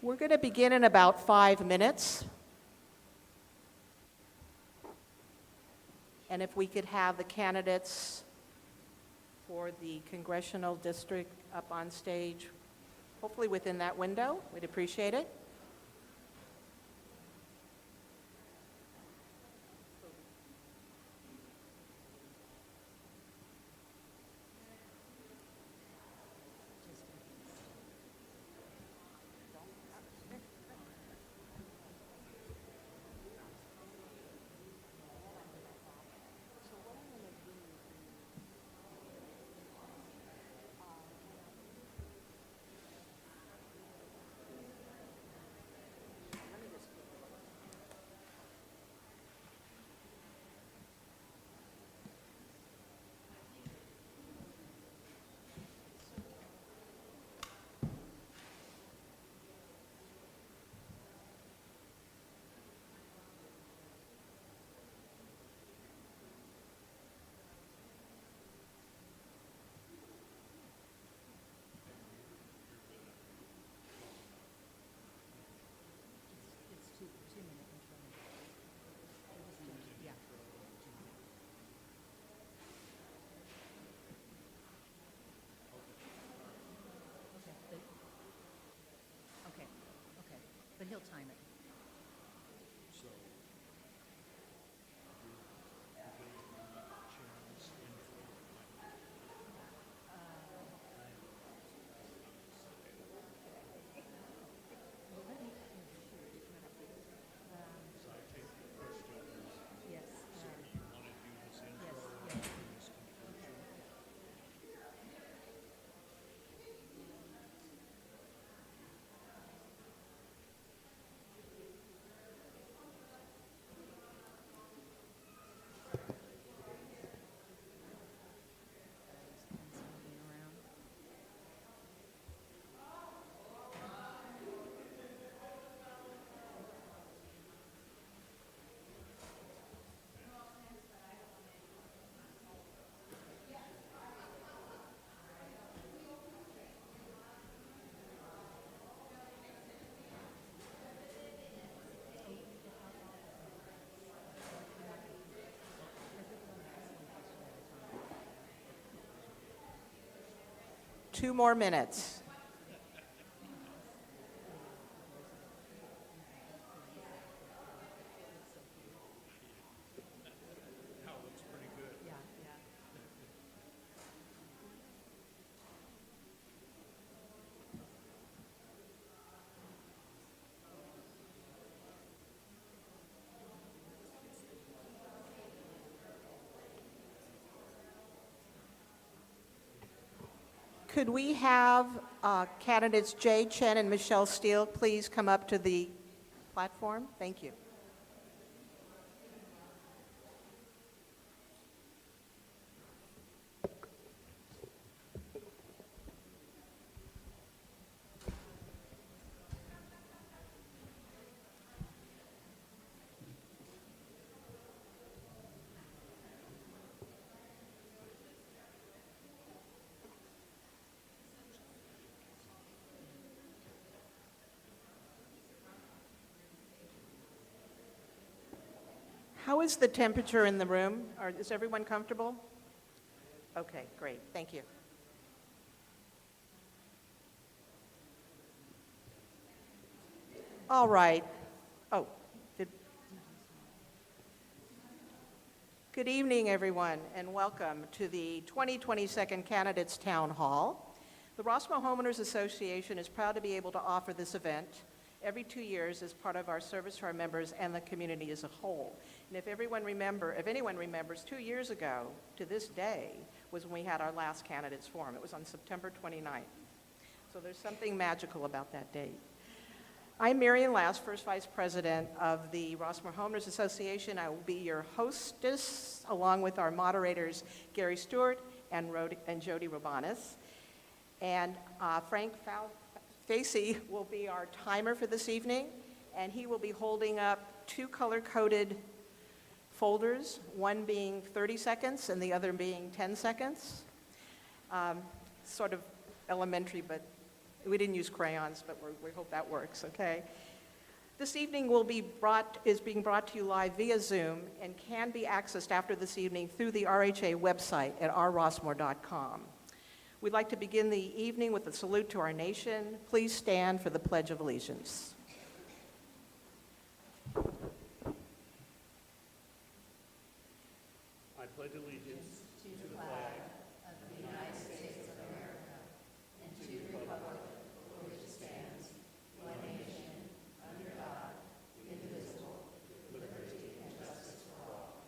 We're going to begin in about 5 minutes. And if we could have the candidates for the Congressional District up on stage, hopefully within that window, we'd appreciate it. But he'll time it. Two more minutes. Could we have candidates Jay, Chen, and Michelle Steele please come up to the platform? Thank you. How is the temperature in the room? Is everyone comfortable? Okay, great. Thank you. All right. Oh, good evening, everyone, and welcome to the 2022 Candidates Town Hall. The Rossmoor Homeowners Association is proud to be able to offer this event every 2 years as part of our service to our members and the community as a whole. And if anyone remembers, 2 years ago to this day was when we had our last candidates forum. It was on September 29th. So there's something magical about that date. I'm Marion Last, First Vice President of the Rossmoor Homeowners Association. I will be your hostess along with our moderators, Gary Stewart and Jody Robanis. And Frank Facey will be our timer for this evening, and he will be holding up 2 color-coded folders, one being 30 seconds and the other being 10 seconds. Sort of elementary, but We didn't use crayons, but we hope that works, okay? This evening is being brought to you live via Zoom and can be accessed after this evening through the RHA website at rrossmoor.com. We'd like to begin the evening with a salute to our nation. Please stand for the Pledge of Allegiance. I pledge allegiance to the flag of the United States of America and to the republic for which it stands, one nation, under God, indivisible, with liberty and justice for all.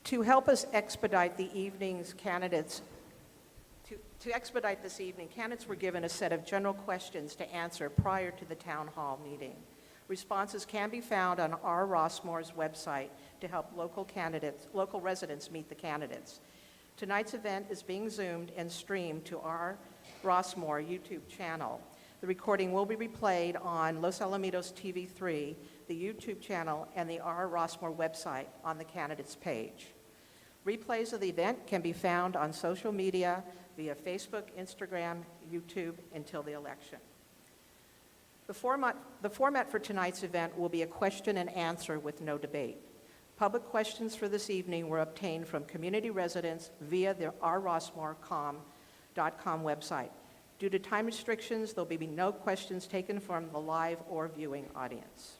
To help us expedite the evening's candidates, to expedite this evening, candidates were given a set of general questions to answer prior to the town hall meeting. Responses can be found on R. Rossmoor's website to help local residents meet the candidates. Tonight's event is being zoomed and streamed to our Rossmoor YouTube channel. The recording will be replayed on Los Alamitos TV3, the YouTube channel, and the R. Rossmoor website on the candidates page. Replays of the event can be found on social media via Facebook, Instagram, YouTube until the election. The format for tonight's event will be a question and answer with no debate. Public questions for this evening were obtained from community residents via the rrossmoor.com website. Due to time restrictions, there'll be no questions taken from the live or viewing audience.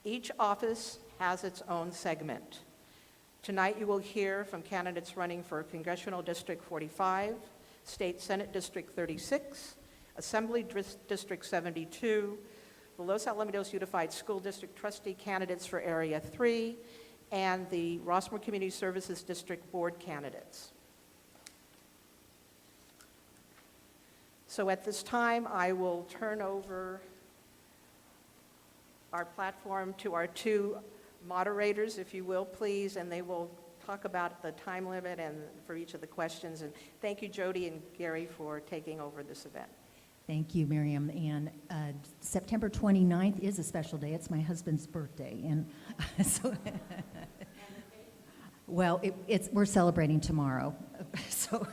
Each office has its own segment. Tonight you will hear from candidates running for Congressional District 45, State Senate District 36, Assembly District 72, the Los Alamitos Unified School District Trustee candidates for Area 3, and the Rossmoor Community Services District Board candidates. So at this time, I will turn over our platform to our two moderators, if you will, please, and they will talk about the time limit and for each of the questions. And thank you, Jody and Gary, for taking over this event. Thank you, Miriam. And September 29th is a special day. It's my husband's birthday. And so, well, we're celebrating tomorrow. So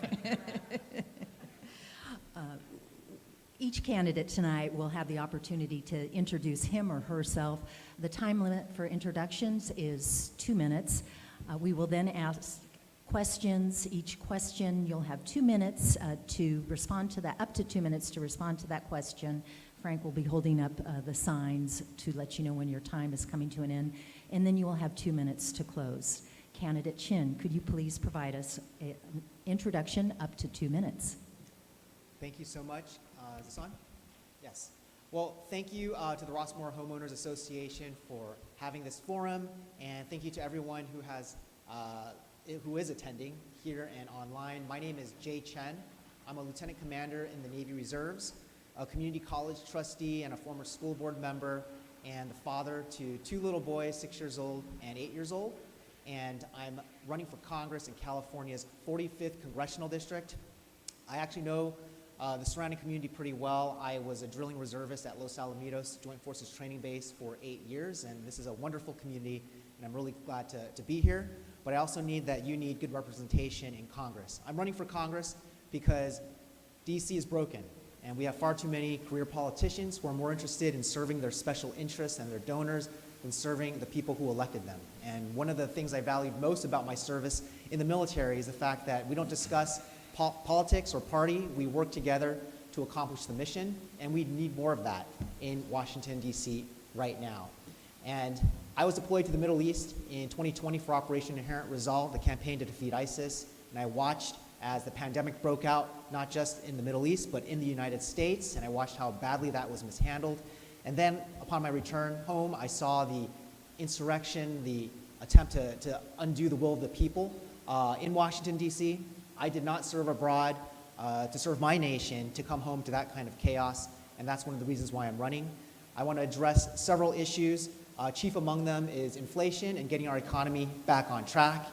each candidate tonight will have the opportunity to introduce him or herself. The time limit for introductions is 2 minutes. We will then ask questions. Each question, you'll have 2 minutes to respond to that, up to 2 minutes to respond to that question. Frank will be holding up the signs to let you know when your time is coming to an end. And then you will have 2 minutes to close. Candidate Chen, could you please provide us an introduction up to 2 minutes? Thank you so much. Is this on? Yes. Well, thank you to the Rossmoor Homeowners Association for having this forum, and thank you to everyone who is attending here and online. My name is Chen. I'm a lieutenant commander in the Navy Reserves, a community college trustee and a former school board member, and the father to 2 little boys, 6 years old and 8 years old. And I'm running for Congress in California's 45th Congressional District. I actually know the surrounding community pretty well. I was a drilling reservist at Los Alamitos Joint Forces Training Base for 8 years, and this is a wonderful community, and I'm really glad to be here. But I also need good representation in Congress. I'm running for Congress because DC is broken, and we have far too many career politicians who are more interested in serving their special interests and their donors than serving the people who elected them. And one of the things I valued most about my service in the military is the fact that we don't discuss politics or party. We work together to accomplish the mission, and we need more of that in Washington, D.C. right now. And I was deployed to the Middle East in 2020 for Operation Inherent Resolve, the campaign to defeat ISIS, and I watched as the pandemic broke out, not just in the Middle East, but in the United States, and I watched how badly that was mishandled. And then, upon my return home, I saw the insurrection, the attempt to undo the will of the people in Washington, D.C. I did not serve abroad to serve my nation to come home to that kind of chaos, and that's one of the reasons why I'm running. I want to address several issues. Chief among them is inflation and getting our economy back on track,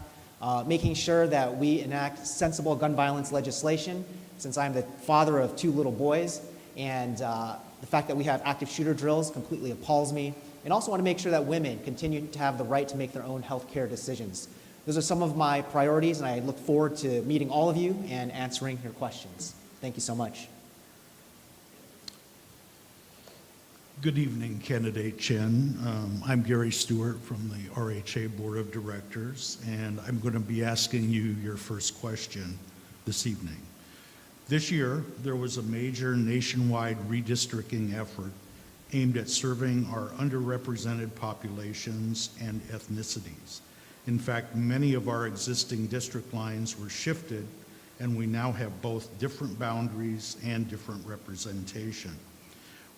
making sure that we enact sensible gun violence legislation, since I'm the father of 2 little boys, and the fact that we have active shooter drills completely appalls me, and also want to make sure that women continue to have the right to make their own health care decisions. Those are some of my priorities, and I look forward to meeting all of you and answering your questions. Thank you so much. Good evening, Candidate Chen. I'm Gary Stewart from the RHA Board of Directors, and I'm going to be asking you your first question this evening. This year, there was a major nationwide redistricting effort aimed at serving our underrepresented populations and ethnicities. In fact, many of our existing district lines were shifted, and we now have both different boundaries and different representation.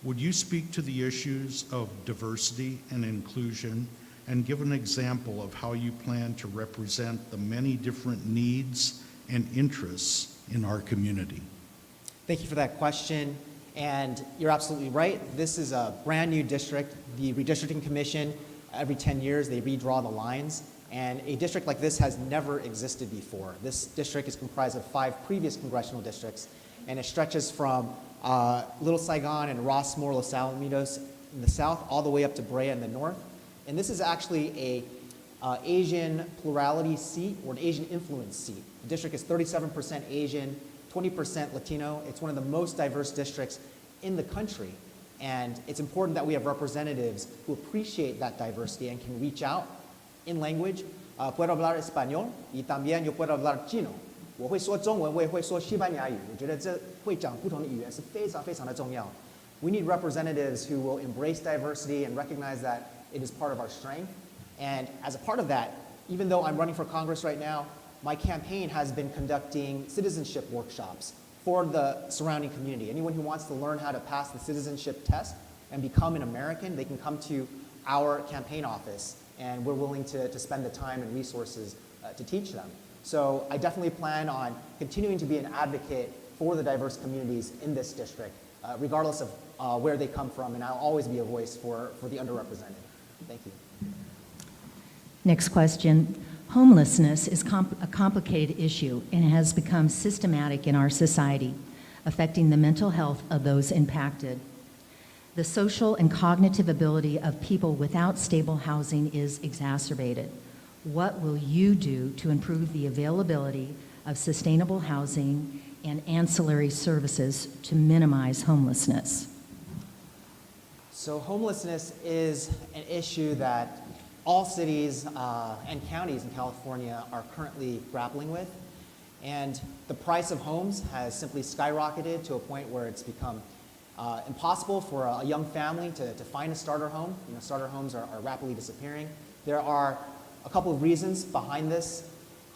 Would you speak to the issues of diversity and inclusion and give an example of how you plan to represent the many different needs and interests in our community? Thank you for that question. And you're absolutely right. This is a brand new district. The Redistricting Commission, every 10 years, they redraw the lines. And a district like this has never existed before. This district is comprised of 5 previous congressional districts, and it stretches from Little Saigon and Rossmoor, Los Alamitos in the south, all the way up to Brea in the north. And this is actually a Asian plurality seat, or an Asian influence seat. The district is 37% Asian, 20% Latino. It's one of the most diverse districts in the country. And it's important that we have representatives who appreciate that diversity and can reach out in language. Puedo hablar español y también yo puedo hablar chino. 我会说中文，我也会说西班牙语。我觉得这会讲不同的语言是非常非常的重要。We need representatives who will embrace diversity and recognize that it is part of our strength. And as a part of that, even though I'm running for Congress right now, my campaign has been conducting citizenship workshops for the surrounding community. Anyone who wants to learn how to pass the citizenship test and become an American, they can come to our campaign office, and we're willing to spend the time and resources to teach them. So I definitely plan on continuing to be an advocate for the diverse communities in this district, regardless of where they come from, and I'll always be a voice for the underrepresented. Thank you. Next question. Homelessness is a complicated issue and has become systematic in our society, affecting the mental health of those impacted. The social and cognitive ability of people without stable housing is exacerbated. What will you do to improve the availability of sustainable housing and ancillary services to minimize homelessness? So homelessness is an issue that all cities and counties in California are currently grappling with. And the price of homes has simply skyrocketed to a point where it's become impossible for a young family to find a starter home. You know, starter homes are rapidly disappearing. There are a couple of reasons behind this.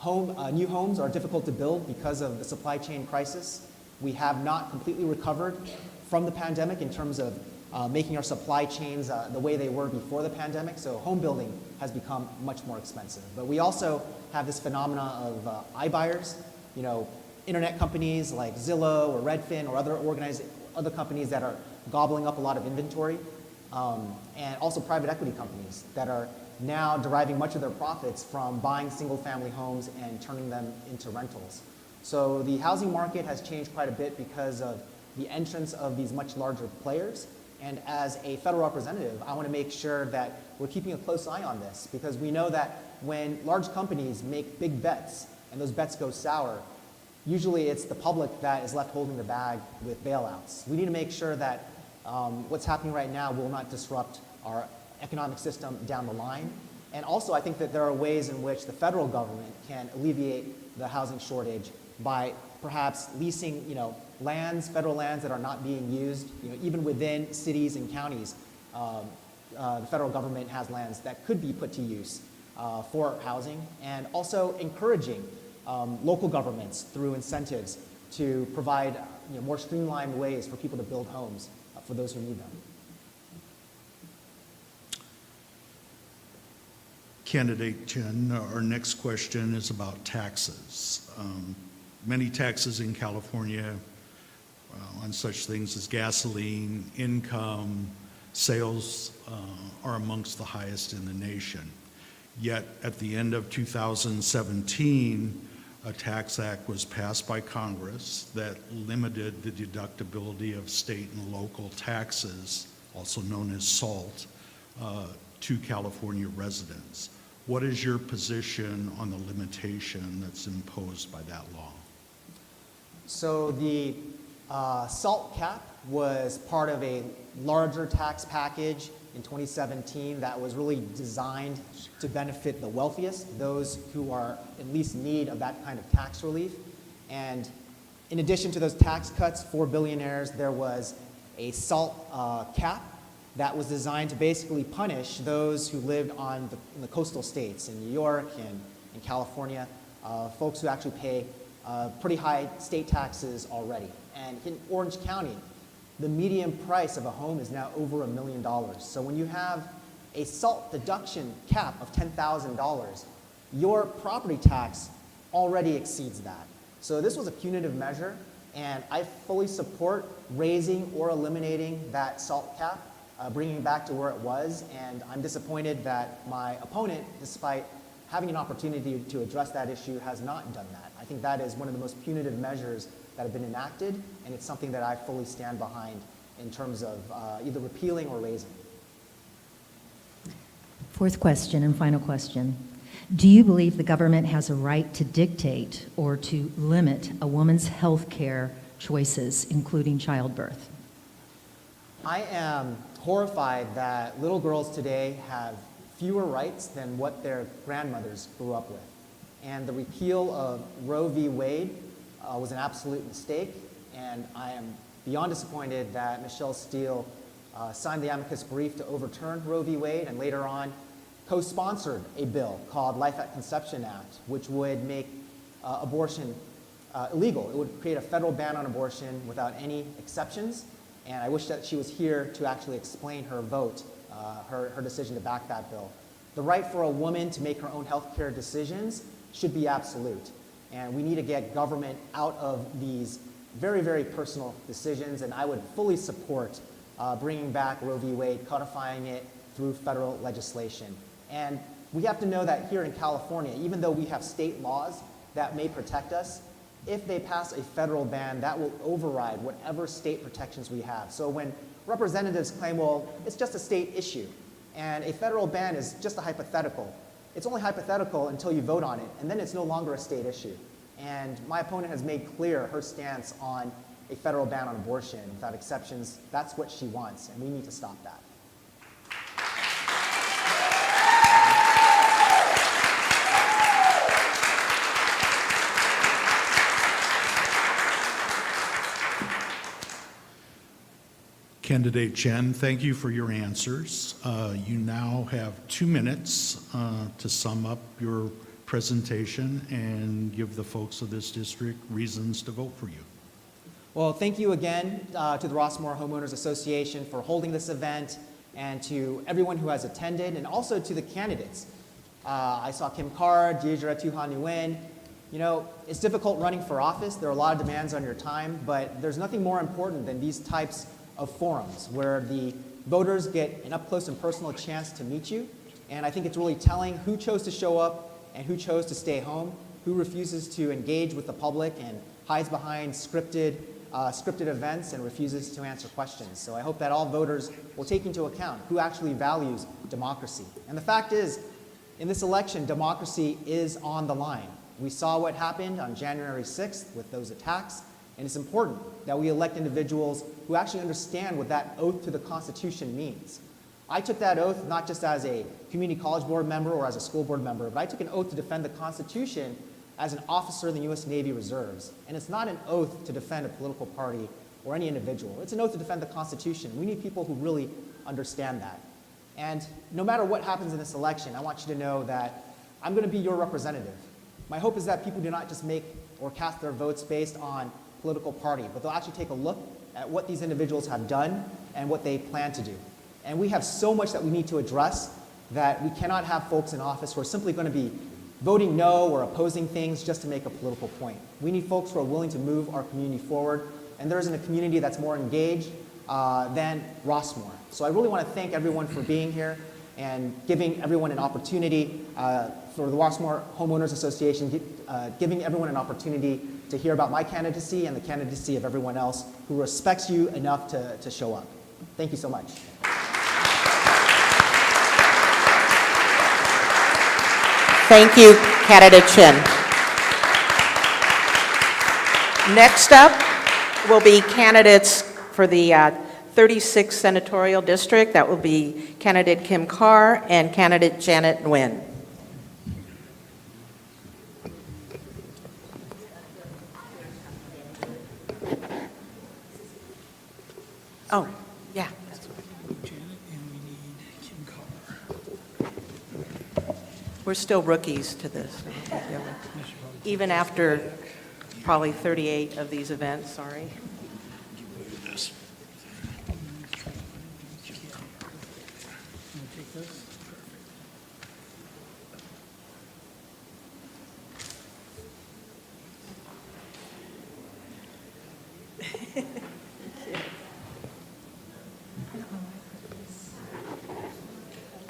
New homes are difficult to build because of the supply chain crisis. We have not completely recovered from the pandemic in terms of making our supply chains the way they were before the pandemic, so home building has become much more expensive. But we also have this phenomena of iBuyers, you know, internet companies like Zillow or Redfin or other companies that are gobbling up a lot of inventory, and also private equity companies that are now deriving much of their profits from buying single-family homes and turning them into rentals. So the housing market has changed quite a bit because of the entrance of these much larger players. And as a federal representative, I want to make sure that we're keeping a close eye on this, because we know that when large companies make big bets and those bets go sour, usually it's the public that is left holding the bag with bailouts. We need to make sure that what's happening right now will not disrupt our economic system down the line. And also, I think that there are ways in which the federal government can alleviate the housing shortage by perhaps leasing, you know, lands, federal lands that are not being used. You know, even within cities and counties, the federal government has lands that could be put to use for housing, and also encouraging local governments through incentives to provide, you know, more streamlined ways for people to build homes for those who need them. Candidate Chen, our next question is about taxes. Many taxes in California on such things as gasoline, income, sales are amongst the highest in the nation. Yet at the end of 2017, a tax act was passed by Congress that limited the deductibility of state and local taxes, also known as SALT, to California residents. What is your position on the limitation that's imposed by that law? So the SALT cap was part of a larger tax package in 2017 that was really designed to benefit the wealthiest, those who are in least need of that kind of tax relief. And in addition to those tax cuts for billionaires, there was a SALT cap that was designed to basically punish those who lived in the coastal states, in New York and in California, folks who actually pay pretty high state taxes already. And in Orange County, the median price of a home is now over $1 million. So when you have a SALT deduction cap of $10,000, your property tax already exceeds that. So this was a punitive measure, and I fully support raising or eliminating that SALT cap, bringing it back to where it was, and I'm disappointed that my opponent, despite having an opportunity to address that issue, has not done that. I think that is one of the most punitive measures that have been enacted, and it's something that I fully stand behind in terms of either repealing or raising. Fourth question and final question. Do you believe the government has a right to dictate or to limit a woman's health care choices, including childbirth? I am horrified that little girls today have fewer rights than what their grandmothers grew up with. And the repeal of Roe v. Wade was an absolute mistake, and I am beyond disappointed that Michelle Steele signed the amicus brief to overturn Roe v. Wade, and later on co-sponsored a bill called Life at Conception Act, which would make abortion illegal. It would create a federal ban on abortion without any exceptions, and I wish that she was here to actually explain her vote, her decision to back that bill. The right for a woman to make her own health care decisions should be absolute. And we need to get government out of these very, very personal decisions, and I would fully support bringing back Roe v. Wade, codifying it through federal legislation. And we have to know that here in California, even though we have state laws that may protect us, if they pass a federal ban, that will override whatever state protections we have. So when representatives claim, well, it's just a state issue, and a federal ban is just a hypothetical, it's only hypothetical until you vote on it, and then it's no longer a state issue. And my opponent has made clear her stance on a federal ban on abortion without exceptions. That's what she wants, and we need to stop that. Candidate Chen, thank you for your answers. You now have 2 minutes to sum up your presentation and give the folks of this district reasons to vote for you. Well, thank you again to the Rossmoor Homeowners Association for holding this event, and to everyone who has attended, and also to the candidates. I saw Kim Carr, Diedre, Nguyen. You know, it's difficult running for office. There are a lot of demands on your time, but there's nothing more important than these types of forums where the voters get an up-close and personal chance to meet you. And I think it's really telling who chose to show up and who chose to stay home, who refuses to engage with the public and hides behind scripted events and refuses to answer questions. So I hope that all voters will take into account who actually values democracy. And the fact is, in this election, democracy is on the line. We saw what happened on January 6th with those attacks, and it's important that we elect individuals who actually understand what that oath to the Constitution means. I took that oath not just as a community college board member or as a school board member, but I took an oath to defend the Constitution as an officer in the U.S. Navy Reserves. And it's not an oath to defend a political party or any individual. It's an oath to defend the Constitution. We need people who really understand that. And no matter what happens in this election, I want you to know that I'm going to be your representative. My hope is that people do not just make or cast their votes based on political party, but they'll actually take a look at what these individuals have done and what they plan to do. And we have so much that we need to address that we cannot have folks in office who are simply going to be voting no or opposing things just to make a political point. We need folks who are willing to move our community forward, and there isn't a community that's more engaged than Rossmoor. So I really want to thank everyone for being here and giving everyone an opportunity for the Rossmoor Homeowners Association, giving everyone an opportunity to hear about my candidacy and the candidacy of everyone else who respects you enough to show up. Thank you so much. Thank you, candidate Chen. Next up will be candidates for the 36th Senatorial District. That will be candidate Kim Carr and candidate Janet Nguyen. Oh, yeah. We're still rookies to this, even after probably 38 of these events, sorry.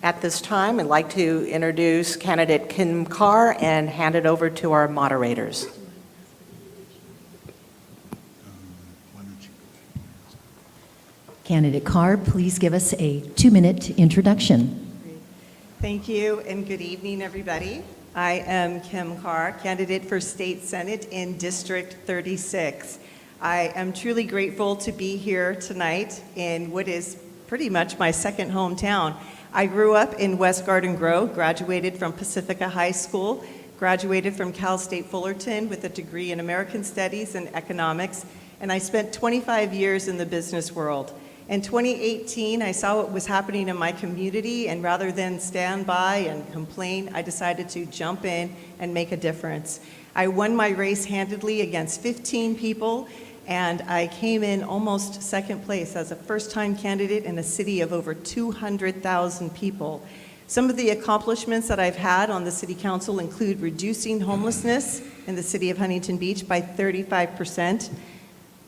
At this time, I'd like to introduce candidate Kim Carr and hand it over to our moderators. Candidate Carr, please give us a 2-minute introduction. Thank you and good evening, everybody. I am Kim Carr, candidate for State Senate in District 36. I am truly grateful to be here tonight in what is pretty much my second hometown. I grew up in West Garden Grove, graduated from Pacifica High School, graduated from Cal State Fullerton with a degree in American Studies and Economics, and I spent 25 years in the business world. In 2018, I saw what was happening in my community, and rather than stand by and complain, I decided to jump in and make a difference. I won my race handedly against 15 people, and I came in almost second place as a first-time candidate in a city of over 200,000 people. Some of the accomplishments that I've had on the City Council include reducing homelessness in the city of Huntington Beach by 35%,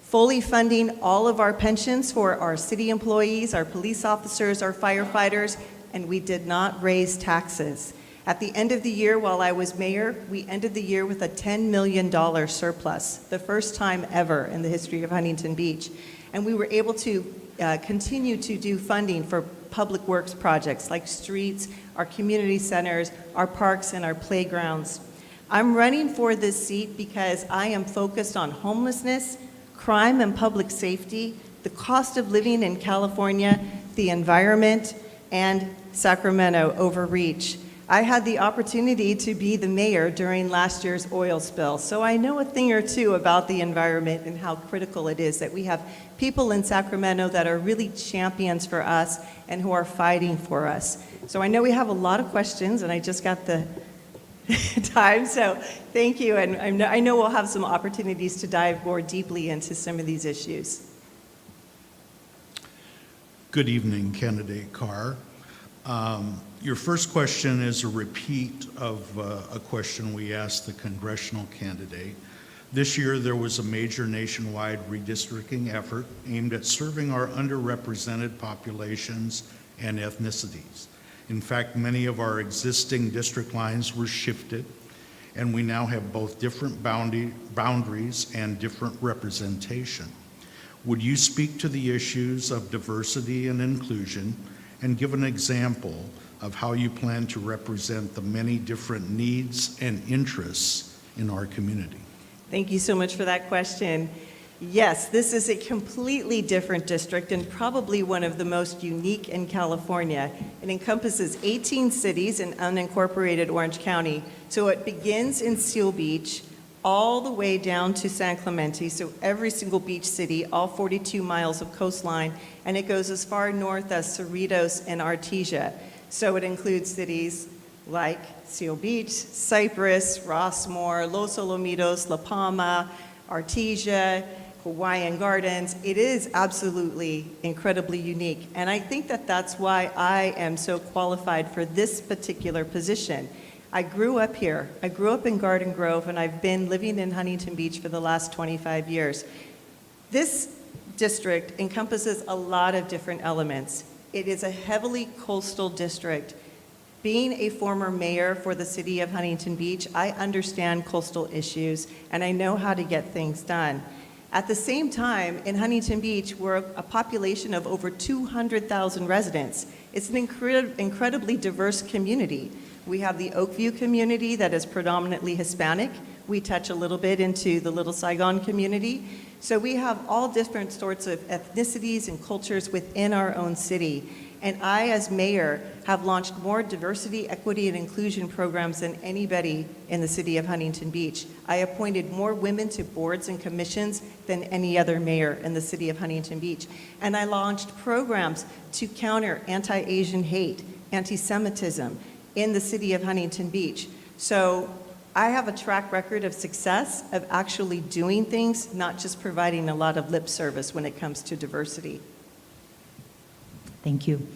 fully funding all of our pensions for our city employees, our police officers, our firefighters, and we did not raise taxes. At the end of the year, while I was mayor, we ended the year with a $10 million surplus, the first time ever in the history of Huntington Beach. And we were able to continue to do funding for public works projects like streets, our community centers, our parks, and our playgrounds. I'm running for this seat because I am focused on homelessness, crime and public safety, the cost of living in California, the environment, and Sacramento overreach. I had the opportunity to be the mayor during last year's oil spill, so I know a thing or two about the environment and how critical it is that we have people in Sacramento that are really champions for us and who are fighting for us. So I know we have a lot of questions, and I just got the time, so thank you, and I know we'll have some opportunities to dive more deeply into some of these issues. Good evening, candidate Carr. Your first question is a repeat of a question we asked the congressional candidate. This year, there was a major nationwide redistricting effort aimed at serving our underrepresented populations and ethnicities. In fact, many of our existing district lines were shifted, and we now have both different boundaries and different representation. Would you speak to the issues of diversity and inclusion and give an example of how you plan to represent the many different needs and interests in our community? Thank you so much for that question. Yes, this is a completely different district and probably one of the most unique in California. It encompasses 18 cities in unincorporated Orange County. So it begins in Seal Beach all the way down to San Clemente, so every single beach city, all 42 miles of coastline, and it goes as far north as Cerritos and Artesia. So it includes cities like Seal Beach, Cypress, Rossmoor, Los Alamitos, La Palma, Artesia, Hawaiian Gardens. It is absolutely incredibly unique, and I think that that's why I am so qualified for this particular position. I grew up here. I grew up in Garden Grove, and I've been living in Huntington Beach for the last 25 years. This district encompasses a lot of different elements. It is a heavily coastal district. Being a former mayor for the city of Huntington Beach, I understand coastal issues, and I know how to get things done. At the same time, in Huntington Beach, we're a population of over 200,000 residents. It's an incredibly diverse community. We have the Oakview community that is predominantly Hispanic. We touch a little bit into the Little Saigon community. So we have all different sorts of ethnicities and cultures within our own city. And I, as mayor, have launched more diversity, equity, and inclusion programs than anybody in the city of Huntington Beach. I appointed more women to boards and commissions than any other mayor in the city of Huntington Beach. And I launched programs to counter anti-Asian hate, anti-Semitism in the city of Huntington Beach. So I have a track record of success of actually doing things, not just providing a lot of lip service when it comes to diversity. Thank you.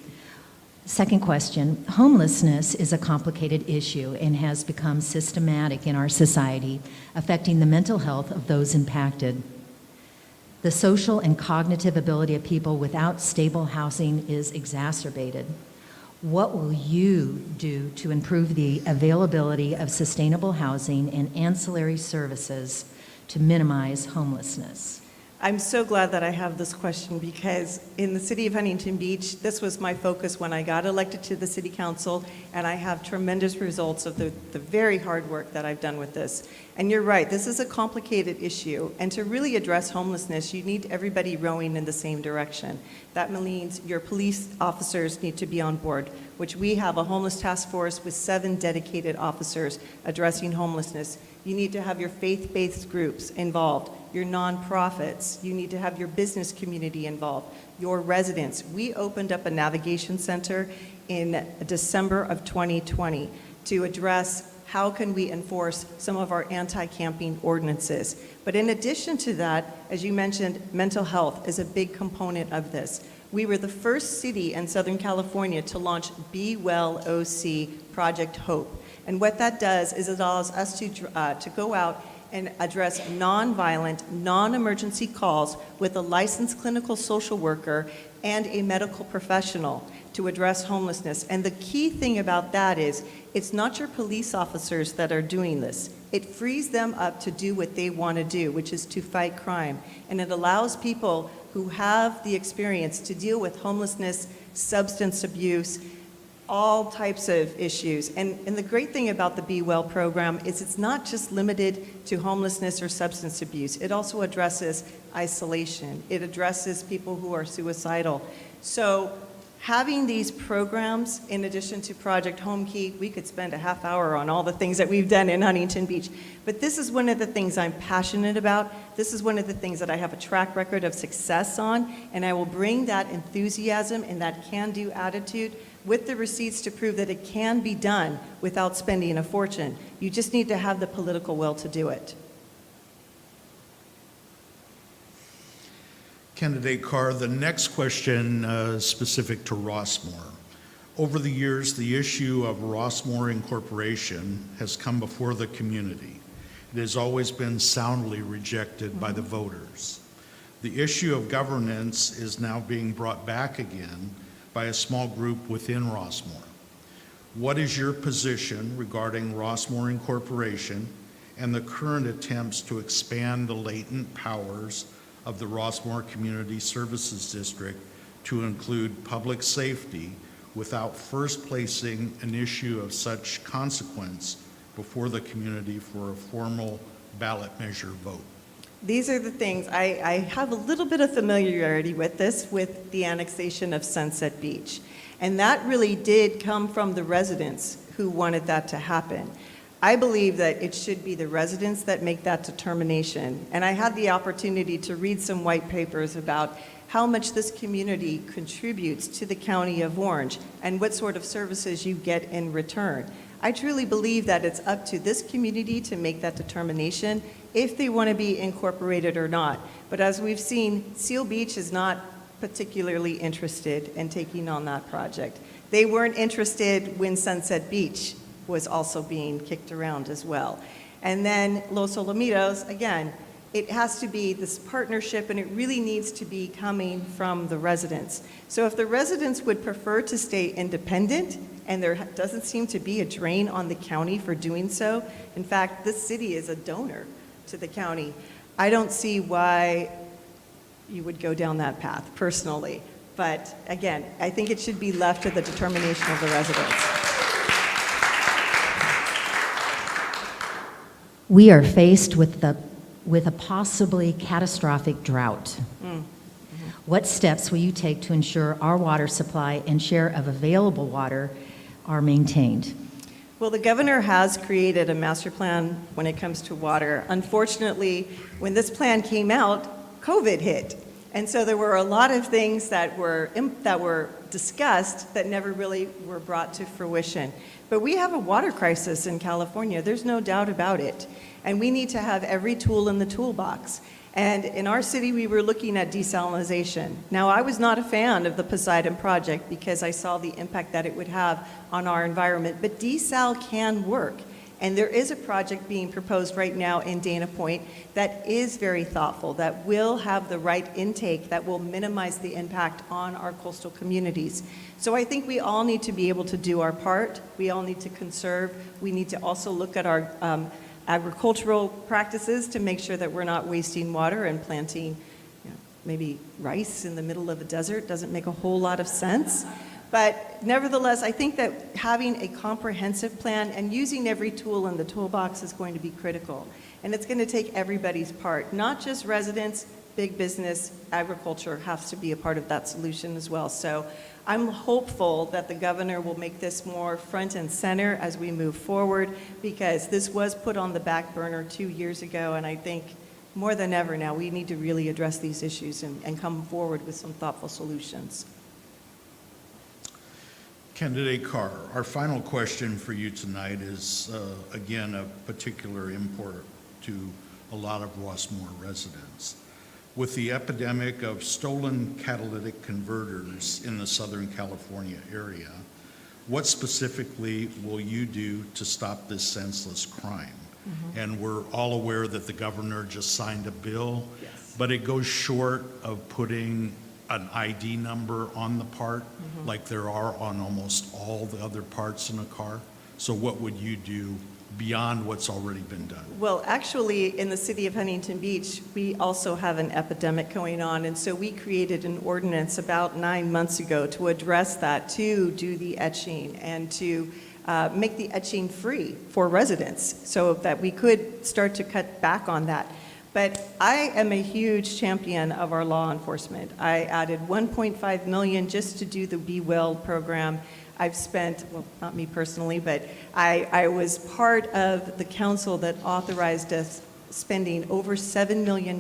Second question. Homelessness is a complicated issue and has become systematic in our society, affecting the mental health of those impacted. The social and cognitive ability of people without stable housing is exacerbated. What will you do to improve the availability of sustainable housing and ancillary services to minimize homelessness? I'm so glad that I have this question because in the city of Huntington Beach, this was my focus when I got elected to the city council, and I have tremendous results of the very hard work that I've done with this. And you're right, this is a complicated issue, and to really address homelessness, you need everybody rowing in the same direction. That means your police officers need to be on board, which we have a homeless task force with 7 dedicated officers addressing homelessness. You need to have your faith-based groups involved, your nonprofits. You need to have your business community involved, your residents. We opened up a navigation center in December of 2020 to address how can we enforce some of our anti-camping ordinances. But in addition to that, as you mentioned, mental health is a big component of this. We were the first city in Southern California to launch Be Well OC Project Hope. And what that does is it allows us to go out and address nonviolent, non-emergency calls with a licensed clinical social worker and a medical professional to address homelessness. And the key thing about that is it's not your police officers that are doing this. It frees them up to do what they want to do, which is to fight crime. And it allows people who have the experience to deal with homelessness, substance abuse, all types of issues. And the great thing about the Be Well program is it's not just limited to homelessness or substance abuse. It also addresses isolation. It addresses people who are suicidal. So having these programs, in addition to Project Home Key, we could spend a half hour on all the things that we've done in Huntington Beach. But this is one of the things I'm passionate about. This is one of the things that I have a track record of success on, and I will bring that enthusiasm and that can-do attitude with the receipts to prove that it can be done without spending a fortune. You just need to have the political will to do it. Candidate Carr, the next question is specific to Rossmoor. Over the years, the issue of Rossmoor incorporation has come before the community. It has always been soundly rejected by the voters. The issue of governance is now being brought back again by a small group within Rossmoor. What is your position regarding Rossmoor incorporation and the current attempts to expand the latent powers of the Rossmoor Community Services District to include public safety without first placing an issue of such consequence before the community for a formal ballot measure vote? These are the things, I have a little bit of familiarity with this, with the annexation of Sunset Beach. And that really did come from the residents who wanted that to happen. I believe that it should be the residents that make that determination. And I had the opportunity to read some white papers about how much this community contributes to the County of Orange and what sort of services you get in return. I truly believe that it's up to this community to make that determination if they want to be incorporated or not. But as we've seen, Seal Beach is not particularly interested in taking on that project. They weren't interested when Sunset Beach was also being kicked around as well. And then Los Alamitos, again, it has to be this partnership, and it really needs to be coming from the residents. So if the residents would prefer to stay independent, and there doesn't seem to be a drain on the county for doing so, in fact, this city is a donor to the county, I don't see why you would go down that path, personally. But again, I think it should be left to the determination of the residents. We are faced with a possibly catastrophic drought. What steps will you take to ensure our water supply and share of available water are maintained? Well, the governor has created a master plan when it comes to water. Unfortunately, when this plan came out, COVID hit. And so there were a lot of things that were discussed that never really were brought to fruition. But we have a water crisis in California. There's no doubt about it. And we need to have every tool in the toolbox. And in our city, we were looking at desalination. Now, I was not a fan of the Poseidon project because I saw the impact that it would have on our environment, but desal can work. And there is a project being proposed right now in Dana Point that is very thoughtful, that will have the right intake, that will minimize the impact on our coastal communities. So I think we all need to be able to do our part. We all need to conserve. We need to also look at our agricultural practices to make sure that we're not wasting water and planting, maybe rice in the middle of a desert doesn't make a whole lot of sense. But nevertheless, I think that having a comprehensive plan and using every tool in the toolbox is going to be critical. And it's going to take everybody's part, not just residents, big business, agriculture has to be a part of that solution as well. So I'm hopeful that the governor will make this more front and center as we move forward, because this was put on the back burner 2 years ago, and I think more than ever now we need to really address these issues and come forward with some thoughtful solutions. Candidate Carr, our final question for you tonight is, again, of particular import to a lot of Rossmoor residents. With the epidemic of stolen catalytic converters in the Southern California area, what specifically will you do to stop this senseless crime? And we're all aware that the governor just signed a bill, but it goes short of putting an ID number on the part, like there are on almost all the other parts in a car. So what would you do beyond what's already been done? Well, actually, in the city of Huntington Beach, we also have an epidemic going on, and so we created an ordinance about 9 months ago to address that, to do the etching and to make the etching free for residents so that we could start to cut back on that. But I am a huge champion of our law enforcement. I added $1.5 million just to do the Be Well program. I've spent, well, not me personally, but I was part of the council that authorized us spending over $7 million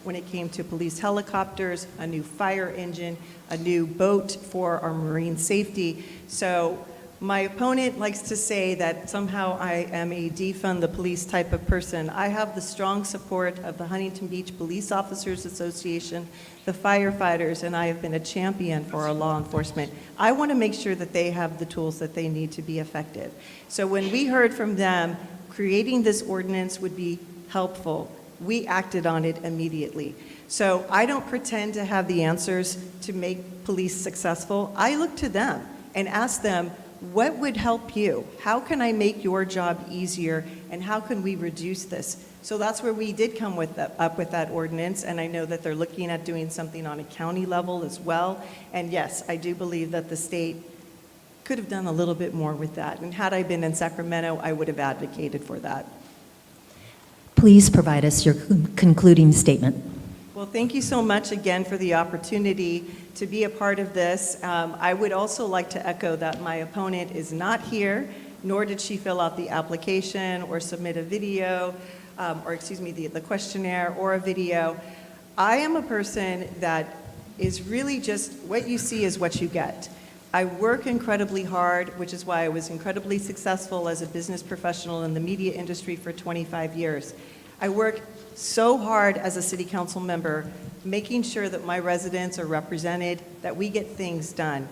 when it came to police helicopters, a new fire engine, a new boat for our marine safety. So my opponent likes to say that somehow I am a defund the police type of person. I have the strong support of the Huntington Beach Police Officers Association, the firefighters, and I have been a champion for our law enforcement. I want to make sure that they have the tools that they need to be effective. So when we heard from them, creating this ordinance would be helpful. We acted on it immediately. So I don't pretend to have the answers to make police successful. I look to them and ask them, what would help you? How can I make your job easier, and how can we reduce this? So that's where we did come up with that ordinance, and I know that they're looking at doing something on a county level as well. And yes, I do believe that the state could have done a little bit more with that. And had I been in Sacramento, I would have advocated for that. Please provide us your concluding statement. Well, thank you so much again for the opportunity to be a part of this. I would also like to echo that my opponent is not here, nor did she fill out the application or submit a video, the questionnaire or a video. I am a person that is really just, what you see is what you get. I work incredibly hard, which is why I was incredibly successful as a business professional in the media industry for 25 years. I work so hard as a city council member, making sure that my residents are represented, that we get things done.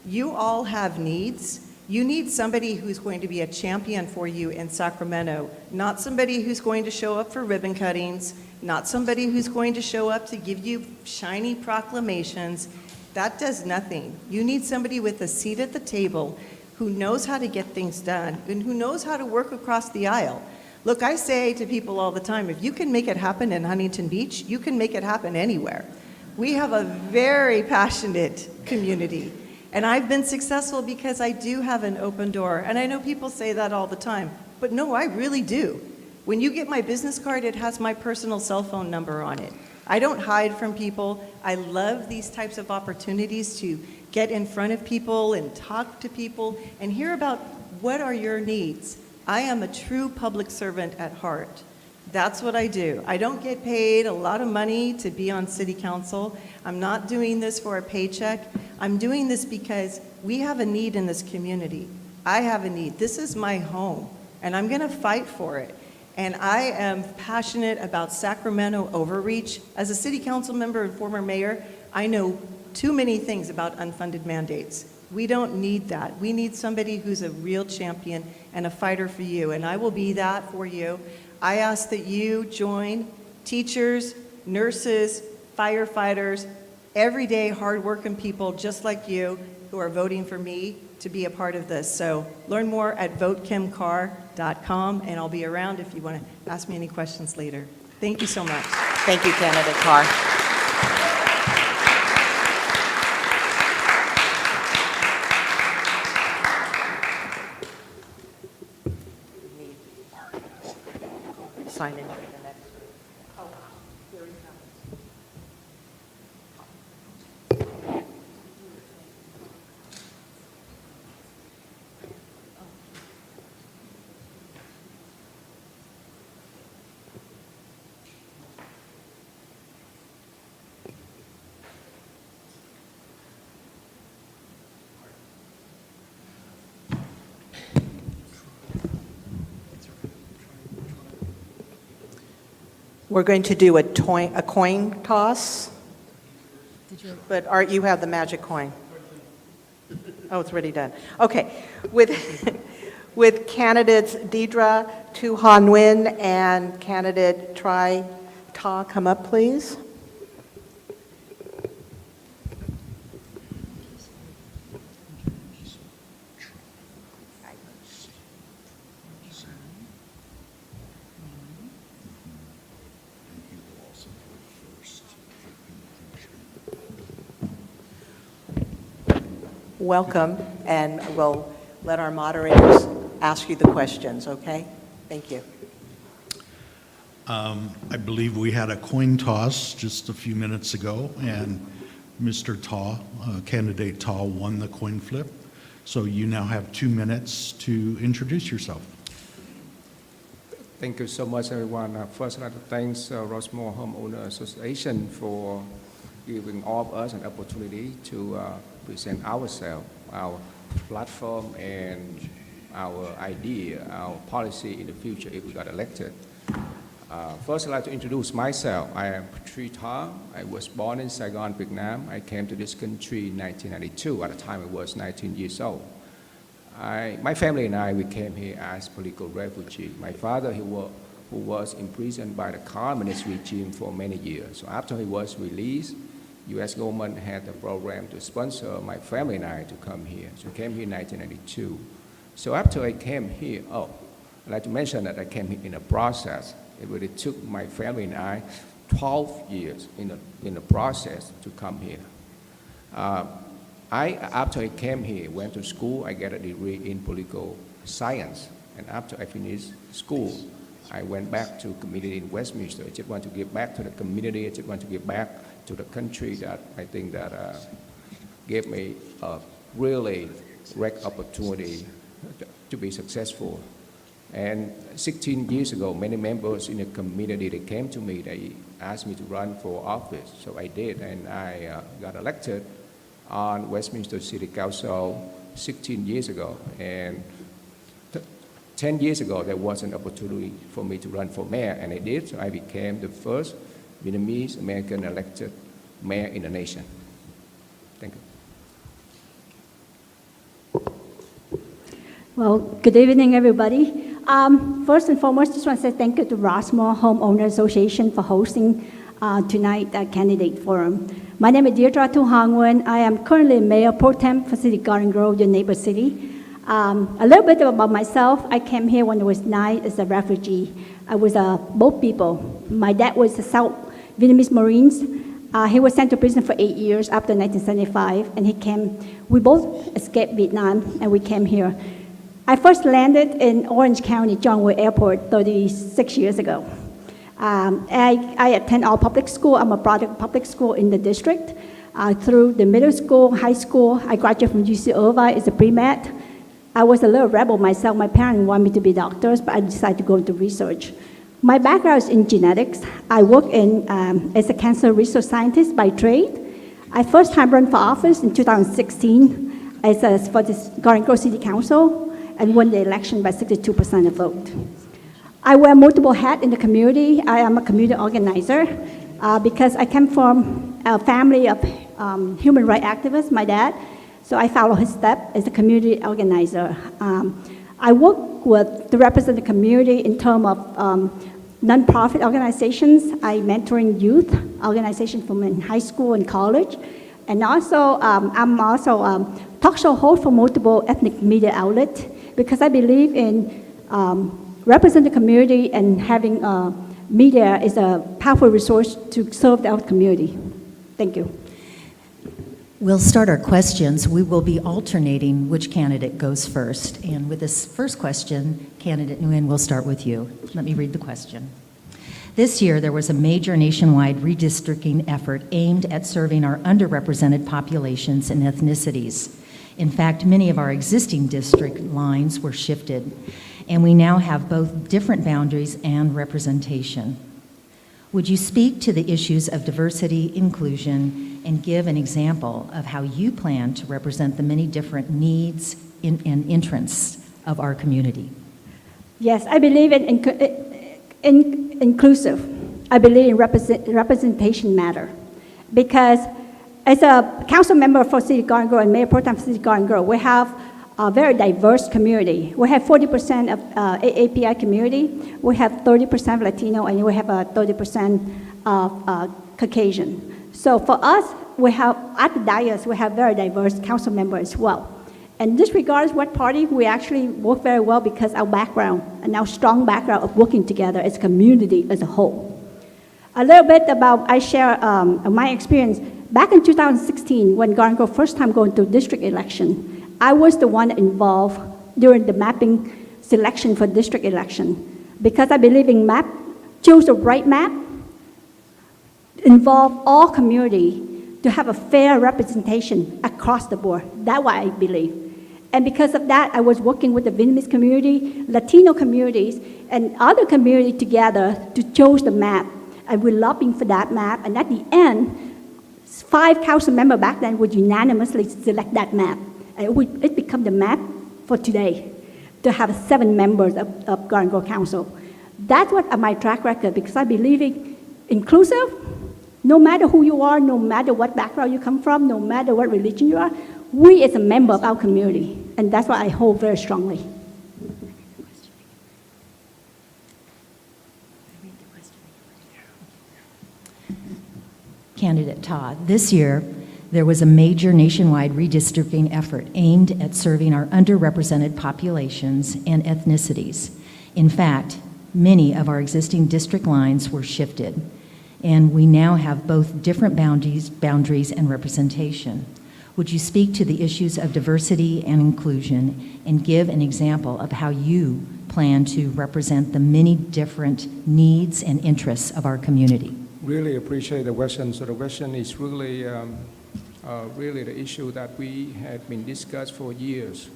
You all have needs. You need somebody who's going to be a champion for you in Sacramento, not somebody who's going to show up for ribbon cuttings, not somebody who's going to show up to give you shiny proclamations. That does nothing. You need somebody with a seat at the table who knows how to get things done and who knows how to work across the aisle. Look, I say to people all the time, if you can make it happen in Huntington Beach, you can make it happen anywhere. We have a very passionate community, and I've been successful because I do have an open door. And I know people say that all the time, but no, I really do. When you get my business card, it has my personal cell phone number on it. I don't hide from people. I love these types of opportunities to get in front of people and talk to people and hear about what are your needs. I am a true public servant at heart. That's what I do. I don't get paid a lot of money to be on city council. I'm not doing this for a paycheck. I'm doing this because we have a need in this community. I have a need. This is my home, and I'm going to fight for it. And I am passionate about Sacramento overreach. As a city council member and former mayor, I know too many things about unfunded mandates. We don't need that. We need somebody who's a real champion and a fighter for you, and I will be that for you. I ask that you join teachers, nurses, firefighters, everyday hardworking people just like you who are voting for me to be a part of this. So learn more at votekimcarr.com, and I'll be around if you want to ask me any questions later. Thank you so much. Thank you, candidate Carr. Sign in for the next. Oh, here he comes. We're going to do a coin toss, but you have the magic coin. Oh, it's already done. Okay, with candidates Diedre, Nguyen, and candidate Ta, come up, please. Welcome, and we'll let our moderators ask you the questions, okay? Thank you. I believe we had a coin toss just a few minutes ago, and Mr. Ta, candidate Ta, won the coin flip. So you now have 2 minutes to introduce yourself. Thank you so much, everyone. First, I'd like to thank Rossmoor Homeowners Association for giving all of us an opportunity to present ourselves, our platform, and our idea, our policy in the future if we got elected. First, I'd like to introduce myself. I am Ta. I was born in Saigon, Vietnam. I came to this country in 1992. At the time, I was 19 years old. My family and I, we came here as political refugees. My father, who was imprisoned by the communist regime for many years. So after he was released, U.S. government had a program to sponsor my family and I to come here. So I came here in 1992. So after I came here, I'd like to mention that I came here in a process. It really took my family and I 12 years in the process to come here. After I came here, went to school, I got a degree in political science. And after I finished school, I went back to community in Westminster. I just want to give back to the community. I just want to give back to the country that I think that gave me a really great opportunity to be successful. And 16 years ago, many members in the community, they came to me, they asked me to run for office. So I did, and I got elected on Westminster City Council 16 years ago. And 10 years ago, there was an opportunity for me to run for mayor, and I did. So I became the first Vietnamese American elected mayor in the nation. Thank you. Well, good evening, everybody. First and foremost, just want to say thank you to Rossmoor Homeowners Association for hosting tonight that candidate forum. My name is Diedre Nguyen. I am currently Mayor Pro Tem for City Garden Grove, your neighbor city. A little bit about myself. I came here when I was 9 as a refugee. I was both people. My dad was a South Vietnamese Marines. He was sent to prison for 8 years after 1975, and he came. We both escaped Vietnam, and we came here. I first landed in Orange County, John Wayne Airport 36 years ago. I attend all public school. I'm a product of public school in the district. Through the middle school, high school, I graduated from UC Irvine as a pre-med. I was a little rebel myself. My parents wanted me to be doctors, but I decided to go into research. My background is in genetics. I work as a cancer research scientist by trade. I first time ran for office in 2016 for the Garden Grove City Council and won the election by 62% of vote. I wear multiple hats in the community. I am a community organizer because I come from a family of human rights activists, my dad, so I follow his steps as a community organizer. I work to represent the community in terms of nonprofit organizations. I mentoring youth organizations from in high school and college. And also, I'm also talk show host for multiple ethnic media outlets because I believe in represent the community and having media is a powerful resource to serve our community. Thank you. We'll start our questions. We will be alternating which candidate goes first. And with this first question, candidate Nguyen, we'll start with you. Let me read the question. This year, there was a major nationwide redistricting effort aimed at serving our underrepresented populations and ethnicities. In fact, many of our existing district lines were shifted, and we now have both different boundaries and representation. Would you speak to the issues of diversity, inclusion, and give an example of how you plan to represent the many different needs and interests of our community? Yes, I believe in inclusive. I believe in representation matter. Because as a council member for City Garden Grove and Mayor Pro Tem for City Garden Grove, we have a very diverse community. We have 40% of AAPI community. We have 30% Latino, and we have 30% of Caucasian. So for us, we have, at the dais, we have very diverse council members as well. And this regards what party, we actually work very well because our background and our strong background of working together as a community as a whole. A little bit about, I share my experience. Back in 2016, when Garden Grove first time going to district election, I was the one involved during the mapping selection for district election because I believe in map, choose the right map, involve all community to have a fair representation across the board. That's what I believe. And because of that, I was working with the Vietnamese community, Latino communities, and other communities together to choose the map. And we're lobbying for that map. And at the end, 5 council members back then would unanimously select that map. And it became the map for today, to have 7 members of Garden Grove Council. That's what my track record, because I believe in inclusive. No matter who you are, no matter what background you come from, no matter what religion you are, we as a member of our community, and that's what I hold very strongly. Candidate Todd, this year, there was a major nationwide redistricting effort aimed at serving our underrepresented populations and ethnicities. In fact, many of our existing district lines were shifted, and we now have both different boundaries and representation. Would you speak to the issues of diversity and inclusion and give an example of how you plan to represent the many different needs and interests of our community? Really appreciate the question. So the question is really, really the issue that we had been discussed for years.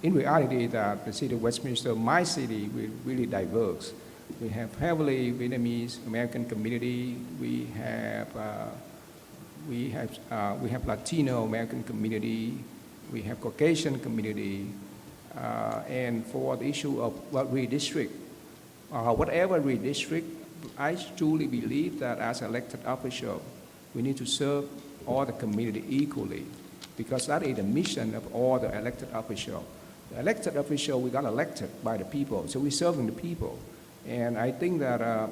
In reality, that the city of Westminster, my city, we're really diverse. We have heavily Vietnamese American community. We have Latino American community. We have Caucasian community. And for the issue of what redistrict, whatever redistrict, I truly believe that as elected official, we need to serve all the community equally, because that is the mission of all the elected officials. The elected official, we got elected by the people, so we're serving the people. And I think that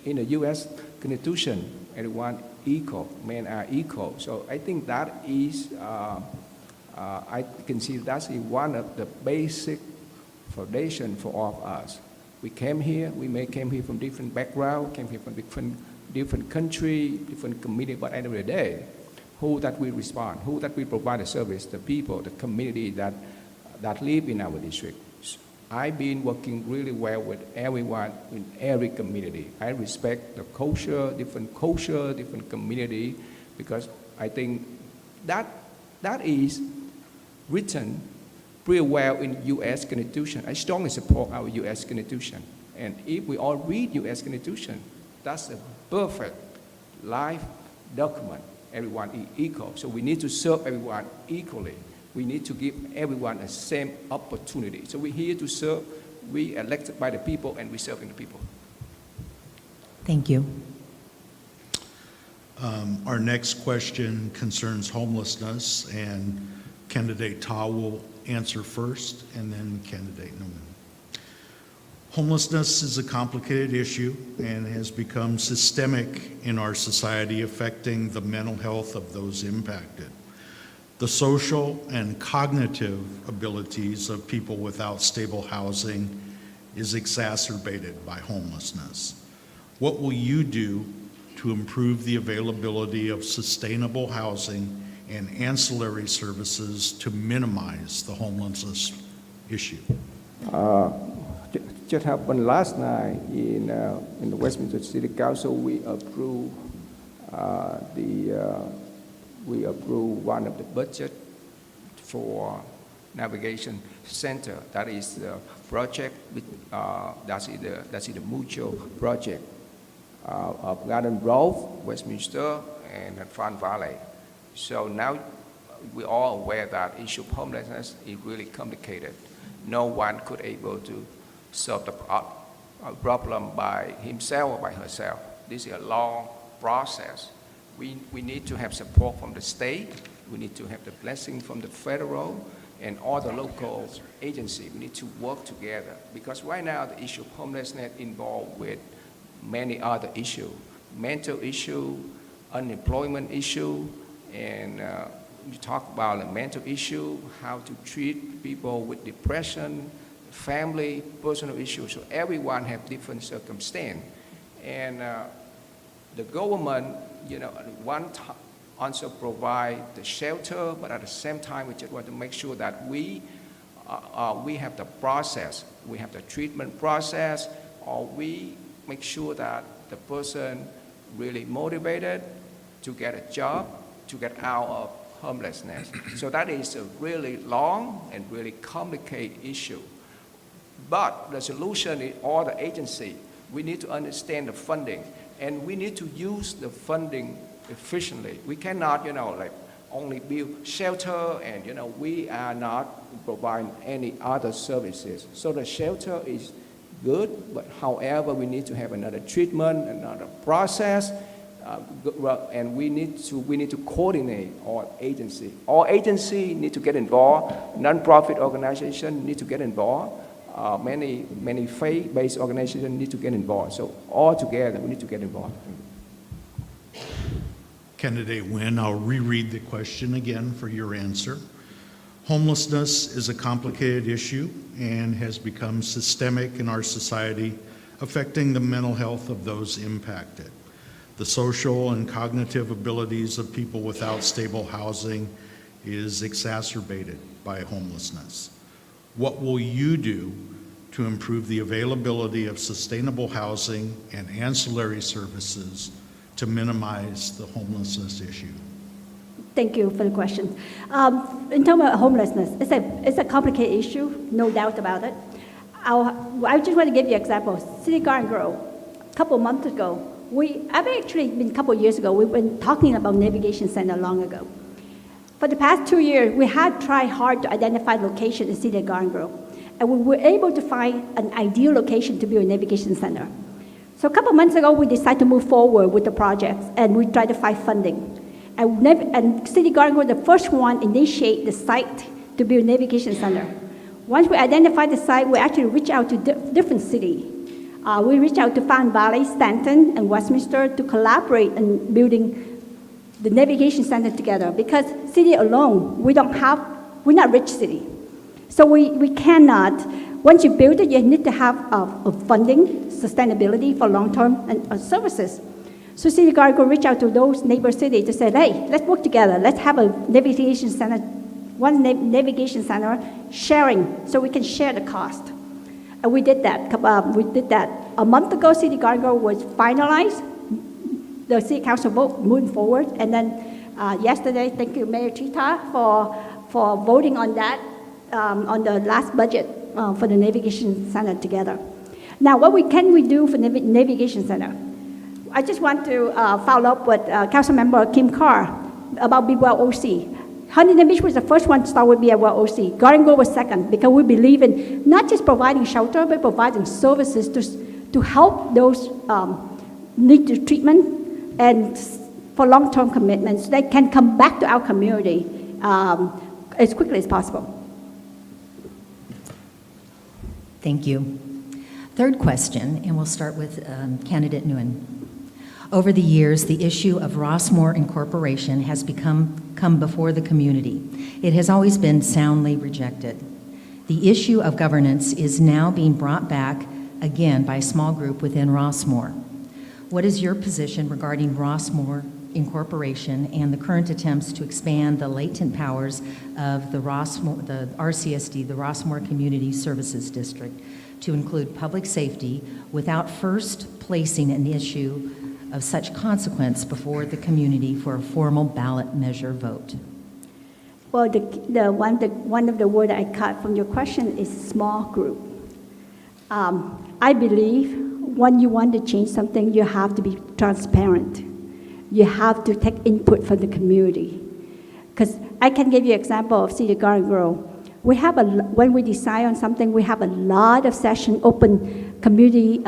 in the U.S. Constitution, everyone equal, men are equal. So I think that is, I consider that's one of the basic foundation for all of us. We came here, came here from different backgrounds, came here from different country, different community, but at the end of the day, who that we respond, who that we provide the service, the people, the community that that live in our district. I've been working really well with everyone in every community. I respect the culture, different community, because I think that is written pretty well in U.S. Constitution. I strongly support our U.S. Constitution. And if we all read U.S. Constitution, that's a perfect life document. Everyone is equal. So we need to serve everyone equally. We need to give everyone the same opportunity. So we're here to serve. We elected by the people, and we're serving the people. Thank you. Our next question concerns homelessness, and candidate Ta will answer first, and then candidate Nguyen. Homelessness is a complicated issue and has become systemic in our society, affecting the mental health of those impacted. The social and cognitive abilities of people without stable housing is exacerbated by homelessness. What will you do to improve the availability of sustainable housing and ancillary services to minimize the homelessness issue? Just happened last night in the Westminster City Council. We approved one of the budget for navigation center. That is the project. That's the mutual project of Garden Grove, Westminster, and Front Valley. So now we're all aware that issue of homelessness is really complicated. No one could able to solve the problem by himself or by herself. This is a long process. We need to have support from the state. We need to have the blessing from the federal and all the local agencies. We need to work together, because right now the issue of homelessness involved with many other issues: mental issue, unemployment issue, and you talk about the mental issue, how to treat people with depression, family, personal issues. So everyone have different circumstance, and the government, also provide the shelter, but at the same time, we just want to make sure that we have the process, we have the treatment process, or we make sure that the person really motivated to get a job, to get out of homelessness. So that is a really long and really complicated issue. But the solution is all the agency. We need to understand the funding, and we need to use the funding efficiently. We cannot, only build shelter and, we are not providing any other services. So the shelter is good, but however, we need to have another treatment, another process, and we need to coordinate all agencies. All agencies need to get involved. Non-profit organizations need to get involved. Many faith-based organizations need to get involved. So all together, we need to get involved. Candidate Nguyen, I'll reread the question again for your answer. Homelessness is a complicated issue and has become systemic in our society, affecting the mental health of those impacted. The social and cognitive abilities of people without stable housing is exacerbated by homelessness. What will you do to improve the availability of sustainable housing and ancillary services to minimize the homelessness issue? Thank you for the question. In terms of homelessness, it's a complicated issue, no doubt about it. I just want to give you an example. City Garden Grove, a couple of months ago, a couple of years ago, we've been talking about navigation center long ago. For the past 2 years, we had tried hard to identify location in City Garden Grove, and we were able to find an ideal location to build a navigation center. So a couple of months ago, we decided to move forward with the project, and we tried to find funding. And City Garden Grove, the first one, initiate the site to build a navigation center. Once we identified the site, we actually reached out to different cities. We reached out to Front Valley, Stanton, and Westminster to collaborate in building the navigation center together, because city alone, we're not rich city. So we cannot, once you build it, you need to have funding, sustainability for long-term and services. So City Garden Grove reach out to those neighbor cities to say, hey, let's work together. Let's have a navigation center one navigation center, sharing, so we can share the cost. And we did that. A month ago, City Garden Grove was finalized. The City Council vote moving forward. And then yesterday, thank you, Mayor Chita, for voting on that, on the last budget for the navigation center together. Now, what can we do for navigation center? I just want to follow up with Councilmember Kim Carr about Be Well OC. Huntington Beach was the first one to start with Be Well OC. Garden Grove was second, because we believe in not just providing shelter, but providing services to help those need the treatment and for long-term commitments. They can come back to our community as quickly as possible. Thank you. Third question, and we'll start with candidate Nguyen. Over the years, the issue of Rossmoor Incorporation has come before the community. It has always been soundly rejected. The issue of governance is now being brought back again by a small group within Rossmoor. What is your position regarding Rossmoor Incorporation and the current attempts to expand the latent powers of the RCSD, the Rossmoor Community Services District, to include public safety without first placing an issue of such consequence before the community for a formal ballot measure vote? Well, one of the words I cut from your question is small group. I believe when you want to change something, you have to be transparent. You have to take input from the community. Because I can give you an example of City Garden Grove. When we decide on something, we have a lot of session open community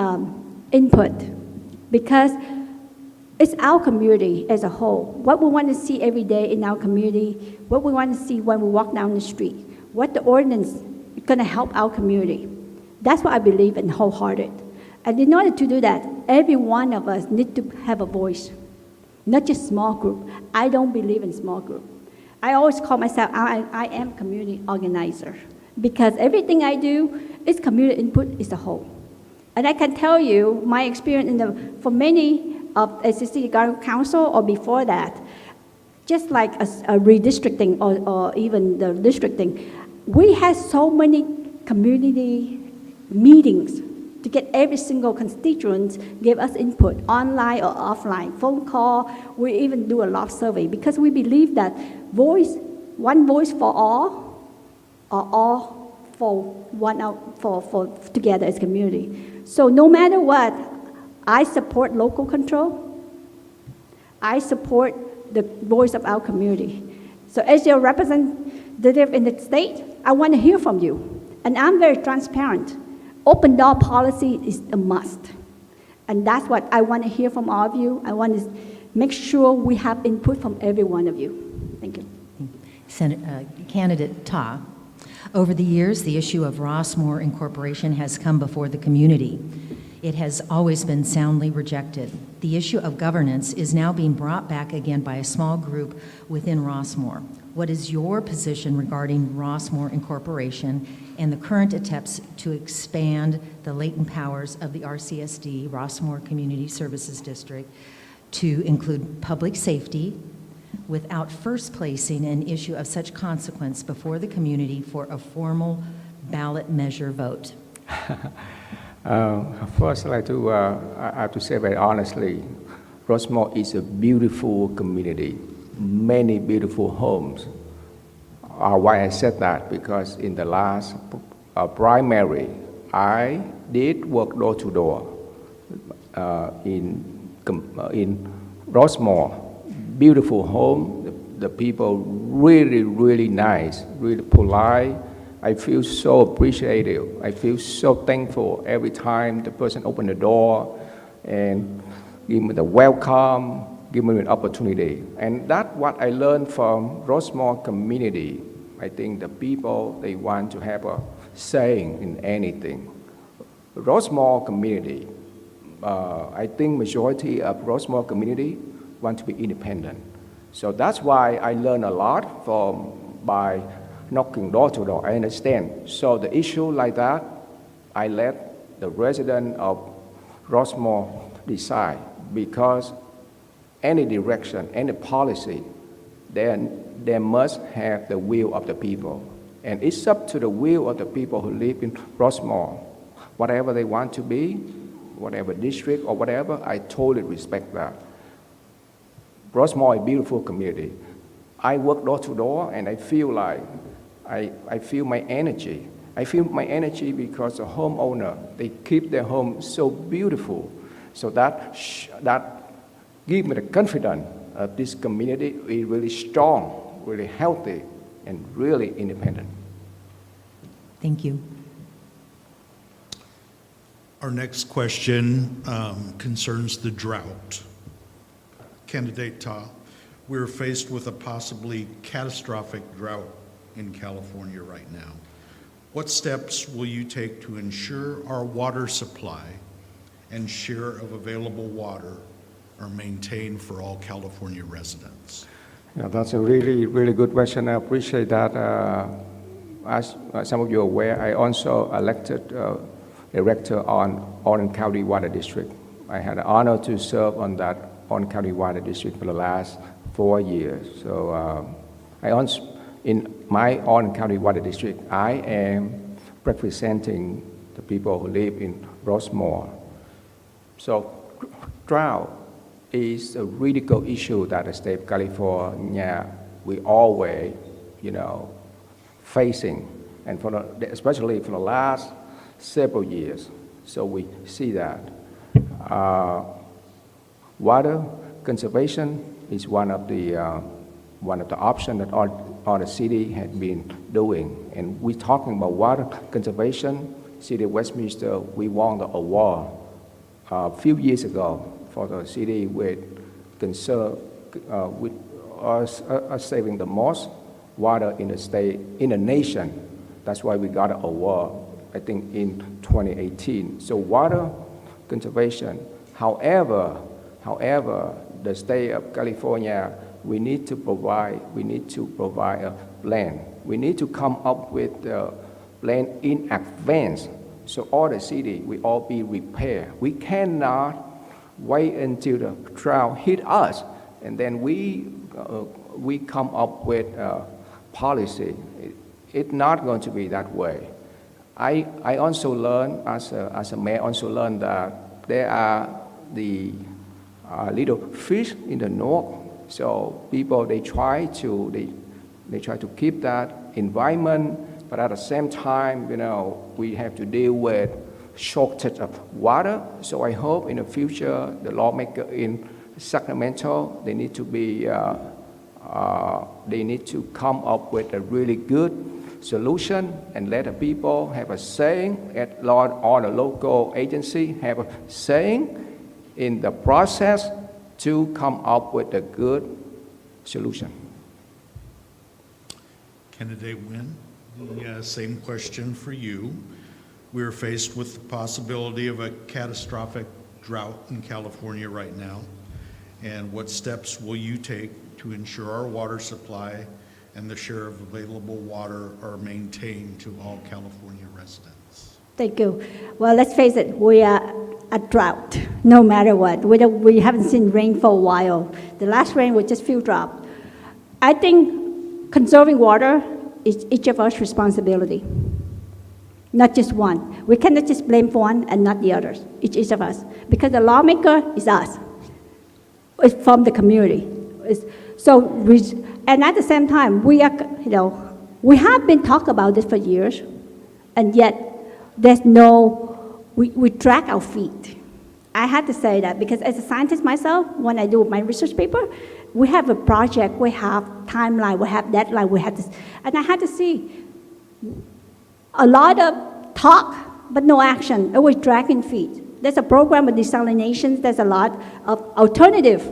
input, because it's our community as a whole. What we want to see every day in our community, what we want to see when we walk down the street, what the ordinance is going to help our community. That's what I believe in wholehearted. And in order to do that, every one of us need to have a voice, not just small group. I don't believe in small group. I always call myself, I am community organizer, because everything I do is community input as a whole. And I can tell you my experience for many as a city council or before that, just like a redistricting or even the districting, we had so many community meetings to get every single constituent give us input, online or offline, phone call. We even do a lot of survey, because we believe that one voice for all, or all for one out for together as community. So no matter what, I support local control. I support the voice of our community. So as your representative in the state, I want to hear from you. And I'm very transparent. Open door policy is a must. And that's what I want to hear from all of you. I want to make sure we have input from every one of you. Thank you. Candidate Ta, over the years, the issue of Rossmoor Incorporation has come before the community. It has always been soundly rejected. The issue of governance is now being brought back again by a small group within Rossmoor. What is your position regarding Rossmoor Incorporation and the current attempts to expand the latent powers of the RCSD, Rossmoor Community Services District, to include public safety without first placing an issue of such consequence before the community for a formal ballot measure vote? First, I have to say very honestly, Rossmoor is a beautiful community, many beautiful homes. Why I said that, because in the last primary, I did work door to door in Rossmoor. Beautiful home, the people really nice, really polite. I feel so appreciative. I feel so thankful every time the person opened the door and give me the welcome, give me an opportunity. And that's what I learned from Rossmoor community. I think the people, they want to have a saying in anything. Rossmoor community, I think majority of Rossmoor community want to be independent. So that's why I learned a lot by knocking door to door. I understand. So the issue like that, I let the resident of Rossmoor decide, because any direction, any policy, then they must have the will of the people. And it's up to the will of the people who live in Rossmoor. Whatever they want to be, whatever district or whatever, I totally respect that. Rossmoor is a beautiful community. I work door to door, and I feel like I feel my energy. I feel my energy because the homeowner, they keep their home so beautiful. So that gives me the confidence of this community is really strong, really healthy, and really independent. Thank you. Our next question concerns the drought. Candidate Ta, we're faced with a possibly catastrophic drought in California right now. What steps will you take to ensure our water supply and share of available water are maintained for all California residents? Yeah, that's a really, really good question. I appreciate that. As some of you are aware, I also elected director on Orange County Water District. I had the honor to serve on that Orange County Water District for the last 4 years. So in my Orange County Water District, I am representing the people who live in Rossmoor. So drought is a critical issue that the state of California we always, facing, and especially for the last several years. So we see that water conservation is one of the options that all the city had been doing. And we're talking about water conservation. City of Westminster, we won the award a few years ago for the city with us saving the most water in the state, in the nation. That's why we got an award, I think, in 2018. So water conservation. However, the state of California, we need to provide a plan. We need to come up with a plan in advance. So all the city will all be repaired. We cannot wait until the drought hit us, and then we come up with a policy. It's not going to be that way. I also learned, as a mayor, also learned that there are the little fish in the north. So people, they try to keep that environment, but at the same time, we have to deal with shortage of water. So I hope in the future, the lawmaker in Sacramento, they need to come up with a really good solution and let the people have a saying, all the local agency have a saying in the process to come up with a good solution. Candidate Nguyen, the same question for you. We're faced with the possibility of a catastrophic drought in California right now. And what steps will you take to ensure our water supply and the share of available water are maintained to all California residents? Thank you. Well, let's face it, we are a drought, no matter what. We haven't seen rain for a while. The last rain was just a few drops. I think conserving water is each of us responsibility, not just one. We cannot just blame for one and not the others, each of us, because the lawmaker is us. It's from the community. And at the same time, we have been talking about this for years, and yet we drag our feet. I had to say that because as a scientist myself, when I do my research paper, we have a project, we have timeline, we have deadline, we have this, and I had to see a lot of talk, but no action, always dragging feet. There's a program of desalination, there's a lot of alternative,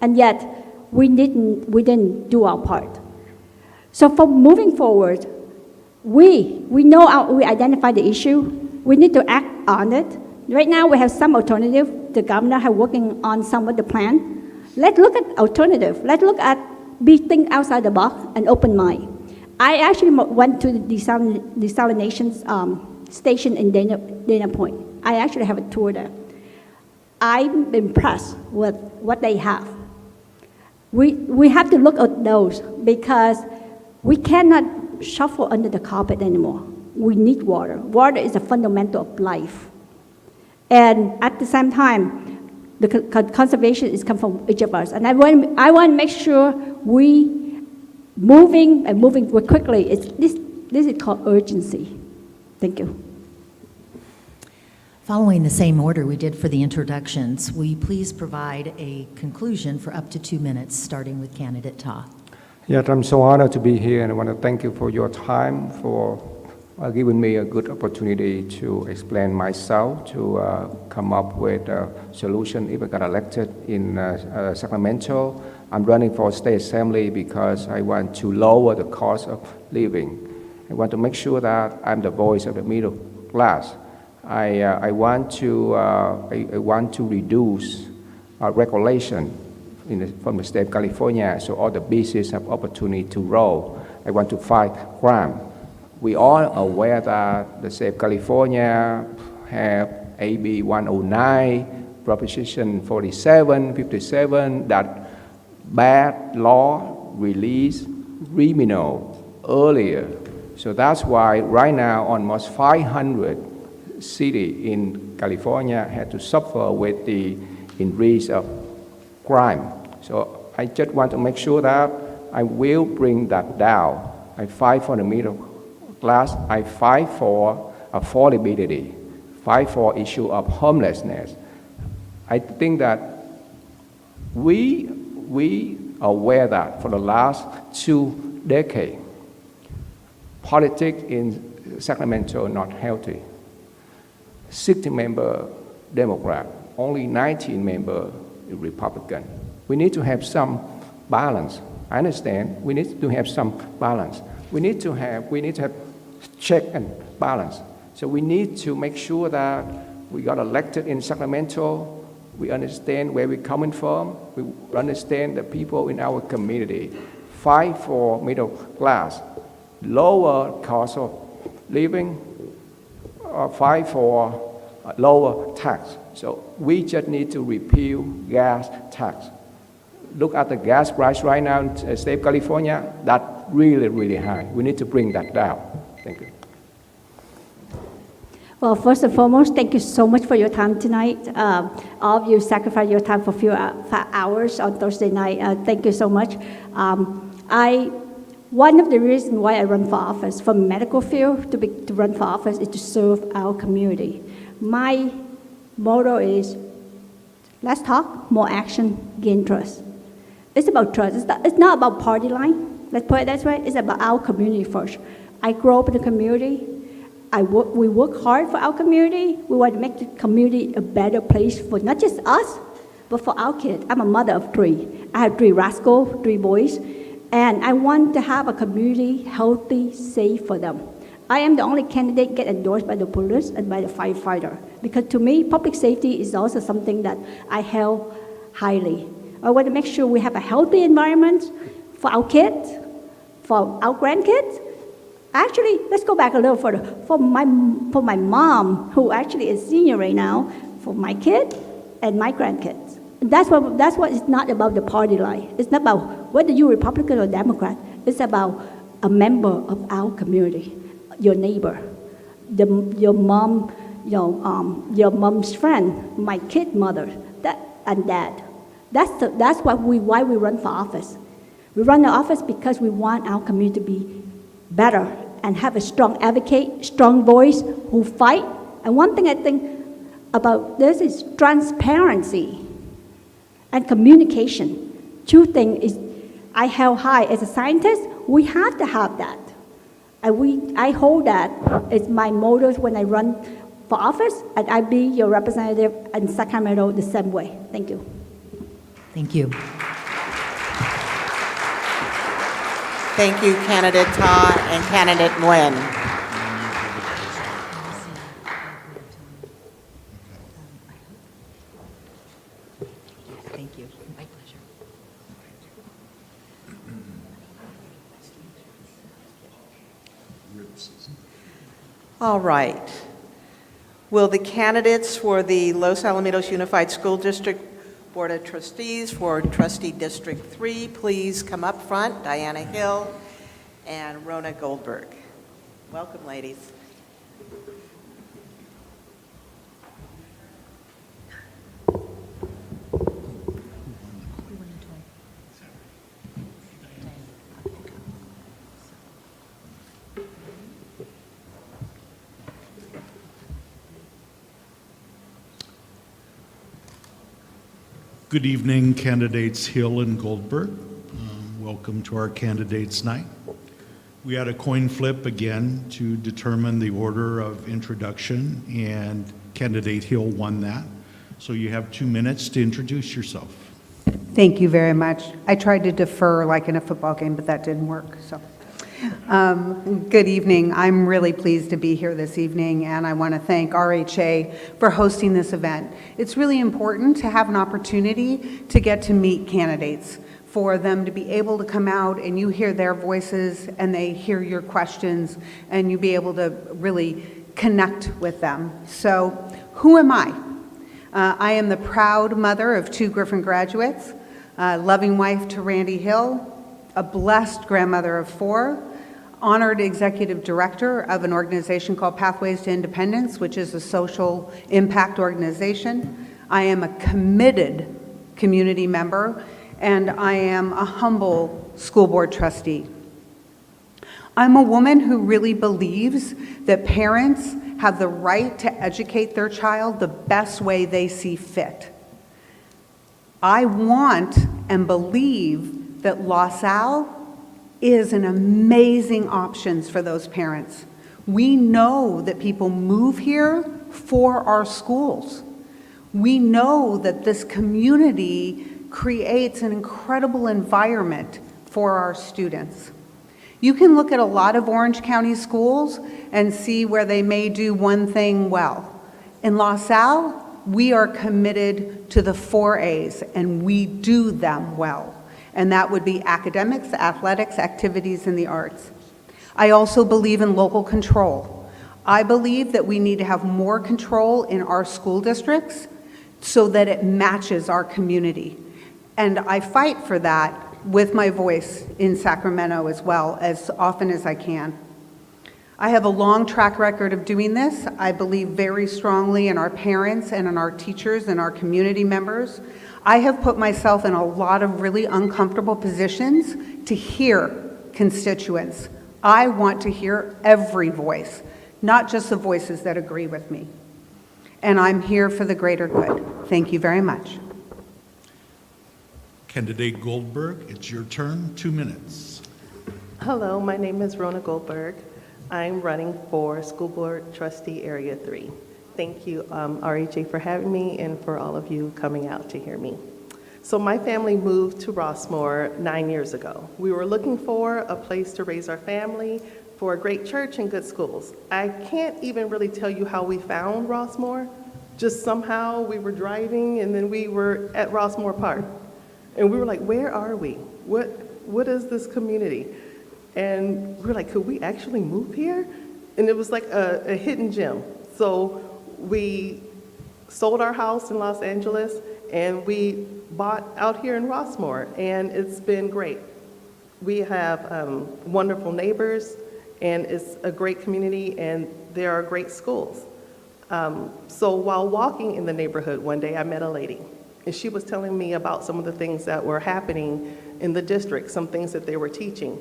and yet we didn't do our part. So for moving forward, we identify the issue, we need to act on it. Right now we have some alternative, the governor has working on some of the plan. Let's look at alternative, let's look at think outside the box and open mind. I actually went to the desalination station in Dana Point. I actually have a tour there. I'm impressed with what they have. We have to look at those because we cannot shuffle under the carpet anymore. We need water. Water is a fundamental of life. And at the same time, the conservation is come from each of us. And I want to make sure we moving quickly. This is called urgency. Thank you. Following the same order we did for the introductions, will you please provide a conclusion for up to 2 minutes, starting with candidate Ta? Yes, I'm so honored to be here, and I want to thank you for your time, for giving me a good opportunity to explain myself, to come up with a solution if I got elected in Sacramento. I'm running for state assembly because I want to lower the cost of living. I want to make sure that I'm the voice of the middle class. I want to reduce regulation from the state of California, so all the businesses have opportunity to grow. I want to fight crime. We are aware that the state of California have AB 109, Proposition 47, 57, that bad law release criminal earlier. So that's why right now almost 500 cities in California had to suffer with the increase of crime. So I just want to make sure that I will bring that down. I fight for the middle class. I fight for affordability, fight for issue of homelessness. I think that we are aware that for the last 2 decades, politics in Sacramento are not healthy. 60-member Democrat, only 19 member Republican. We need to have some balance. I understand we need to have some balance. We need to have check and balance. So we need to make sure that we got elected in Sacramento. We understand where we're coming from. We understand the people in our community. Fight for middle class, lower cost of living, fight for lower tax. So we just need to repeal gas tax. Look at the gas price right now in the state of California. That's really, really high. We need to bring that down. Thank you. Well, first and foremost, thank you so much for your time tonight. All of you sacrificed your time for a few hours on Thursday night. Thank you so much. One of the reasons why I run for office, from medical field to run for office, is to serve our community. My motto is, less talk, more action, gain trust. It's about trust. It's not about party line. Let's put it that way. It's about our community first. I grew up in the community. We work hard for our community. We want to make the community a better place for not just us, but for our kids. I'm a mother of 3. I have 3 rascals, 3 boys, and I want to have a community healthy, safe for them. I am the only candidate get endorsed by the police and by the firefighter, because to me, public safety is also something that I held highly. I want to make sure we have a healthy environment for our kids, for our grandkids. Actually, let's go back a little further. For my mom, who actually is senior right now, for my kid and my grandkids. That's what it's not about the party line. It's not about whether you're Republican or Democrat. It's about a member of our community, your neighbor, your mom, your mom's friend, my kid mother, and dad. That's why we run for office. We run the office because we want our community to be better and have a strong advocate, strong voice who fight. And one thing I think about this is transparency and communication. 2 things is I held high as a scientist. We have to have that. And I hold that as my motto when I run for office, and I be your representative in Sacramento the same way. Thank you. Thank you. Thank you, Candidate Ta and Candidate Nguyen. Thank you. My pleasure. All right. Will the candidates for the Los Alamitos Unified School District Board of Trustees for Trustee District 3, please come up front. Diana Hill and Rona Goldberg. Welcome, ladies. Good evening, candidates Hill and Goldberg. Welcome to our candidates night. We had a coin flip again to determine the order of introduction, and candidate Hill won that. So you have 2 minutes to introduce yourself. Thank you very much. I tried to defer like in a football game, but that didn't work. So, good evening. I'm really pleased to be here this evening, and I want to thank RHA for hosting this event. It's really important to have an opportunity to get to meet candidates, for them to be able to come out and you hear their voices and they hear your questions and you be able to really connect with them. So, who am I? I am the proud mother of 2 Griffin graduates, a loving wife to Randy Hill, a blessed grandmother of 4, honored executive director of an organization called Pathways to Independence, which is a social impact organization. I am a committed community member, and I am a humble school board trustee. I'm a woman who really believes that parents have the right to educate their child the best way they see fit. I want and believe that LaSalle is an amazing option for those parents. We know that people move here for our schools. We know that this community creates an incredible environment for our students. You can look at a lot of Orange County schools and see where they may do one thing well. In LaSalle, we are committed to the 4 A's, and we do them well. And that would be academics, athletics, activities, and the arts. I also believe in local control. I believe that we need to have more control in our school districts so that it matches our community. And I fight for that with my voice in Sacramento as well, as often as I can. I have a long track record of doing this. I believe very strongly in our parents and in our teachers and our community members. I have put myself in a lot of really uncomfortable positions to hear constituents. I want to hear every voice, not just the voices that agree with me. And I'm here for the greater good. Thank you very much. Candidate Goldberg, it's your turn, 2 minutes. Hello, my name is Rona Goldberg. I'm running for School Board Trustee Area 3. Thank you, RHA, for having me and for all of you coming out to hear me. So my family moved to Rossmoor 9 years ago. We were looking for a place to raise our family, for a great church and good schools. I can't even really tell you how we found Rossmoor. Just somehow we were driving and then we were at Rossmoor Park. And we were like, where are we? What is this community? And we were like, could we actually move here? And it was like a hidden gem. So we sold our house in Los Angeles and we bought out here in Rossmoor, and it's been great. We have wonderful neighbors, and it's a great community, and there are great schools. So while walking in the neighborhood one day, I met a lady. And she was telling me about some of the things that were happening in the district, some things that they were teaching.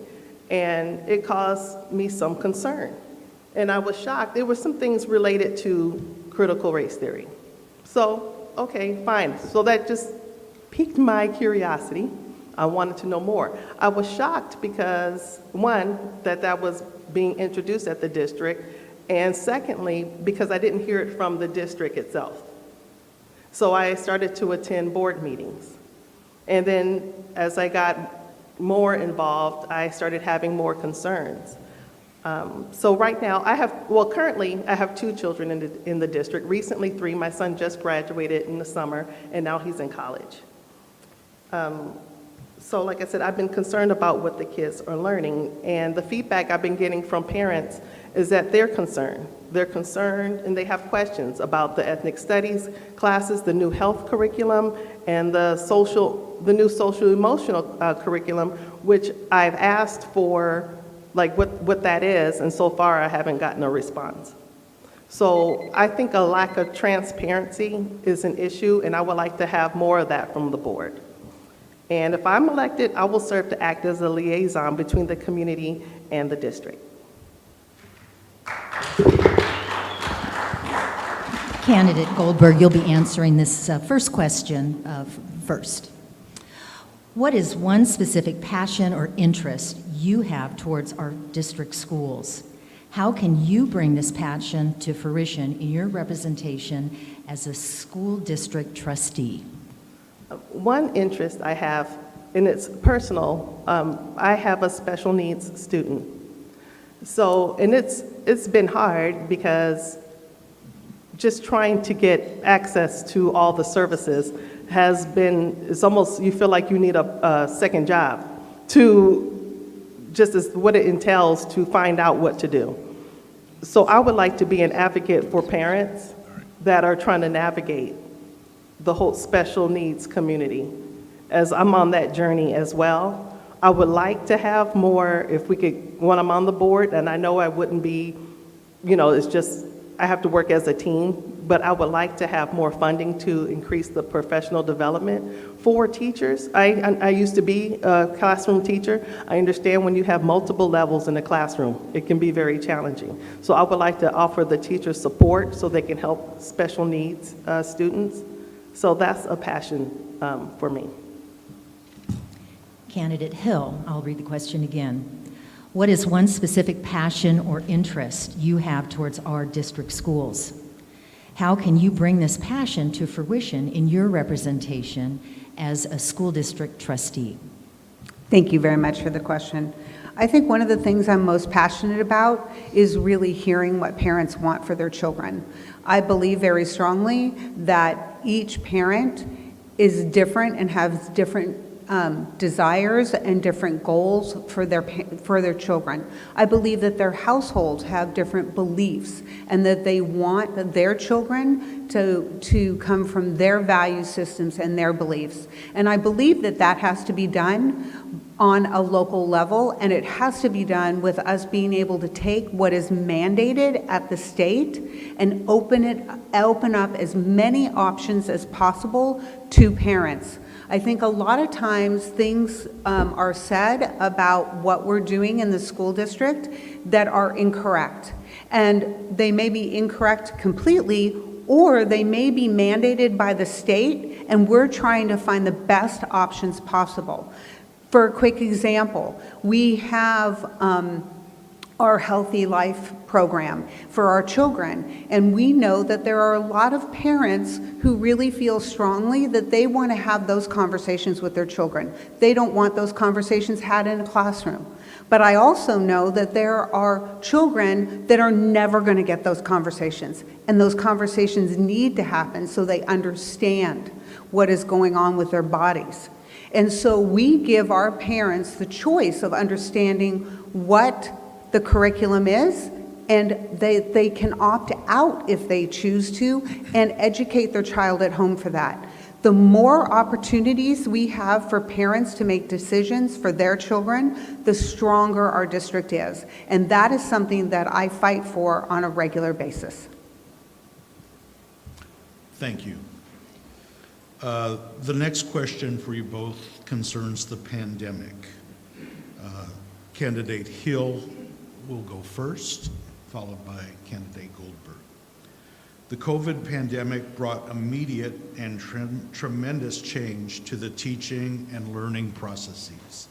And it caused me some concern. And I was shocked. There were some things related to critical race theory. So, okay, fine. So that just piqued my curiosity. I wanted to know more. I was shocked because, one, that was being introduced at the district, and secondly, because I didn't hear it from the district itself. So I started to attend board meetings. And then as I got more involved, I started having more concerns. So right now, currently I have 2 children in the district, recently 3. My son just graduated in the summer, and now he's in college. So like I said, I've been concerned about what the kids are learning, and the feedback I've been getting from parents is that they're concerned. They're concerned and they have questions about the ethnic studies classes, the new health curriculum, and the new social emotional curriculum, which I've asked for, like what that is, and so far I haven't gotten a response. So I think a lack of transparency is an issue, and I would like to have more of that from the board. And if I'm elected, I will serve to act as a liaison between the community and the district. Candidate Goldberg, you'll be answering this first question first. What is one specific passion or interest you have towards our district schools? How can you bring this passion to fruition in your representation as a school district trustee? One interest I have, and it's personal, I have a special needs student. So, and it's been hard because just trying to get access to all the services has been, it's almost, you feel like you need a second job to, just as what it entails to find out what to do. So I would like to be an advocate for parents that are trying to navigate the whole special needs community, as I'm on that journey as well. I would like to have more, if we could, when I'm on the board, and I know I wouldn't be, it's just, I have to work as a team, but I would like to have more funding to increase the professional development for teachers. I used to be a classroom teacher. I understand when you have multiple levels in a classroom, it can be very challenging. So I would like to offer the teachers support so they can help special needs students. So that's a passion for me. Candidate Hill, I'll read the question again. What is one specific passion or interest you have towards our district schools? How can you bring this passion to fruition in your representation as a school district trustee? Thank you very much for the question. I think one of the things I'm most passionate about is really hearing what parents want for their children. I believe very strongly that each parent is different and has different desires and different goals for their children. I believe that their households have different beliefs and that they want their children to come from their value systems and their beliefs. And I believe that that has to be done on a local level, and it has to be done with us being able to take what is mandated at the state and open up as many options as possible to parents. I think a lot of times things are said about what we're doing in the school district that are incorrect. And they may be incorrect completely, or they may be mandated by the state, and we're trying to find the best options possible. For a quick example, we have our Healthy Life program for our children, and we know that there are a lot of parents who really feel strongly that they want to have those conversations with their children. They don't want those conversations had in a classroom. But I also know that there are children that are never going to get those conversations, and those conversations need to happen so they understand what is going on with their bodies. And so we give our parents the choice of understanding what the curriculum is, and they can opt out if they choose to and educate their child at home for that. The more opportunities we have for parents to make decisions for their children, the stronger our district is. And that is something that I fight for on a regular basis. Thank you. The next question for you both concerns the pandemic. Candidate Hill will go first, followed by candidate Goldberg. The COVID pandemic brought immediate and tremendous change to the teaching and learning processes.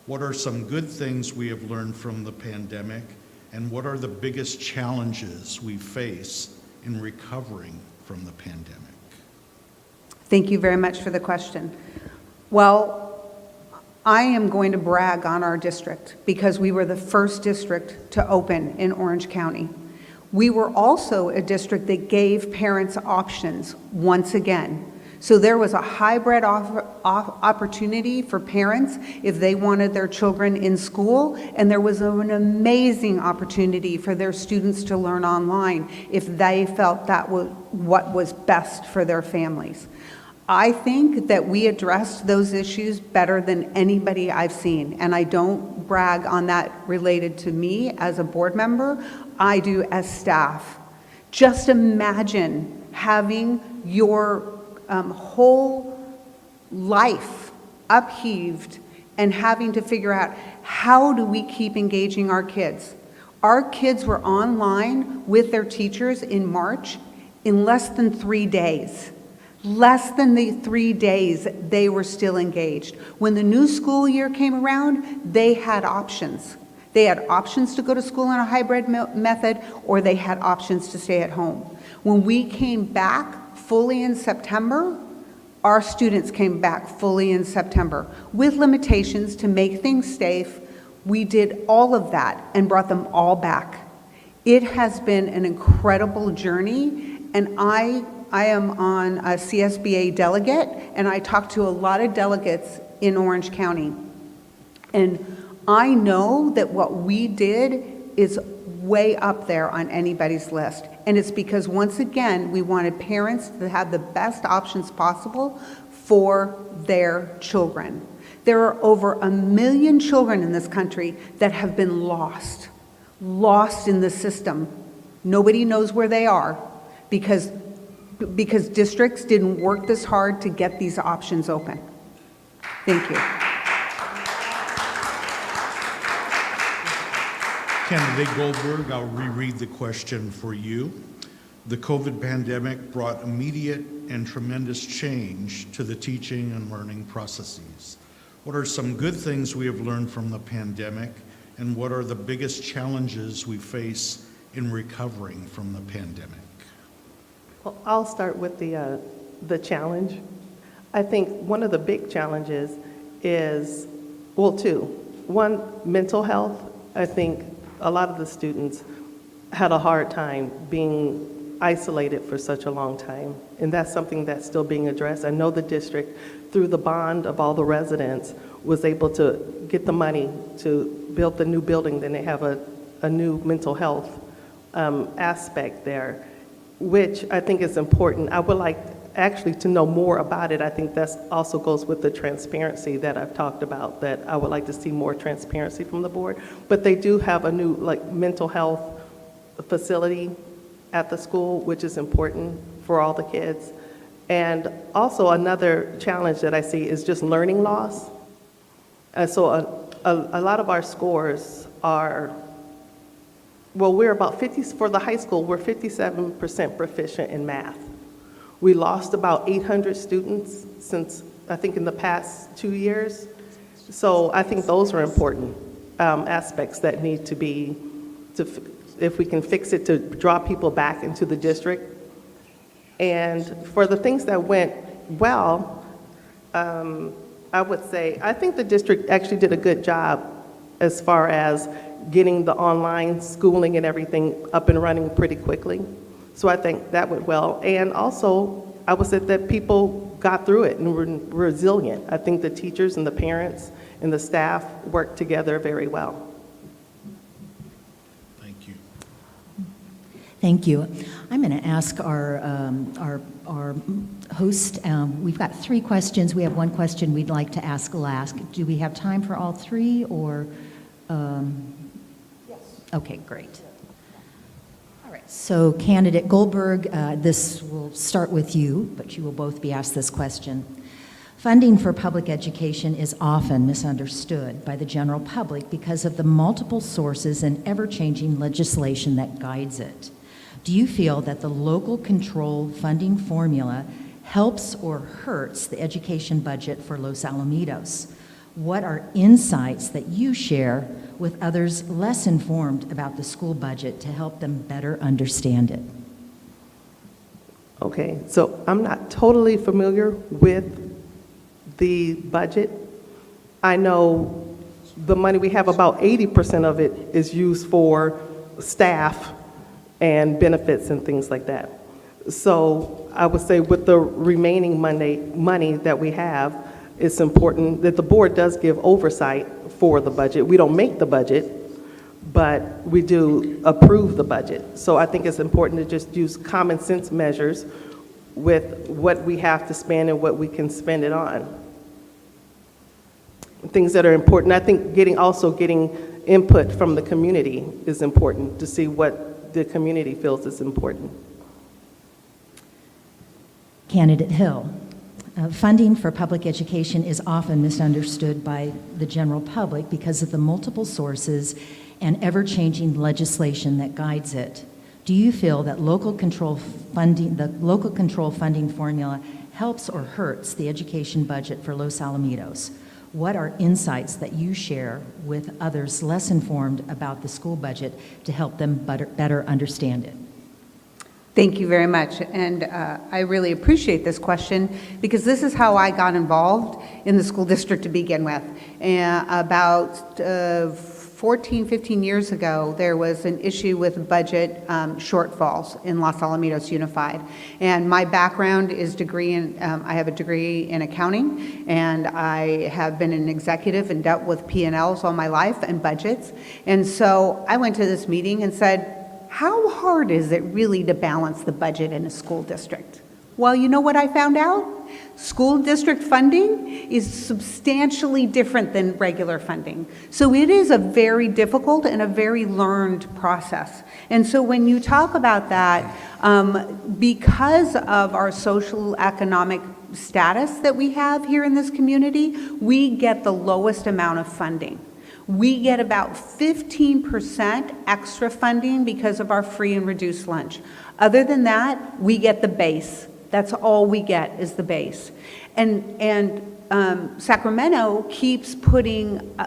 What are some good things we have learned from the pandemic, and what are the biggest challenges we face in recovering from the pandemic? Thank you very much for the question. Well, I am going to brag on our district because we were the first district to open in Orange County. We were also a district that gave parents options once again. So there was a hybrid opportunity for parents if they wanted their children in school, and there was an amazing opportunity for their students to learn online if they felt that was what was best for their families. I think that we addressed those issues better than anybody I've seen, and I don't brag on that related to me as a board member. I do as staff. Just imagine having your whole life upheaved and having to figure out, how do we keep engaging our kids? Our kids were online with their teachers in March in less than 3 days. Less than the 3 days, they were still engaged. When the new school year came around, they had options. They had options to go to school in a hybrid method, or they had options to stay at home. When we came back fully in September, our students came back fully in September with limitations to make things safe. We did all of that and brought them all back. It has been an incredible journey, and I am on a CSBA delegate, and I talked to a lot of delegates in Orange County. And I know that what we did is way up there on anybody's list. And it's because, once again, we wanted parents to have the best options possible for their children. There are over 1 million children in this country that have been lost in the system. Nobody knows where they are because districts didn't work this hard to get these options open. Thank you. Candidate Goldberg, I'll reread the question for you. The COVID pandemic brought immediate and tremendous change to the teaching and learning processes. What are some good things we have learned from the pandemic, and what are the biggest challenges we face in recovering from the pandemic? Well, I'll start with the challenge. I think one of the big challenges is, well, two. One, mental health. I think a lot of the students had a hard time being isolated for such a long time, and that's something that's still being addressed. I know the district, through the bond of all the residents, was able to get the money to build the new building. Then they have a new mental health aspect there, which I think is important. I would like actually to know more about it. I think that also goes with the transparency that I've talked about, that I would like to see more transparency from the board. But they do have a new mental health facility at the school, which is important for all the kids. And also another challenge that I see is just learning loss. So a lot of our scores are, well, we're about 50, for the high school, we're 57% proficient in math. We lost about 800 students since, I think, in the past 2 years. So I think those are important aspects that need to be, if we can fix it, to draw people back into the district. And for the things that went well, I would say, I think the district actually did a good job as far as getting the online schooling and everything up and running pretty quickly. So I think that went well. And also, I would say that people got through it and were resilient. I think the teachers and the parents and the staff worked together very well. Thank you. Thank you. I'm going to ask our host, we've got 3 questions. We have 1 question we'd like to ask last. Do we have time for all 3, or? Yes. Okay, great. All right, so candidate Goldberg, this will start with you, but you will both be asked this question. Funding for public education is often misunderstood by the general public because of the multiple sources and ever-changing legislation that guides it. Do you feel that the local controlled funding formula helps or hurts the education budget for Los Alamitos? What are insights that you share with others less informed about the school budget to help them better understand it? Okay, so I'm not totally familiar with the budget. I know the money we have, about 80% of it is used for staff and benefits and things like that. So I would say with the remaining money that we have, it's important that the board does give oversight for the budget. We don't make the budget, but we do approve the budget. So I think it's important to just use common sense measures with what we have to spend and what we can spend it on. Things that are important. I think getting input from the community is important to see what the community feels is important. Candidate Hill. Funding for public education is often misunderstood by the general public because of the multiple sources and ever-changing legislation that guides it. Do you feel that the local control funding formula helps or hurts the education budget for Los Alamitos? What are insights that you share with others less informed about the school budget to help them better understand it? Thank you very much, and I really appreciate this question because this is how I got involved in the school district to begin with. And about 14, 15 years ago, there was an issue with budget shortfalls in Los Alamitos Unified. And my background is I have a degree in accounting, and I have been an executive and dealt with P&Ls all my life and budgets. And so I went to this meeting and said, how hard is it really to balance the budget in a school district? Well, you know what I found out? School district funding is substantially different than regular funding. So it is a very difficult and a very learned process. And so when you talk about that, because of our social economic status that we have here in this community, we get the lowest amount of funding. We get about 15% extra funding because of our free and reduced lunch. Other than that, we get the base. That's all we get is the base. And Sacramento keeps putting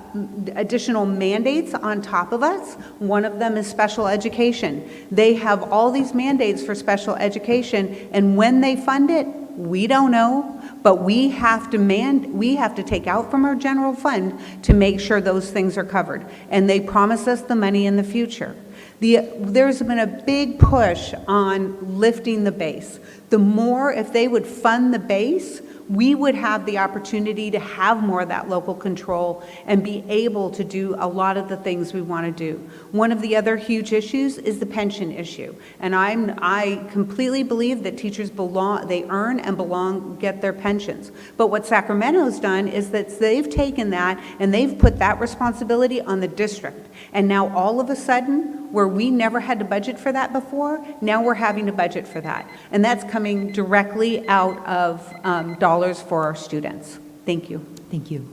additional mandates on top of us. One of them is special education. They have all these mandates for special education, and when they fund it, we don't know, but we have to take out from our general fund to make sure those things are covered. And they promise us the money in the future. There's been a big push on lifting the base. The more, if they would fund the base, we would have the opportunity to have more of that local control and be able to do a lot of the things we want to do. One of the other huge issues is the pension issue. And I completely believe that teachers they earn and get their pensions. But what Sacramento's done is that they've taken that and they've put that responsibility on the district. And now all of a sudden, where we never had to budget for that before, now we're having to budget for that. And that's coming directly out of dollars for our students. Thank you. Thank you.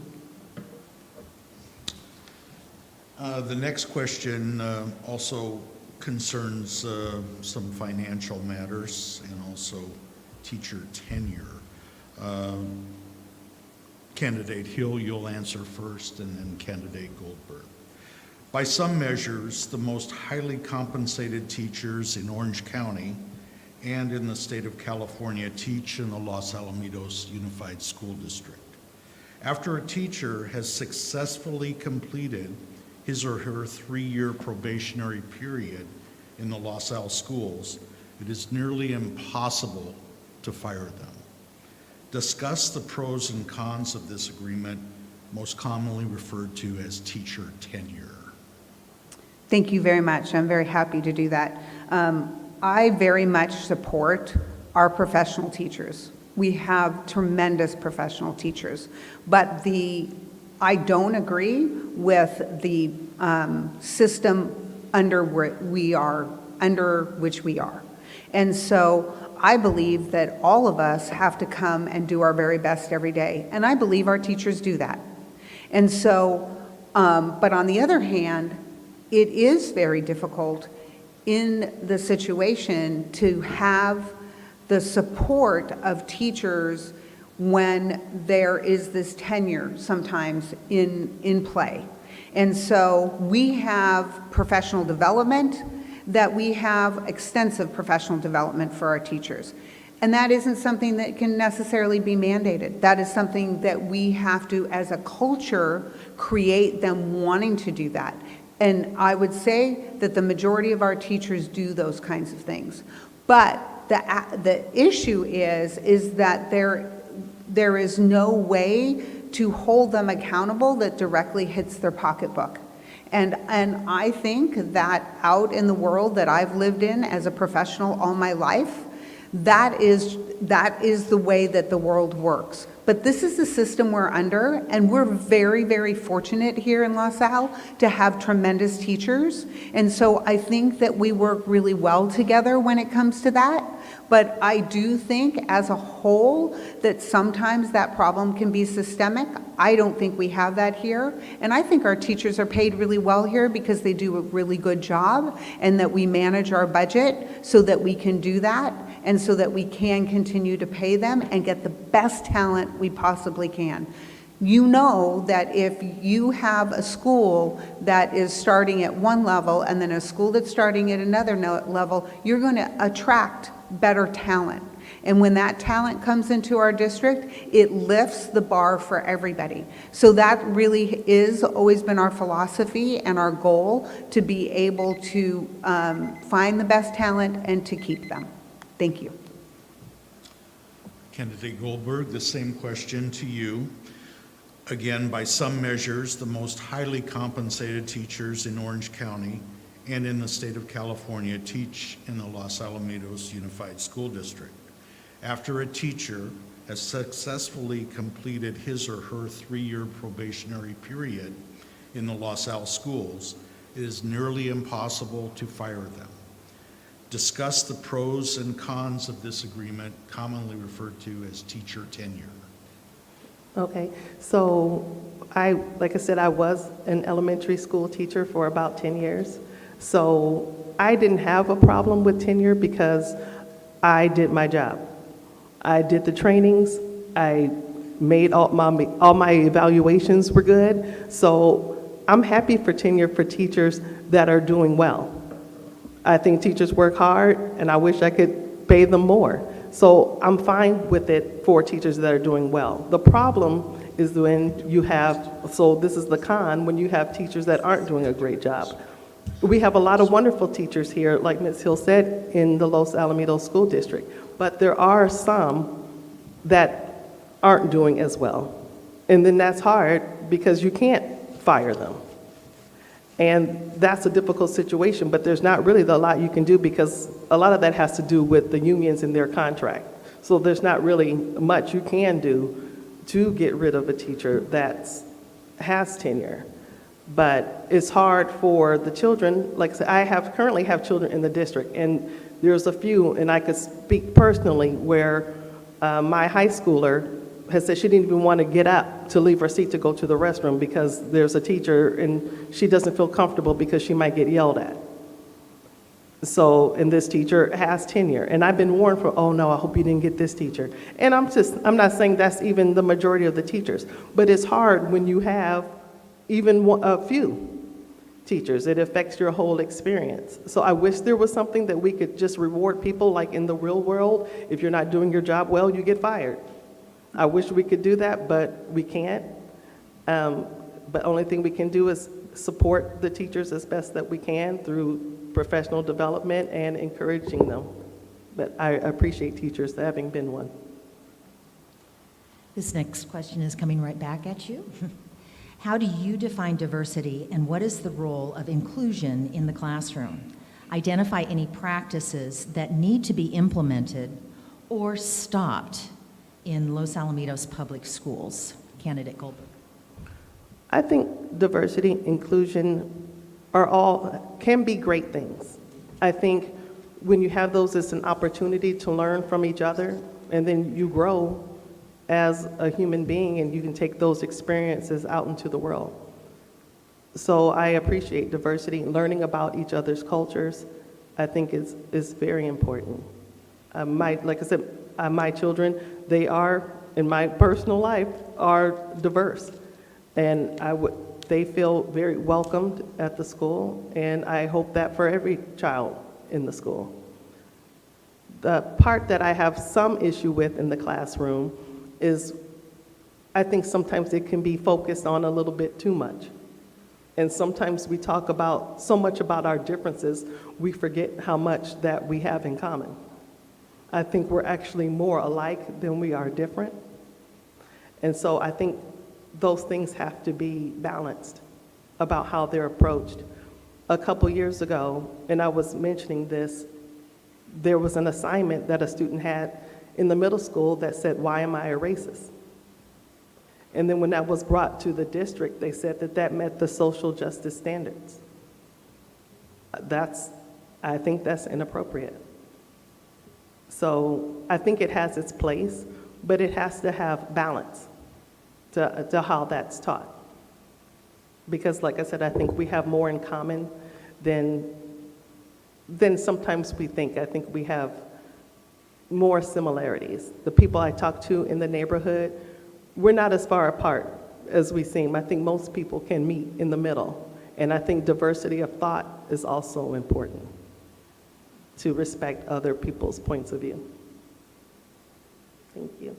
The next question also concerns some financial matters and also teacher tenure. Candidate Hill, you'll answer first, and then Candidate Goldberg. By some measures, the most highly compensated teachers in Orange County and in the state of California teach in the Los Alamitos Unified School District. After a teacher has successfully completed his or her 3-year probationary period in the Los Al schools, it is nearly impossible to fire them. Discuss the pros and cons of this agreement, most commonly referred to as teacher tenure. Thank you very much. I'm very happy to do that. I very much support our professional teachers. We have tremendous professional teachers, but I don't agree with the system under which we are. And so I believe that all of us have to come and do our very best every day, and I believe our teachers do that. And so, but on the other hand, it is very difficult in the situation to have the support of teachers when there is this tenure sometimes in play. And so we have professional development, that we have extensive professional development for our teachers. And that isn't something that can necessarily be mandated. That is something that we have to, as a culture, create them wanting to do that. And I would say that the majority of our teachers do those kinds of things. But the issue is that there is no way to hold them accountable that directly hits their pocketbook. And I think that out in the world that I've lived in as a professional all my life, that is the way that the world works. But this is the system we're under, and we're very, very fortunate here in LaSalle to have tremendous teachers. And so I think that we work really well together when it comes to that. But I do think as a whole that sometimes that problem can be systemic. I don't think we have that here. And I think our teachers are paid really well here because they do a really good job, and that we manage our budget so that we can do that, and so that we can continue to pay them and get the best talent we possibly can. You know that if you have a school that is starting at one level and then a school that's starting at another level, you're going to attract better talent. And when that talent comes into our district, it lifts the bar for everybody. So that really is always been our philosophy and our goal, to be able to find the best talent and to keep them. Thank you. Candidate Goldberg, the same question to you. Again, by some measures, the most highly compensated teachers in Orange County and in the state of California teach in the Los Alamitos Unified School District. After a teacher has successfully completed his or her 3-year probationary period in the Los Al schools, it is nearly impossible to fire them. Discuss the pros and cons of this agreement, commonly referred to as teacher tenure. Okay, so like I said, I was an elementary school teacher for about 10 years. So I didn't have a problem with tenure because I did my job. I did the trainings. I made all my evaluations were good. So I'm happy for tenure for teachers that are doing well. I think teachers work hard, and I wish I could pay them more. So I'm fine with it for teachers that are doing well. The problem is when you have, so this is the con, when you have teachers that aren't doing a great job. We have a lot of wonderful teachers here, like Ms. Hill said, in the Los Alamitos School District, but there are some that aren't doing as well. And then that's hard because you can't fire them. And that's a difficult situation, but there's not really a lot you can do because a lot of that has to do with the unions and their contract. So there's not really much you can do to get rid of a teacher that has tenure. But it's hard for the children. Like I said, I currently have children in the district, and there's a few, and I could speak personally, where my high schooler has said she didn't even want to get up to leave her seat to go to the restroom because there's a teacher and she doesn't feel comfortable because she might get yelled at. So, and this teacher has tenure. And I've been warned for, oh no, I hope you didn't get this teacher. And I'm not saying that's even the majority of the teachers, but it's hard when you have even a few teachers. It affects your whole experience. So I wish there was something that we could just reward people like in the real world. If you're not doing your job well, you get fired. I wish we could do that, but we can't. But only thing we can do is support the teachers as best that we can through professional development and encouraging them. But I appreciate teachers having been one. This next question is coming right back at you. How do you define diversity, and what is the role of inclusion in the classroom? Identify any practices that need to be implemented or stopped in Los Alamitos Public Schools. Candidate Goldberg. I think diversity, inclusion can be great things. I think when you have those, it's an opportunity to learn from each other, and then you grow as a human being, and you can take those experiences out into the world. So I appreciate diversity. Learning about each other's cultures, I think is very important. Like I said, my children, they are, in my personal life, are diverse. And they feel very welcomed at the school, and I hope that for every child in the school. The part that I have some issue with in the classroom is I think sometimes it can be focused on a little bit too much. And sometimes we talk so much about our differences, we forget how much that we have in common. I think we're actually more alike than we are different. And so I think those things have to be balanced about how they're approached. A couple years ago, and I was mentioning this, there was an assignment that a student had in the middle school that said, "Why am I a racist?" And then when that was brought to the district, they said that that met the social justice standards. I think that's inappropriate. So I think it has its place, but it has to have balance to how that's taught. Because like I said, I think we have more in common than sometimes we think. I think we have more similarities. The people I talk to in the neighborhood, we're not as far apart as we seem. I think most people can meet in the middle. And I think diversity of thought is also important, to respect other people's points of view. Thank you.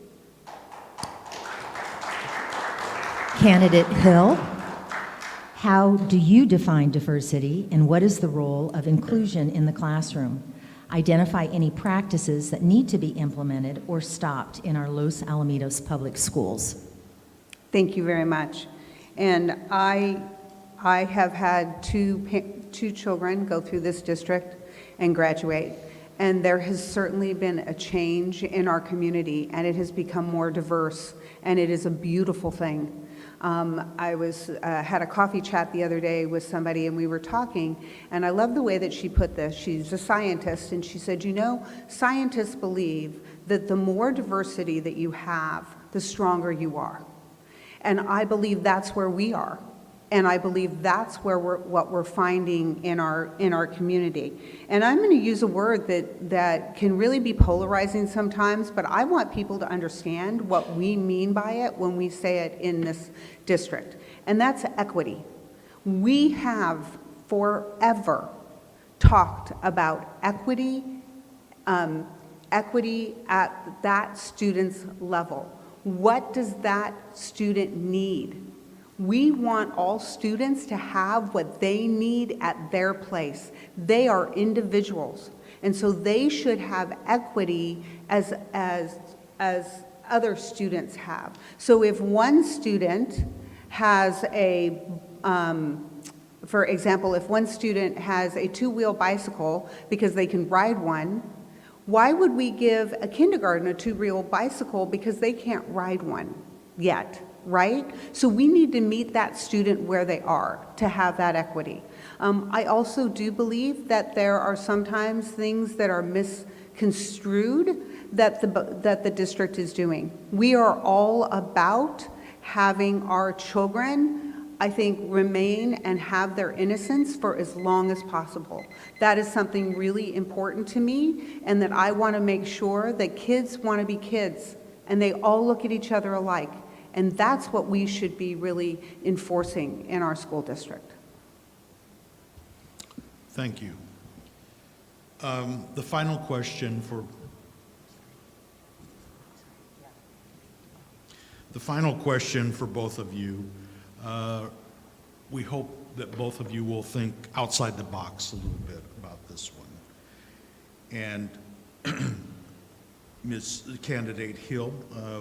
Candidate Hill, how do you define diversity, and what is the role of inclusion in the classroom? Identify any practices that need to be implemented or stopped in our Los Alamitos public schools. Thank you very much. And I have had two children go through this district and graduate, and there has certainly been a change in our community, and it has become more diverse, and it is a beautiful thing. I had a coffee chat the other day with somebody, and we were talking, and I love the way that she put this. She's a scientist, and she said, you know, scientists believe that the more diversity that you have, the stronger you are. And I believe that's where we are. And I believe that's where what we're finding in our community. And I'm going to use a word that can really be polarizing sometimes, but I want people to understand what we mean by it when we say it in this district. And that's equity. We have forever talked about equity, equity at that student's level. What does that student need? We want all students to have what they need at their place. They are individuals, and so they should have equity as other students have. So if one student has for example, if one student has a two-wheel bicycle because they can ride one, why would we give a kindergarten a two-wheel bicycle because they can't ride one yet? Right? So we need to meet that student where they are to have that equity. I also do believe that there are sometimes things that are misconstrued that the district is doing. We are all about having our children, I think, remain and have their innocence for as long as possible. That is something really important to me, and that I want to make sure that kids want to be kids and they all look at each other alike. And that's what we should be really enforcing in our school district. Thank you. The final question for both of you. We hope that both of you will think outside the box a little bit about this one. And Ms. Candidate Hill,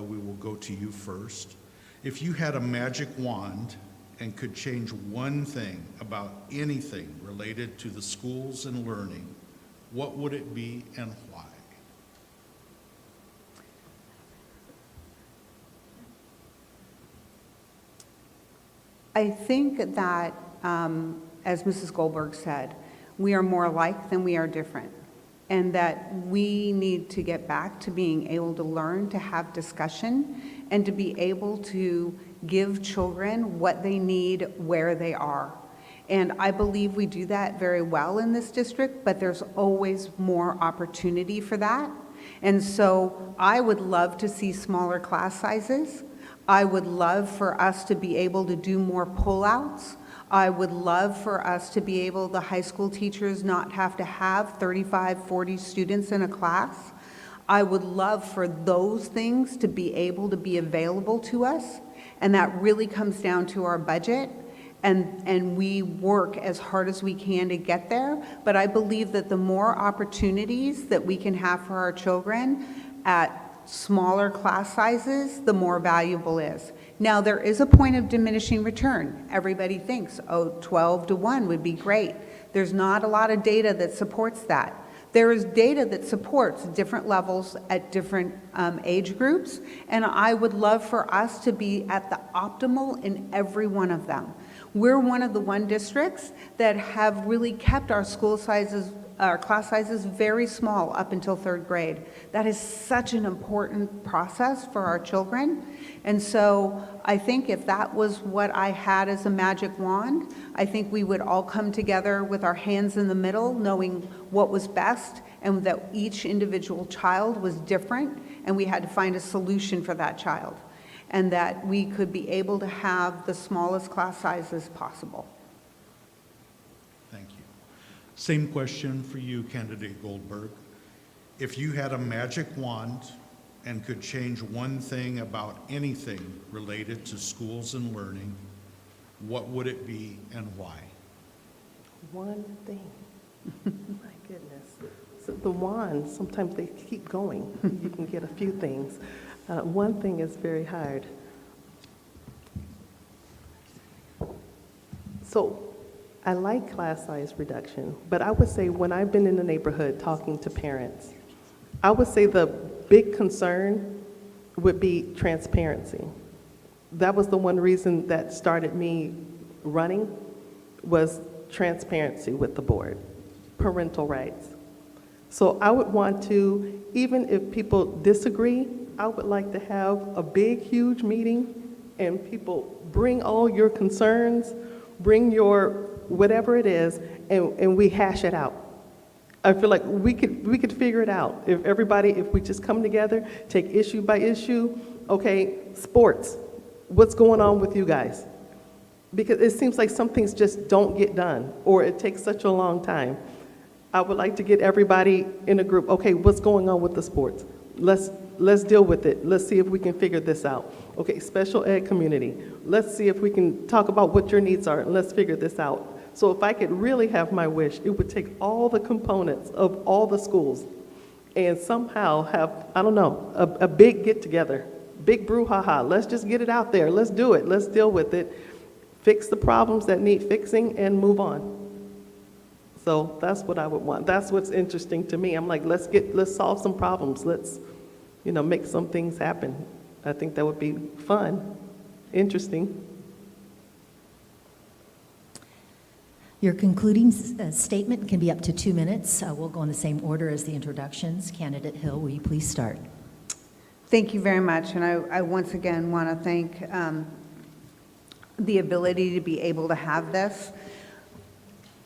we will go to you first. If you had a magic wand and could change one thing about anything related to the schools and learning, what would it be and why? I think that, as Mrs. Goldberg said, we are more alike than we are different, and that we need to get back to being able to learn to have discussion and to be able to give children what they need where they are. And I believe we do that very well in this district, but there's always more opportunity for that. And so I would love to see smaller class sizes. I would love for us to be able to do more pullouts. I would love for us to be able, the high school teachers, not have to have 35, 40 students in a class. I would love for those things to be able to be available to us, and that really comes down to our budget. and we work as hard as we can to get there. But I believe that the more opportunities that we can have for our children at smaller class sizes, the more valuable it is. Now, there is a point of diminishing return. Everybody thinks, oh, 12 to 1 would be great. There's not a lot of data that supports that. There is data that supports different levels at different age groups, and I would love for us to be at the optimal in every one of them. We're one of the one districts that have really kept our school sizes, our class sizes very small up until 3rd grade. That is such an important process for our children. And so I think if that was what I had as a magic wand, I think we would all come together with our hands in the middle, knowing what was best, and that each individual child was different, and we had to find a solution for that child, and that we could be able to have the smallest class sizes possible. Thank you. Same question for you, Candidate Goldberg. If you had a magic wand and could change one thing about anything related to schools and learning, what would it be and why? One thing. My goodness. So the wands, sometimes they keep going. You can get a few things. One thing is very hard. So I like class size reduction, but I would say when I've been in the neighborhood talking to parents, I would say the big concern would be transparency. That was the one reason that started me running, was transparency with the board, parental rights. So I would want to, even if people disagree, I would like to have a big, huge meeting and people bring all your concerns, bring your whatever it is, and we hash it out. I feel like we could figure it out. If we just come together, take issue by issue, okay, sports, what's going on with you guys? Because it seems like some things just don't get done, or it takes such a long time. I would like to get everybody in a group, okay, what's going on with the sports? Let's deal with it. Let's see if we can figure this out. Okay, special ed community, let's see if we can talk about what your needs are, and let's figure this out. So if I could really have my wish, it would take all the components of all the schools and somehow have, I don't know, a big get-together, big brouhaha. Let's just get it out there. Let's do it. Let's deal with it. Fix the problems that need fixing and move on. So that's what I would want. That's what's interesting to me. I'm like, let's solve some problems. Let's, make some things happen. I think that would be fun, interesting. Your concluding statement can be up to 2 minutes. We'll go in the same order as the introductions. Candidate Hill, will you please start? Thank you very much, and I once again want to thank the ability to be able to have this.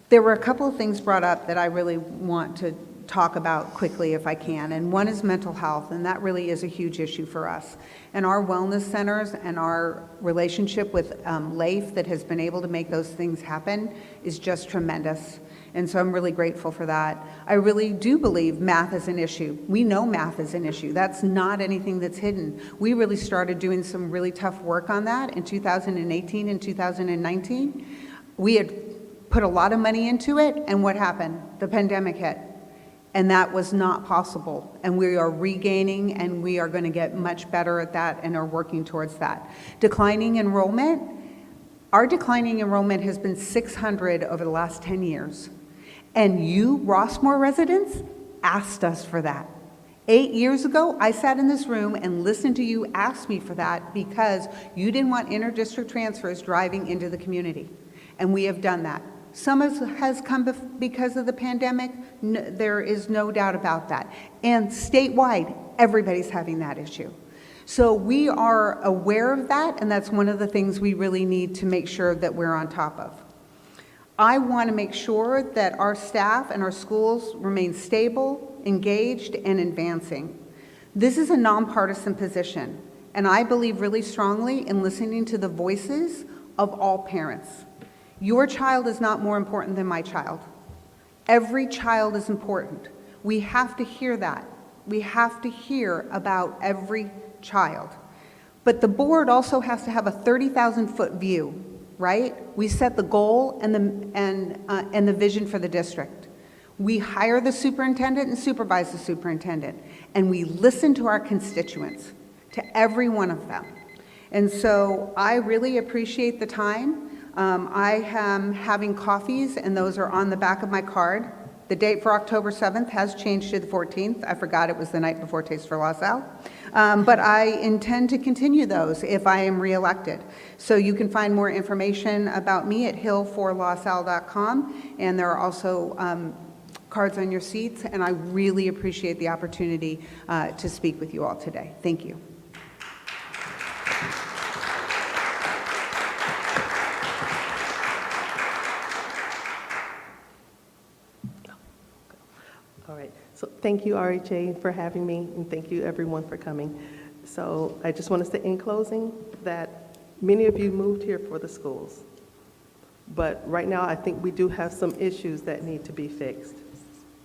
There were a couple of things brought up that I really want to talk about quickly if I can, and one is mental health, and that really is a huge issue for us. And our wellness centers and our relationship with LAIF that has been able to make those things happen is just tremendous. And so I'm really grateful for that. I really do believe math is an issue. We know math is an issue. That's not anything that's hidden. We really started doing some really tough work on that in 2018 and 2019. We had put a lot of money into it, and what happened? The pandemic hit. And that was not possible. And we are regaining, and we are going to get much better at that and are working towards that. Declining enrollment. Our declining enrollment has been 600 over the last 10 years. And you, Rossmoor residents, asked us for that. 8 years ago, I sat in this room and listened to you ask me for that because you didn't want inter-district transfers driving into the community. And we have done that. Some has come because of the pandemic. There is no doubt about that. And statewide, everybody's having that issue. So we are aware of that, and that's one of the things we really need to make sure that we're on top of. I want to make sure that our staff and our schools remain stable, engaged, and advancing. This is a nonpartisan position, and I believe really strongly in listening to the voices of all parents. Your child is not more important than my child. Every child is important. We have to hear that. We have to hear about every child. But the board also has to have a 30,000-foot view. right? We set the goal and the vision for the district. We hire the superintendent and supervise the superintendent, and we listen to our constituents, to every one of them. And so I really appreciate the time. I am having coffees, and those are on the back of my card. The date for October 7th has changed to the 14th. I forgot it was the night before Taste for LaSalle. But I intend to continue those if I am reelected. So you can find more information about me at hill4lasalle.com, and there are also cards on your seats, and I really appreciate the opportunity to speak with you all today. Thank you. All right, so thank you, RHA, for having me, and thank you, everyone, for coming. So I just want to say in closing that many of you moved here for the schools, but right now I think we do have some issues that need to be fixed.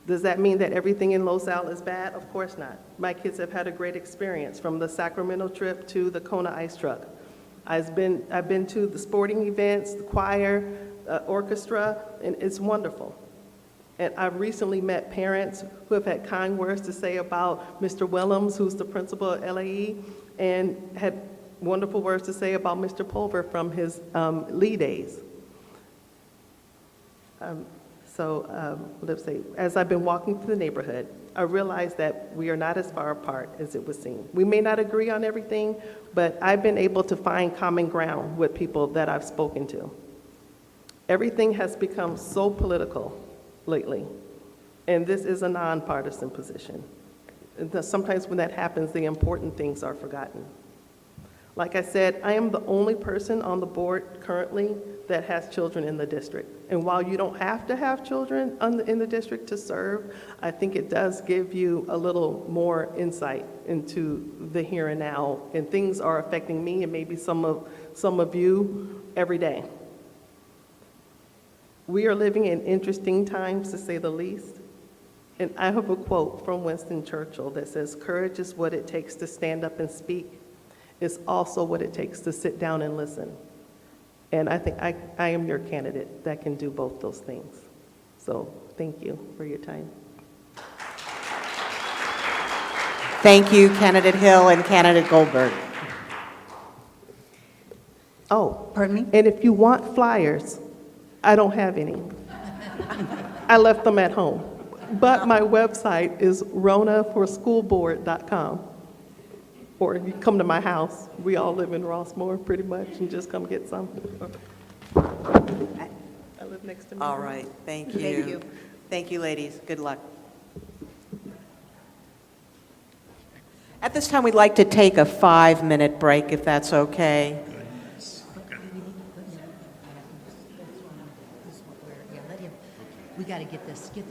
Does that mean that everything in LaSalle is bad? Of course not. My kids have had a great experience, from the Sacramento trip to the Kona ice truck. I've been to the sporting events, the choir, orchestra, and it's wonderful. And I've recently met parents who have had kind words to say about Mr. Willems, who's the principal at LAE, and had wonderful words to say about Mr. Pulver from his Lee days. Let's say, as I've been walking through the neighborhood, I realized that we are not as far apart as it would seem. We may not agree on everything, but I've been able to find common ground with people that I've spoken to. Everything has become so political lately, and this is a nonpartisan position. And sometimes when that happens, the important things are forgotten. Like I said, I am the only person on the board currently that has children in the district. And while you don't have to have children in the district to serve, I think it does give you a little more insight into the here and now, and things are affecting me and maybe some of you every day. We are living in interesting times, to say the least. And I have a quote from Winston Churchill that says, "Courage is what it takes to stand up and speak. It's also what it takes to sit down and listen." And I think I am your candidate that can do both those things. So thank you for your time. Thank you, Candidate Hill and Candidate Goldberg. Oh, Pardon me? and if you want flyers, I don't have any. I left them at home. But my website is ronaforschoolboard.com. Or you come to my house. We all live in Rossmoor pretty much, and just come get some. I live next to me. All right, thank you. Thank you. Thank you, ladies. Good luck. At this time, we'd like to take a 5-minute break, if that's okay. We got to get this up there.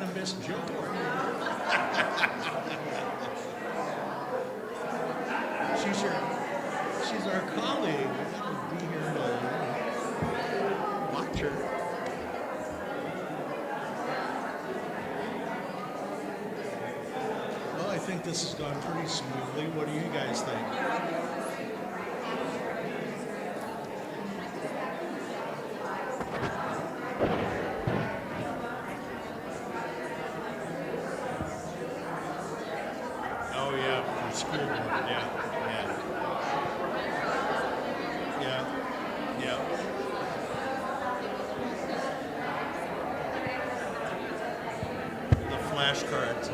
gonna miss Joe, are you? She's our colleague. We gotta be here to watch her. Well, I think this has gone pretty smoothly. What do you guys think? Oh, yeah, for school board, yeah. The flashcards.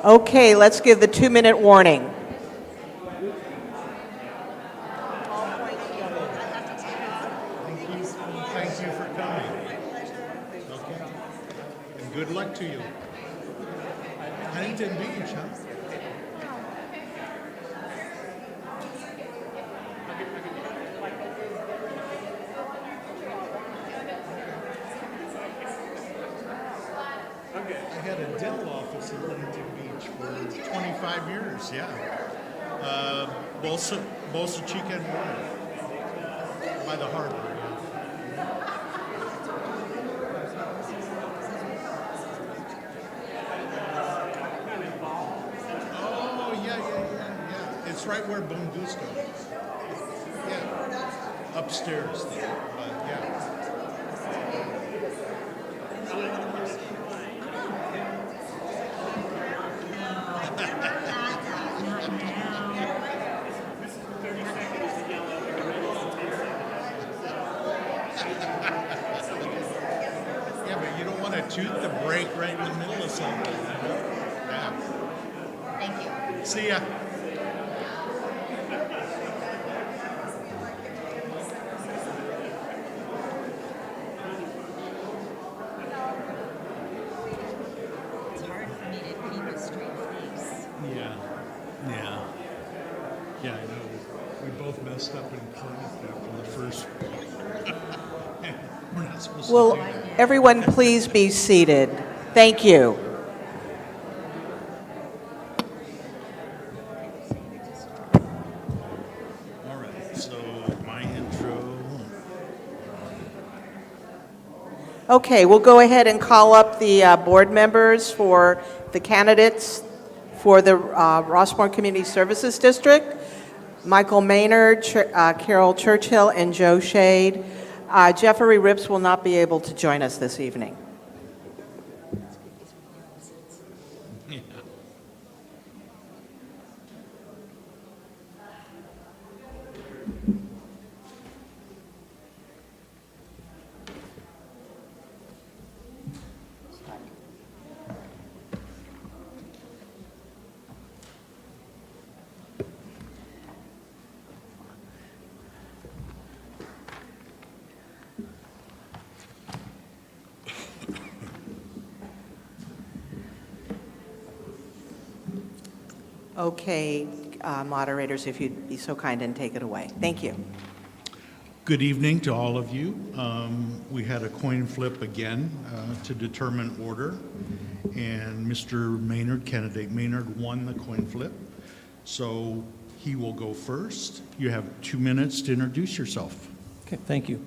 Okay, let's give the 2-minute warning. Thank you for coming. Okay. And good luck to you. Huntington Beach, huh? I had a dental office in Huntington Beach for 25 years, yeah. Bolsa Chica and Rona, by the harbor, yeah. Oh, yeah. It's right where Bungusto is. Yeah, upstairs there, but yeah. Yeah, but you don't want to toot the brake right in the middle of something. Yeah. Thank you. See ya. It's hard for me to keep a straight face. Yeah, I know. We both messed up in class after the first. We're not supposed Will to do that. everyone please be seated? Thank you. All right, so my intro. Okay, we'll go ahead and call up the board members for the candidates for the Rossmoor Community Services District. Michael Maynard, Carol Churchill, and Joe Shade. Jeffrey Rips will not be able to join us this evening. Yeah. Okay, moderators, if you'd be so kind and take it away. Thank you. Good evening to all of you. We had a coin flip again to determine order, and Mr. Maynard, candidate Maynard, won the coin flip. So he will go first. You have 2 minutes to introduce yourself. Okay, thank you.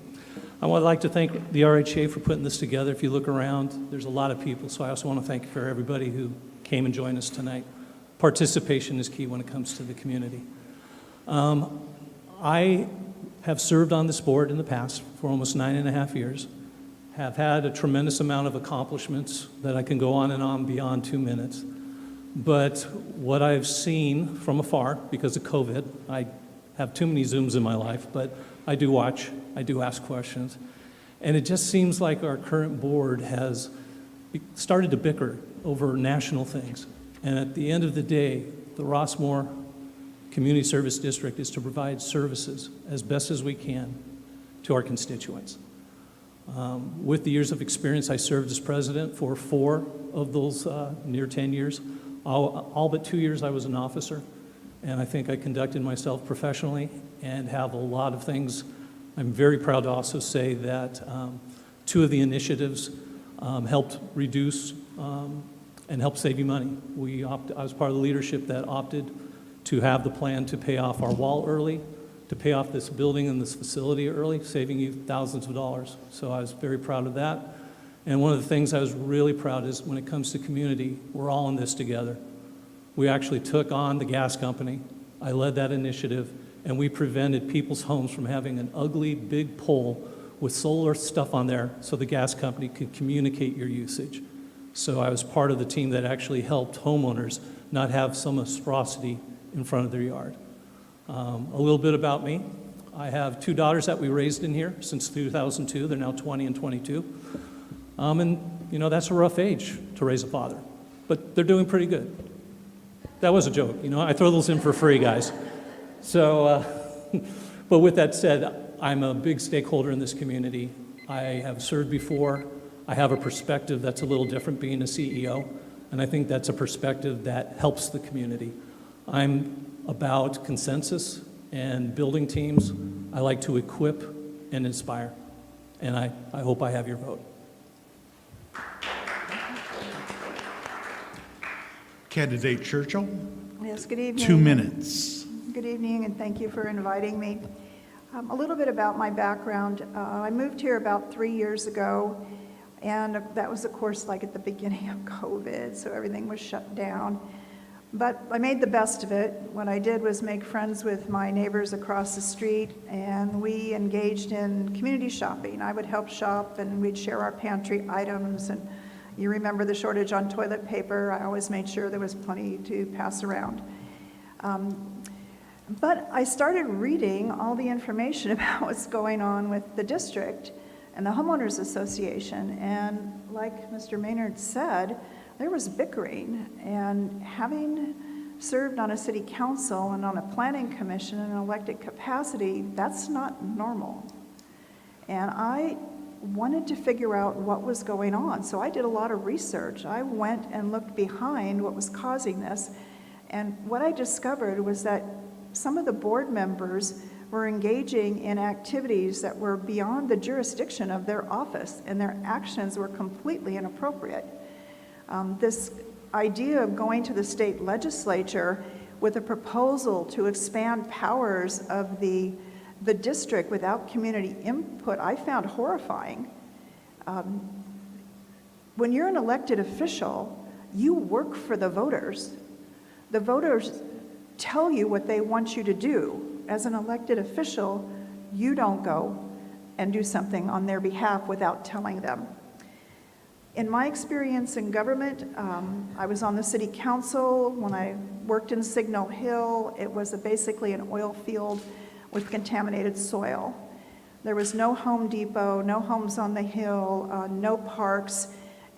I would like to thank the RHA for putting this together. If you look around, there's a lot of people, so I also want to thank you for everybody who came and joined us tonight. Participation is key when it comes to the community. I have served on this board in the past for almost 9.5 years, have had a tremendous amount of accomplishments that I can go on and on beyond 2 minutes. But what I've seen from afar, because of COVID, I have too many Zooms in my life, but I do watch, I do ask questions. And it just seems like our current board has started to bicker over national things. And at the end of the day, the Rossmoor community service district is to provide services as best as we can to our constituents. With the years of experience, I served as president for 4 of those near 10 years. All but 2 years I was an officer, and I think I conducted myself professionally and have a lot of things. I'm very proud to also say that 2 of the initiatives helped reduce and helped save you money. I was part of the leadership that opted to have the plan to pay off our wall early, to pay off this building and this facility early, saving you thousands of dollars. So I was very proud of that. And one of the things I was really proud is when it comes to community, we're all in this together. We actually took on the gas company. I led that initiative, and we prevented people's homes from having an ugly big pole with solar stuff on there so the gas company could communicate your usage. So I was part of the team that actually helped homeowners not have some monstrosity in front of their yard. A little bit about me. I have 2 daughters that we raised in here since 2002. They're now 20 and 22. And, you know, that's a rough age to raise a father, but they're doing pretty good. That was a joke. You know, I throw those in for free, guys. So, but with that said, I'm a big stakeholder in this community. I have served before. I have a perspective that's a little different being a CEO, and I think that's a perspective that helps the community. I'm about consensus and building teams. I like to equip and inspire, and I hope I have your vote. Candidate Churchill, Yes, good evening. 2 minutes. Good evening, and thank you for inviting me. A little bit about my background. I moved here about 3 years ago, and that was, of course, like at the beginning of COVID, so everything was shut down. But I made the best of it. What I did was make friends with my neighbors across the street, and we engaged in community shopping. I would help shop, and we'd share our pantry items, and you remember the shortage on toilet paper. I always made sure there was plenty to pass around. But I started reading all the information about what's going on with the district and the Homeowners Association, and like Mr. Maynard said, there was bickering, and having served on a city council and on a planning commission in an elected capacity, that's not normal. And I wanted to figure out what was going on, so I did a lot of research. I went and looked behind what was causing this, and what I discovered was that some of the board members were engaging in activities that were beyond the jurisdiction of their office, and their actions were completely inappropriate. This idea of going to the state legislature with a proposal to expand powers of the district without community input, I found horrifying. When you're an elected official, you work for the voters. The voters tell you what they want you to do. As an elected official, you don't go and do something on their behalf without telling them. In my experience in government, I was on the city council. When I worked in Signal Hill, it was basically an oil field with contaminated soil. There was no Home Depot, no homes on the hill, no parks,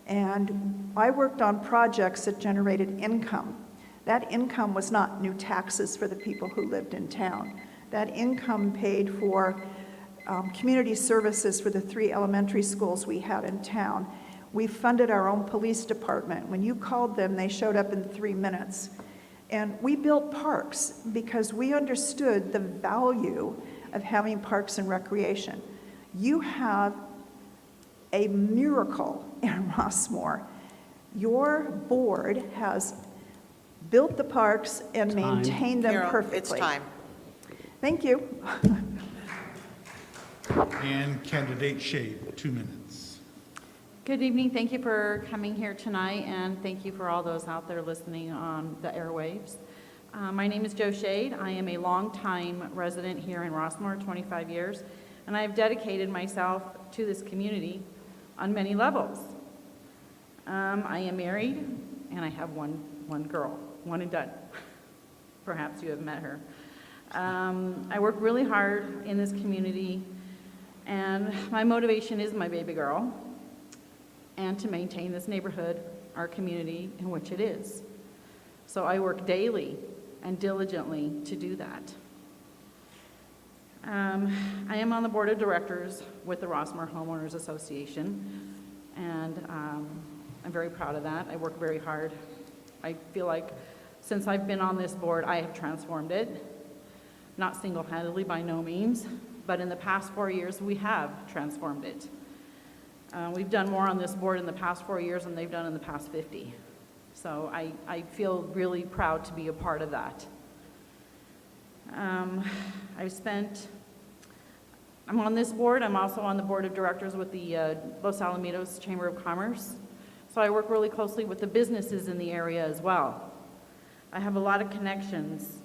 and I worked on projects that generated income. That income was not new taxes for the people who lived in town. That income paid for community services for the 3 elementary schools we had in town. We funded our own police department. When you called them, they showed up in 3 minutes. And we built parks because we understood the value of having parks and recreation. You have a miracle in Rossmoor. Your board has built the parks and maintained them Carol, perfectly. it's time. Thank you. And Candidate Shade, 2 minutes. Good evening. Thank you for coming here tonight, and thank you for all those out there listening on the airwaves. My name is Jo Shade. I am a longtime resident here in Rossmoor, 25 years, and I have dedicated myself to this community on many levels. I am married, and I have one girl, one and done. Perhaps you have met her. I work really hard in this community, and my motivation is my baby girl, and to maintain this neighborhood, our community in which it is. So I work daily and diligently to do that. I am on the board of directors with the Rossmoor Homeowners Association, and I'm very proud of that. I work very hard. I feel like since I've been on this board, I have transformed it. Not single-handedly, by no means, but in the past 4 years, we have transformed it. We've done more on this board in the past 4 years than they've done in the past 50. So I feel really proud to be a part of that. I'm on this board. I'm also on the board of directors with the Los Alamitos Chamber of Commerce. So I work really closely with the businesses in the area as well. I have a lot of connections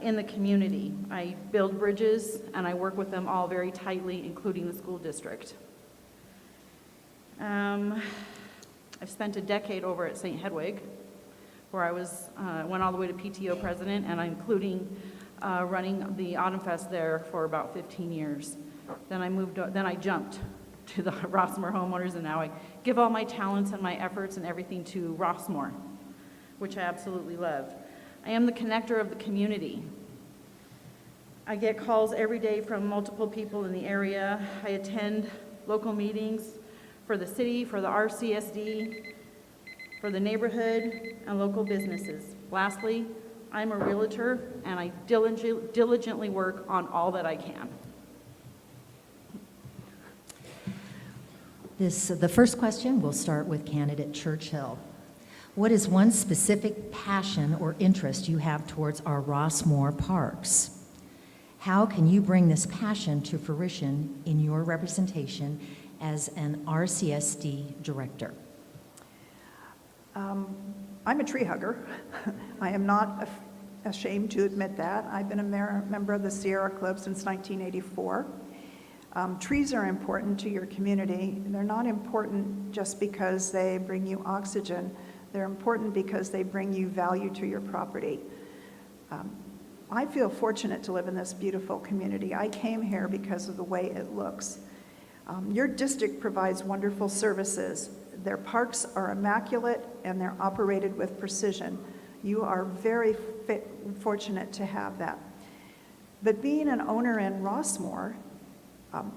in the community. I build bridges, and I work with them all very tightly, including the school district. I've spent a decade over at St. Hedwig, where I went all the way to PTO president, and including running the Autumn Fest there for about 15 years. Then I jumped to the Rossmoor Homeowners, and now I give all my talents and my efforts and everything to Rossmoor, which I absolutely love. I am the connector of the community. I get calls every day from multiple people in the area. I attend local meetings for the city, for the Rcsd, for the neighborhood, and local businesses. Lastly, I'm a realtor, and I diligently work on all that I can. The first question, we'll start with candidate Churchill. What is one specific passion or interest you have towards our Rossmoor parks? How can you bring this passion to fruition in your representation as an Rcsd Director? I'm a tree hugger. I am not ashamed to admit that. I've been a member of the Sierra Club since 1984. Trees are important to your community. They're not important just because they bring you oxygen. They're important because they bring you value to your property. I feel fortunate to live in this beautiful community. I came here because of the way it looks. Your district provides wonderful services. Their parks are immaculate and they're operated with precision. You are very fortunate to have that. But being an owner in Rossmoor,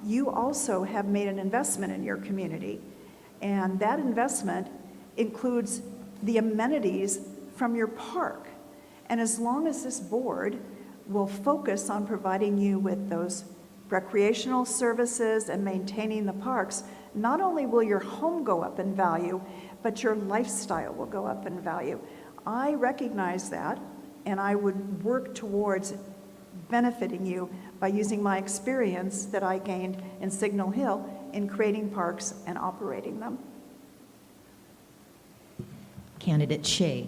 you also have made an investment in your community. And that investment includes the amenities from your park. And as long as this board will focus on providing you with those recreational services and maintaining the parks, not only will your home go up in value, but your lifestyle will go up in value. I recognize that, and I would work towards benefiting you by using my experience that I gained in Signal Hill in creating parks and operating them. Candidate Shea,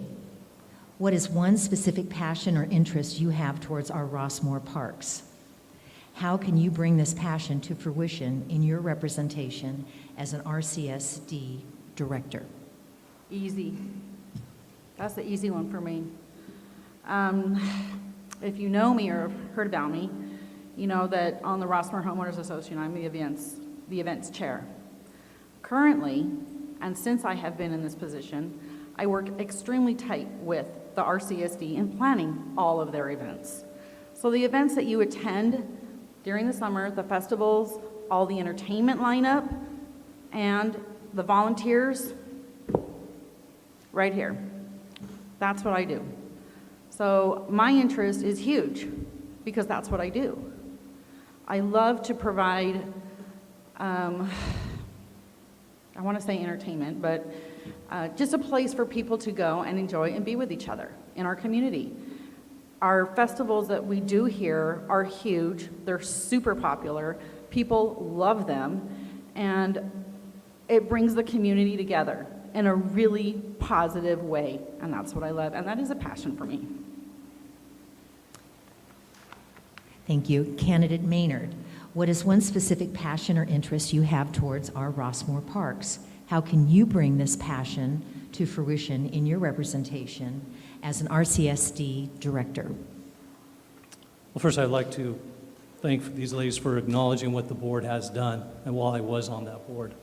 what is one specific passion or interest you have towards our Rossmoor parks? How can you bring this passion to fruition in your representation as an Rcsd Director? Easy. That's the easy one for me. If you know me or heard about me, you know that on the Rossmoor Homeowners Association, I'm the events chair. Currently, and since I have been in this position, I work extremely tight with the Rcsd in planning all of their events. So the events that you attend during the summer, the festivals, all the entertainment lineup, and the volunteers, right here. That's what I do. So my interest is huge because that's what I do. I love to provide, I want to say entertainment, but just a place for people to go and enjoy and be with each other in our community. Our festivals that we do here are huge. They're super popular. People love them, and it brings the community together in a really positive way, and that's what I love, and that is a passion for me. Thank you. Candidate Maynard, what is one specific passion or interest you have towards our Rossmoor parks? How can you bring this passion to fruition in your representation as an Rcsd Director? Well, first, I'd like to thank these ladies for acknowledging what the board has done and while I was on that board.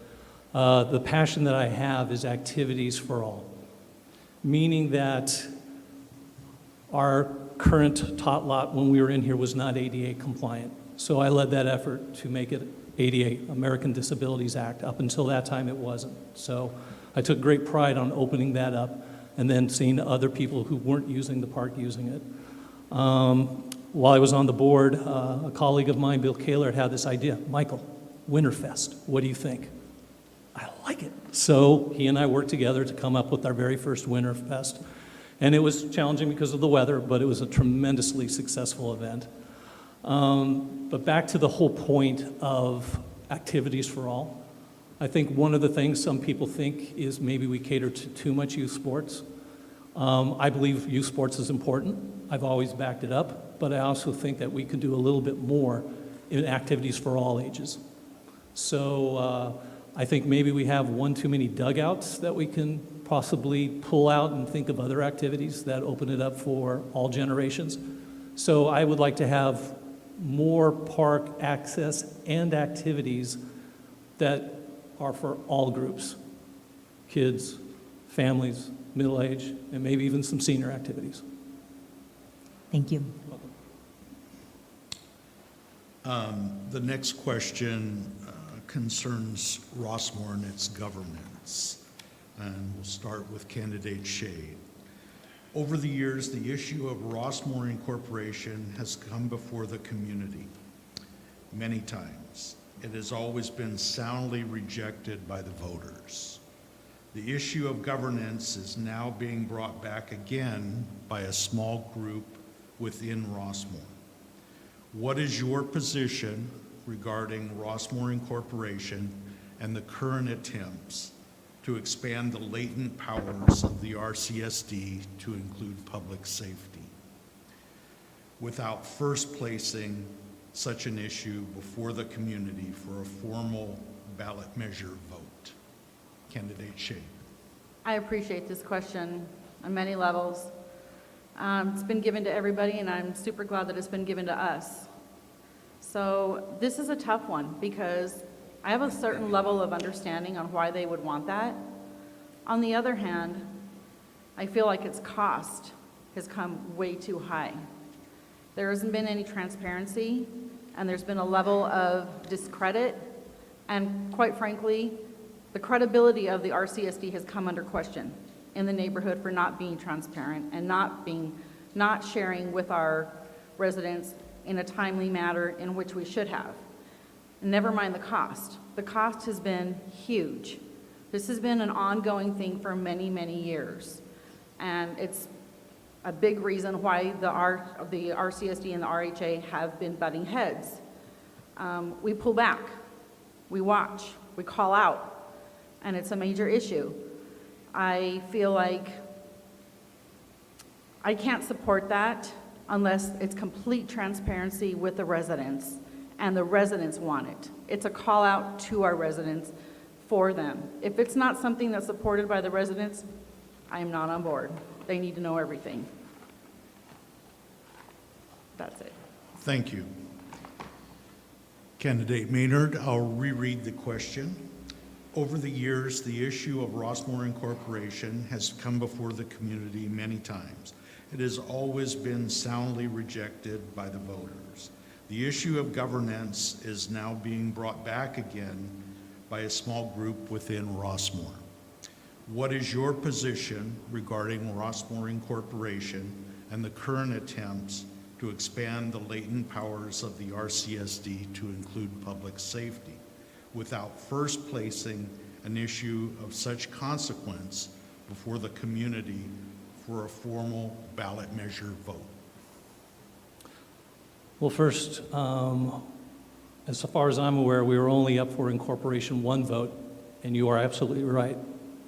The passion that I have is activities for all, meaning that our current tot lot when we were in here was not ADA compliant. So I led that effort to make it ADA, American Disabilities Act. Up until that time, it wasn't. So I took great pride on opening that up and then seeing other people who weren't using the park using it. While I was on the board, a colleague of mine, Bill Kaler, had this idea. Michael, Winterfest, what do you think? I like it. So he and I worked together to come up with our very first Winterfest. And it was challenging because of the weather, but it was a tremendously successful event. But back to the whole point of activities for all. I think one of the things some people think is maybe we cater to too much youth sports. I believe youth sports is important. I've always backed it up, but I also think that we can do a little bit more in activities for all ages. So I think maybe we have one too many dugouts that we can possibly pull out and think of other activities that open it up for all generations. So I would like to have more park access and activities that are for all groups, kids, families, middle age, and maybe even some senior activities. Thank you. The next question concerns Rossmoor and its governance. And we'll start with candidate Shade. Over the years, the issue of Rossmoor Incorporation has come before the community many times. It has always been soundly rejected by the voters. The issue of governance is now being brought back again by a small group within Rossmoor. What is your position regarding Rossmoor Incorporation and the current attempts to expand the latent powers of the RCSD to include public safety, without first placing such an issue before the community for a formal ballot measure vote? Candidate Shade. I appreciate this question on many levels. It's been given to everybody, and I'm super glad that it's been given to us. So this is a tough one because I have a certain level of understanding on why they would want that. On the other hand, I feel like its cost has come way too high. There hasn't been any transparency, and there's been a level of discredit, and quite frankly, the credibility of the RCSD has come under question in the neighborhood for not being transparent and not sharing with our residents in a timely manner in which we should have. Never mind the cost. The cost has been huge. This has been an ongoing thing for many, many years. And it's a big reason why the RCSD and the RHA have been butting heads. We pull back, we watch, we call out, and it's a major issue. I feel like I can't support that unless it's complete transparency with the residents, and the residents want it. It's a call out to our residents for them. If it's not something that's supported by the residents, I am not on board. They need to know everything. That's it. Thank you. Candidate Maynard, I'll reread the question. Over the years, the issue of Rossmoor Incorporation has come before the community many times. It has always been soundly rejected by the voters. The issue of governance is now being brought back again by a small group within Rossmoor. What is your position regarding Rossmoor Incorporation and the current attempts to expand the latent powers of the RCSD to include public safety, without first placing an issue of such consequence before the community for a formal ballot measure vote? Well, first, as far as I'm aware, we were only up for incorporation one vote, and you are absolutely right.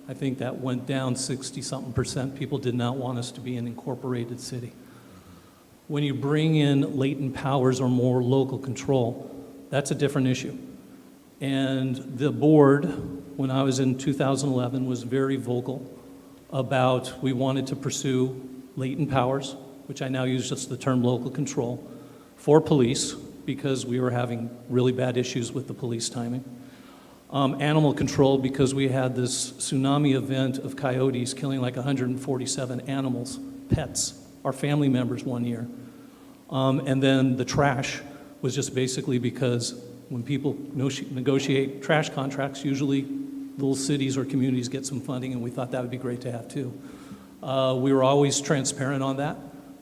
I think that went down 60-something%. People did not want us to be an incorporated city. When you bring in latent powers or more local control, that's a different issue. And the board, when I was in 2011, was very vocal about we wanted to pursue latent powers, which I now use just the term local control, for police, because we were having really bad issues with the police timing. Animal control, because we had this tsunami event of coyotes killing like 147 animals, pets, our family members one year. And then the trash was just basically because when people negotiate trash contracts, usually little cities or communities get some funding, and we thought that would be great to have too. We were always transparent on that.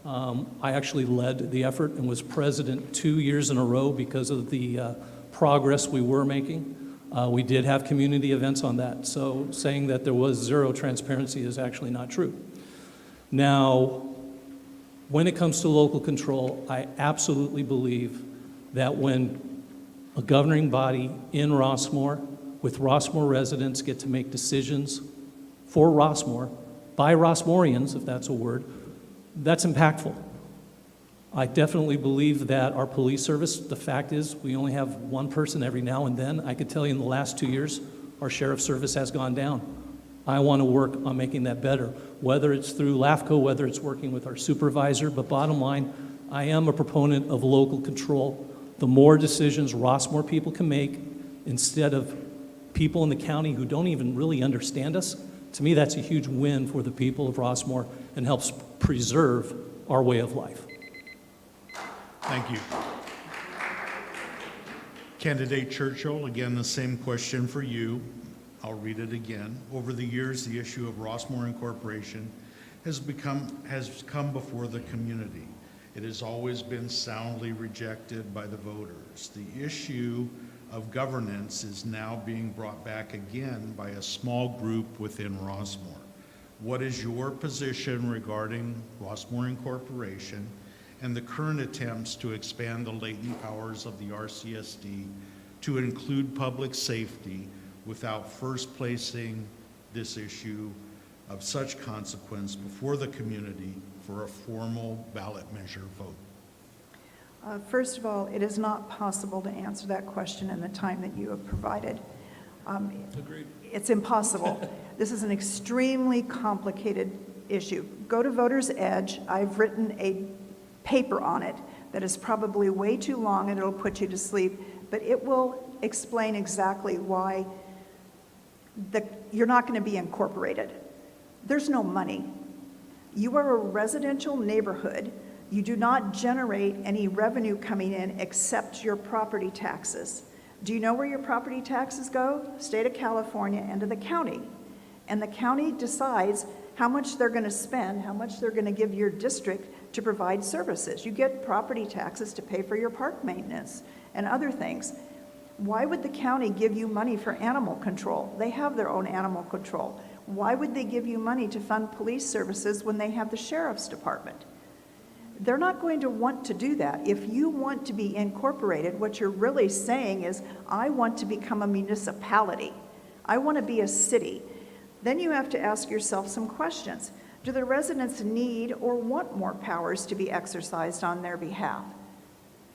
I actually led the effort and was president 2 years in a row because of the progress we were making. We did have community events on that, so saying that there was zero transparency is actually not true. Now, when it comes to local control, I absolutely believe that when a governing body in Rossmoor, with Rossmoor residents, get to make decisions for Rossmoor, by Rossmoorians, if that's a word, that's impactful. I definitely believe that our police service, the fact is, we only have one person every now and then. I could tell you in the last 2 years, our sheriff's service has gone down. I want to work on making that better, whether it's through LAFCO, whether it's working with our supervisor, but bottom line, I am a proponent of local control. The more decisions Rossmoor people can make instead of people in the county who don't even really understand us, to me that's a huge win for the people of Rossmoor and helps preserve our way of life. Thank you. Candidate Churchill, again, the same question for you. I'll read it again. Over the years, the issue of Rossmoor Incorporation has come before the community. It has always been soundly rejected by the voters. The issue of governance is now being brought back again by a small group within Rossmoor. What is your position regarding Rossmoor Incorporation and the current attempts to expand the latent powers of the RCSD to include public safety without first placing this issue of such consequence before the community for a formal ballot measure vote? First of all, it is not possible to answer that question in the time that you have provided. Agreed. It's impossible. This is an extremely complicated issue. Go to Voter's Edge. I've written a paper on it that is probably way too long and it'll put you to sleep, but it will explain exactly why you're not going to be incorporated. There's no money. You are a residential neighborhood. You do not generate any revenue coming in except your property taxes. Do you know where your property taxes go? State of California and to the county. And the county decides how much they're going to spend, how much they're going to give your district to provide services. You get property taxes to pay for your park maintenance and other things. Why would the county give you money for animal control? They have their own animal control. Why would they give you money to fund police services when they have the sheriff's department? They're not going to want to do that. If you want to be incorporated, what you're really saying is, I want to become a municipality. I want to be a city. Then you have to ask yourself some questions. Do the residents need or want more powers to be exercised on their behalf?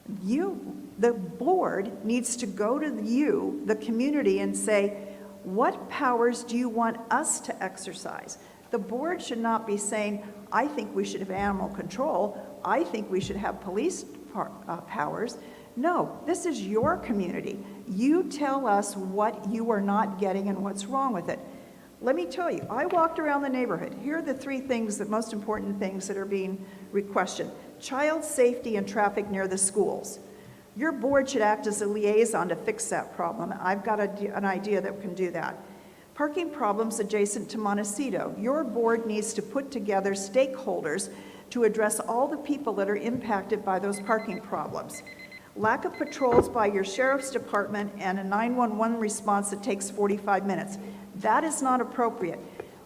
The board needs to go to you, the community, and say, what powers do you want us to exercise? The board should not be saying, I think we should have animal control. I think we should have police powers. No, this is your community. You tell us what you are not getting and what's wrong with it. Let me tell you, I walked around the neighborhood. Here are the three things, the most important things that are being requested. Child safety and traffic near the schools. Your board should act as a liaison to fix that problem. I've got an idea that can do that. Parking problems adjacent to Montecito. Your board needs to put together stakeholders to address all the people that are impacted by those parking problems. Lack of patrols by your sheriff's department and a 911 response that takes 45 minutes. That is not appropriate.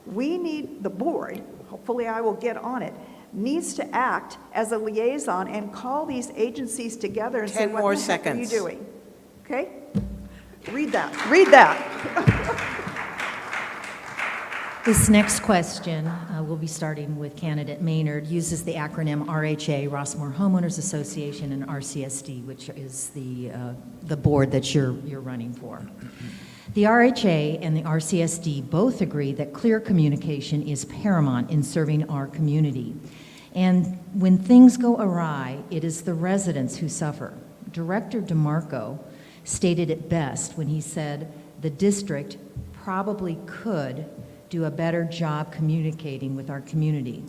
We need, the board, hopefully I will get on it, needs to act as a liaison and call these agencies together and say, 10 what more the heck are you seconds. doing? Okay? Read that. Read that. This next question, we'll be starting with candidate Maynard, uses the acronym RHA, Rossmoor Homeowners Association, and RCSD, which is the board that you're running for. The RHA and the RCSD both agree that clear communication is paramount in serving our community. And when things go awry, it is the residents who suffer. Director DeMarco stated it best when he said, the district probably could do a better job communicating with our community.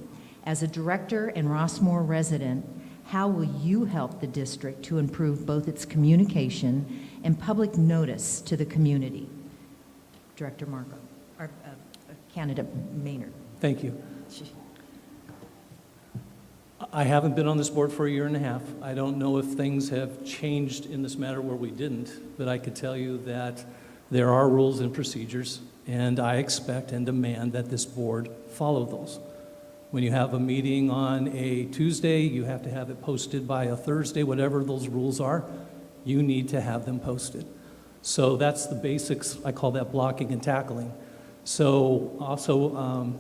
As a director and Rossmoor resident, how will you help the district to improve both its communication and public notice to the community? Director Marco, or candidate Maynard. Thank you. I haven't been on this board for a year and a half. I don't know if things have changed in this matter where we didn't, but I could tell you that there are rules and procedures, and I expect and demand that this board follow those. When you have a meeting on a Tuesday, you have to have it posted by a Thursday, whatever those rules are, you need to have them posted. So that's the basics. I call that blocking and tackling. So also,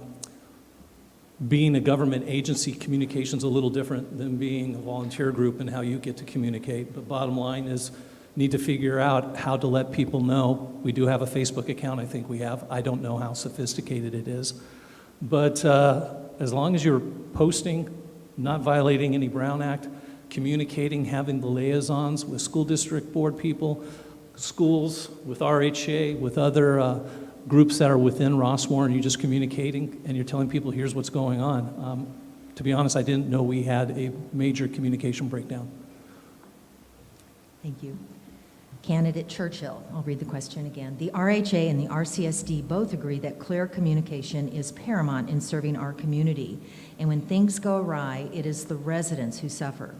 being a government agency, communication's a little different than being a volunteer group and how you get to communicate. But bottom line is, need to figure out how to let people know. We do have a Facebook account, I think we have. I don't know how sophisticated it is. But as long as you're posting, not violating any Brown Act, communicating, having the liaisons with school district board people, schools, with RHA, with other groups that are within Rossmoor, and you're just communicating and you're telling people here's what's going on. To be honest, I didn't know we had a major communication breakdown. Thank you. Candidate Churchill, I'll read the question again. The RHA and the RCSD both agree that clear communication is paramount in serving our community, and when things go awry, it is the residents who suffer.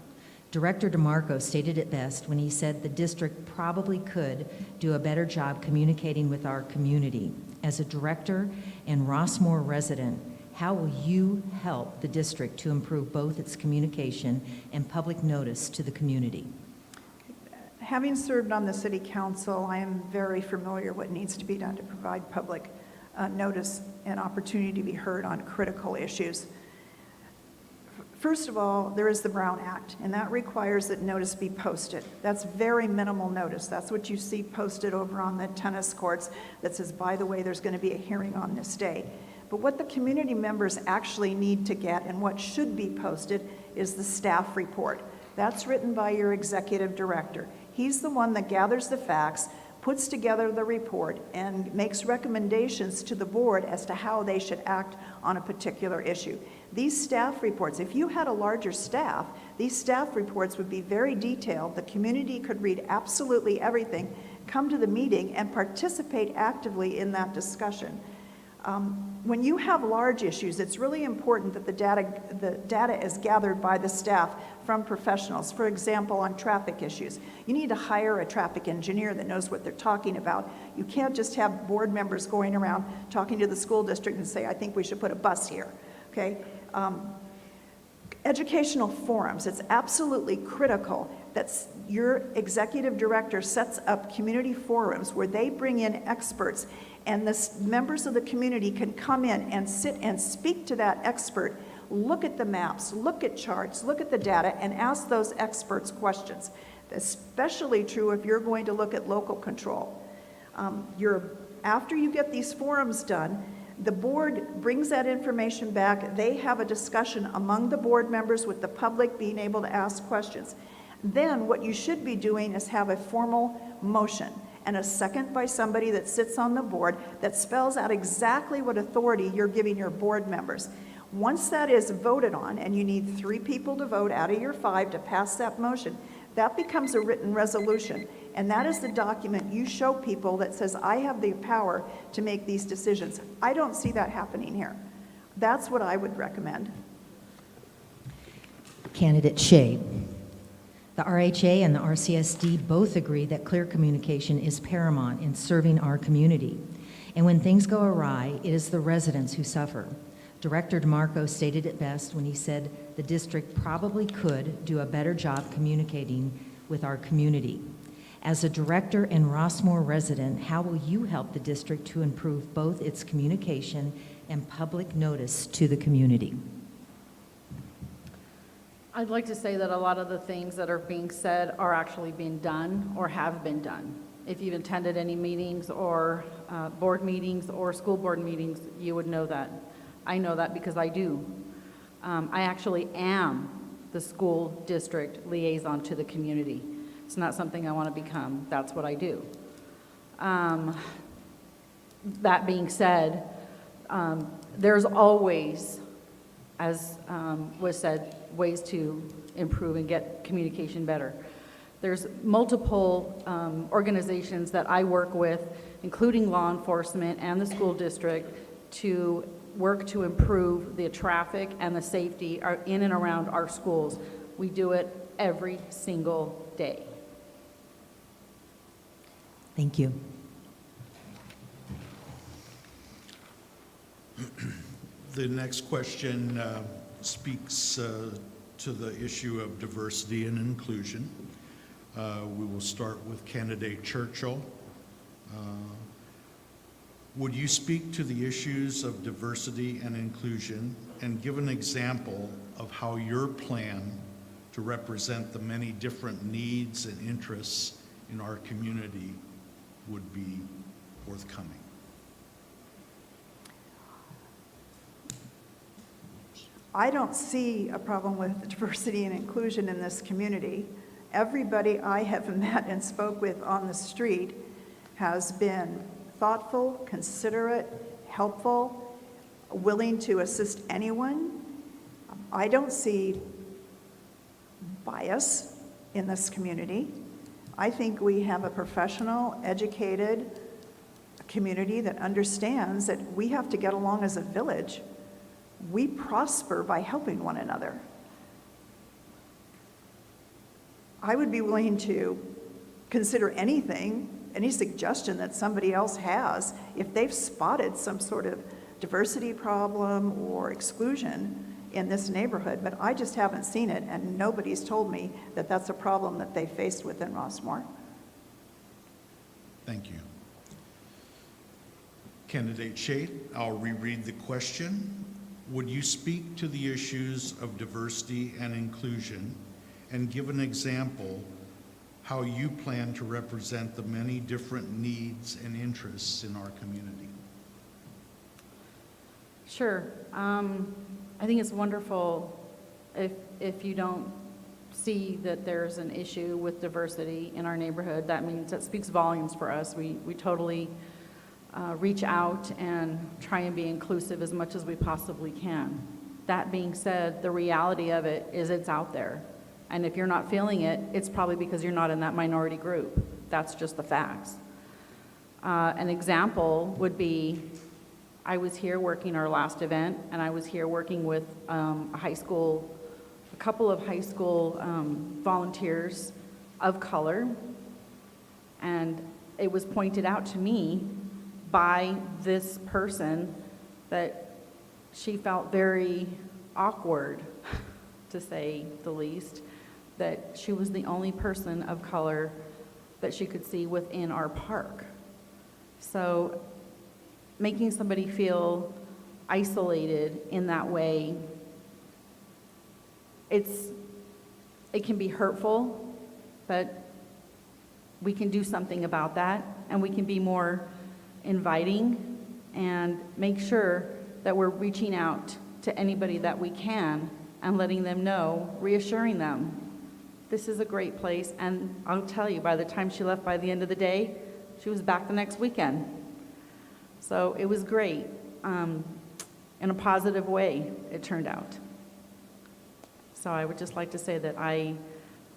Director DeMarco stated it best when he said the district probably could do a better job communicating with our community. As a director and Rossmoor resident, how will you help the district to improve both its communication and public notice to the community? Having served on the city council, I am very familiar what needs to be done to provide public notice and opportunity to be heard on critical issues. First of all, there is the Brown Act, and that requires that notice be posted. That's very minimal notice. That's what you see posted over on the tennis courts that says, by the way, there's going to be a hearing on this day. But what the community members actually need to get and what should be posted is the staff report. That's written by your executive director. He's the one that gathers the facts, puts together the report, and makes recommendations to the board as to how they should act on a particular issue. These staff reports, if you had a larger staff, these staff reports would be very detailed. The community could read absolutely everything, come to the meeting, and participate actively in that discussion. When you have large issues, it's really important that the data is gathered by the staff from professionals. For example, on traffic issues, you need to hire a traffic engineer that knows what they're talking about. You can't just have board members going around talking to the school district and say, I think we should put a bus here, okay? Educational forums, it's absolutely critical that your executive director sets up community forums where they bring in experts and the members of the community can come in and sit and speak to that expert, look at the maps, look at charts, look at the data, and ask those experts questions. Especially true if you're going to look at local control. After you get these forums done, the board brings that information back. They have a discussion among the board members with the public being able to ask questions. Then what you should be doing is have a formal motion and a second by somebody that sits on the board that spells out exactly what authority you're giving your board members. Once that is voted on, and you need 3 people to vote out of your 5 to pass that motion, that becomes a written resolution. And that is the document you show people that says, I have the power to make these decisions. I don't see that happening here. That's what I would recommend. Candidate Shea. The RHA and the RCSD both agree that clear communication is paramount in serving our community. And when things go awry, it is the residents who suffer. Director DeMarco stated it best when he said the district probably could do a better job communicating with our community. As a director and Rossmoor resident, how will you help the district to improve both its communication and public notice to the community? I'd like to say that a lot of the things that are being said are actually being done or have been done. If you've attended any meetings or board meetings or school board meetings, you would know that. I know that because I do. I actually am the school district liaison to the community. It's not something I want to become. That's what I do. That being said, there's always as was said, ways to improve and get communication better. There's multiple organizations that I work with, including law enforcement and the school district, to work to improve the traffic and the safety in and around our schools. We do it every single day. Thank you. The next question speaks to the issue of diversity and inclusion. We will start with candidate Churchill. Would you speak to the issues of diversity and inclusion and give an example of how your plan to represent the many different needs and interests in our community would be forthcoming? I don't see a problem with diversity and inclusion in this community. Everybody I have met and spoke with on the street has been thoughtful, considerate, helpful, willing to assist anyone. I don't see bias in this community. I think we have a professional, educated community that understands that we have to get along as a village. We prosper by helping one another. I would be willing to consider anything, any suggestion that somebody else has, if they've spotted some sort of diversity problem or exclusion in this neighborhood, but I just haven't seen it, and nobody's told me that that's a problem that they faced within Rossmoor. Thank you. Candidate Shade, I'll reread the question. Would you speak to the issues of diversity and inclusion and give an example how you plan to represent the many different needs and interests in our community? Sure. I think it's wonderful if you don't see that there's an issue with diversity in our neighborhood. That speaks volumes for us. We totally reach out and try and be inclusive as much as we possibly can. That being said, the reality of it is it's out there. And if you're not feeling it, it's probably because you're not in that minority group. That's just the facts. An example would be, I was here working our last event, and I was here working with a couple of high school volunteers of color, and it was pointed out to me by this person that she felt very awkward, to say the least, that she was the only person of color that she could see within our park. So making somebody feel isolated in that way, it can be hurtful, but we can do something about that, and we can be more inviting and make sure that we're reaching out to anybody that we can and letting them know, reassuring them, this is a great place. And I'll tell you, by the time she left, by the end of the day, she was back the next weekend. So it was great. In a positive way, it turned out. So I would just like to say that I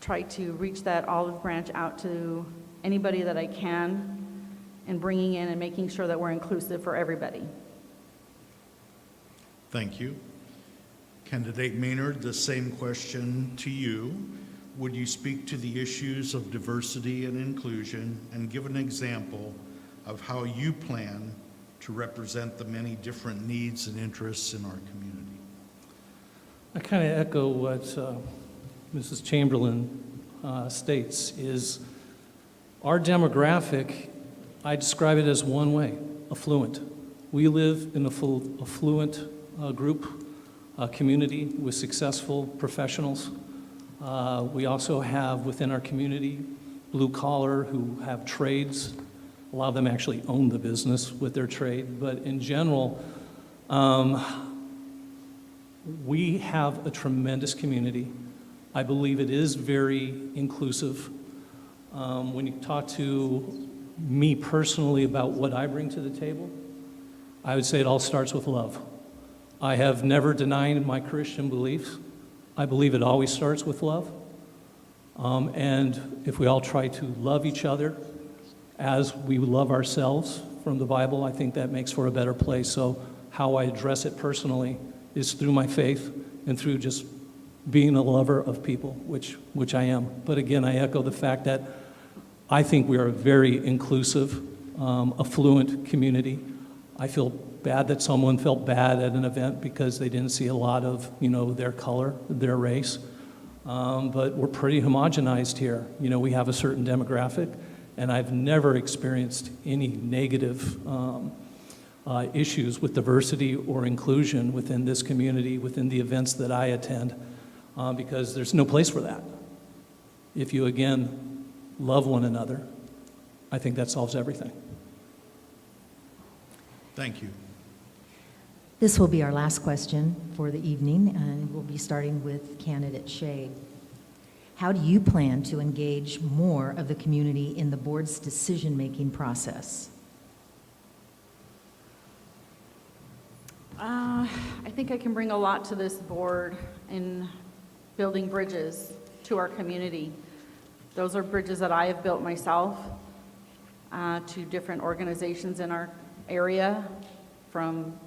try to reach that olive branch out to anybody that I can, and bringing in and making sure that we're inclusive for everybody. Thank you. Candidate Maynard, the same question to you. Would you speak to the issues of diversity and inclusion and give an example of how you plan to represent the many different needs and interests in our community? I kind of echo what Mrs. Chamberlain states, is our demographic, I describe it as one way, affluent. We live in an affluent group, community with successful professionals. We also have within our community blue collar who have trades. A lot of them actually own the business with their trade, but in general, we have a tremendous community. I believe it is very inclusive. When you talk to me personally about what I bring to the table, I would say it all starts with love. I have never denied my Christian beliefs. I believe it always starts with love. And if we all try to love each other as we love ourselves from the Bible, I think that makes for a better place. So how I address it personally is through my faith and through just being a lover of people, which I am. But again, I echo the fact that I think we are a very inclusive, affluent community. I feel bad that someone felt bad at an event because they didn't see a lot of, their color, their race. But we're pretty homogenized here. We have a certain demographic, and I've never experienced any negative issues with diversity or inclusion within this community, within the events that I attend, because there's no place for that. If you, again, love one another, I think that solves everything. Thank you. This will be our last question for the evening, and we'll be starting with candidate Shea. How do you plan to engage more of the community in the board's decision-making process? I think I can bring a lot to this board in building bridges to our community. Those are bridges that I have built myself to different organizations in our area, from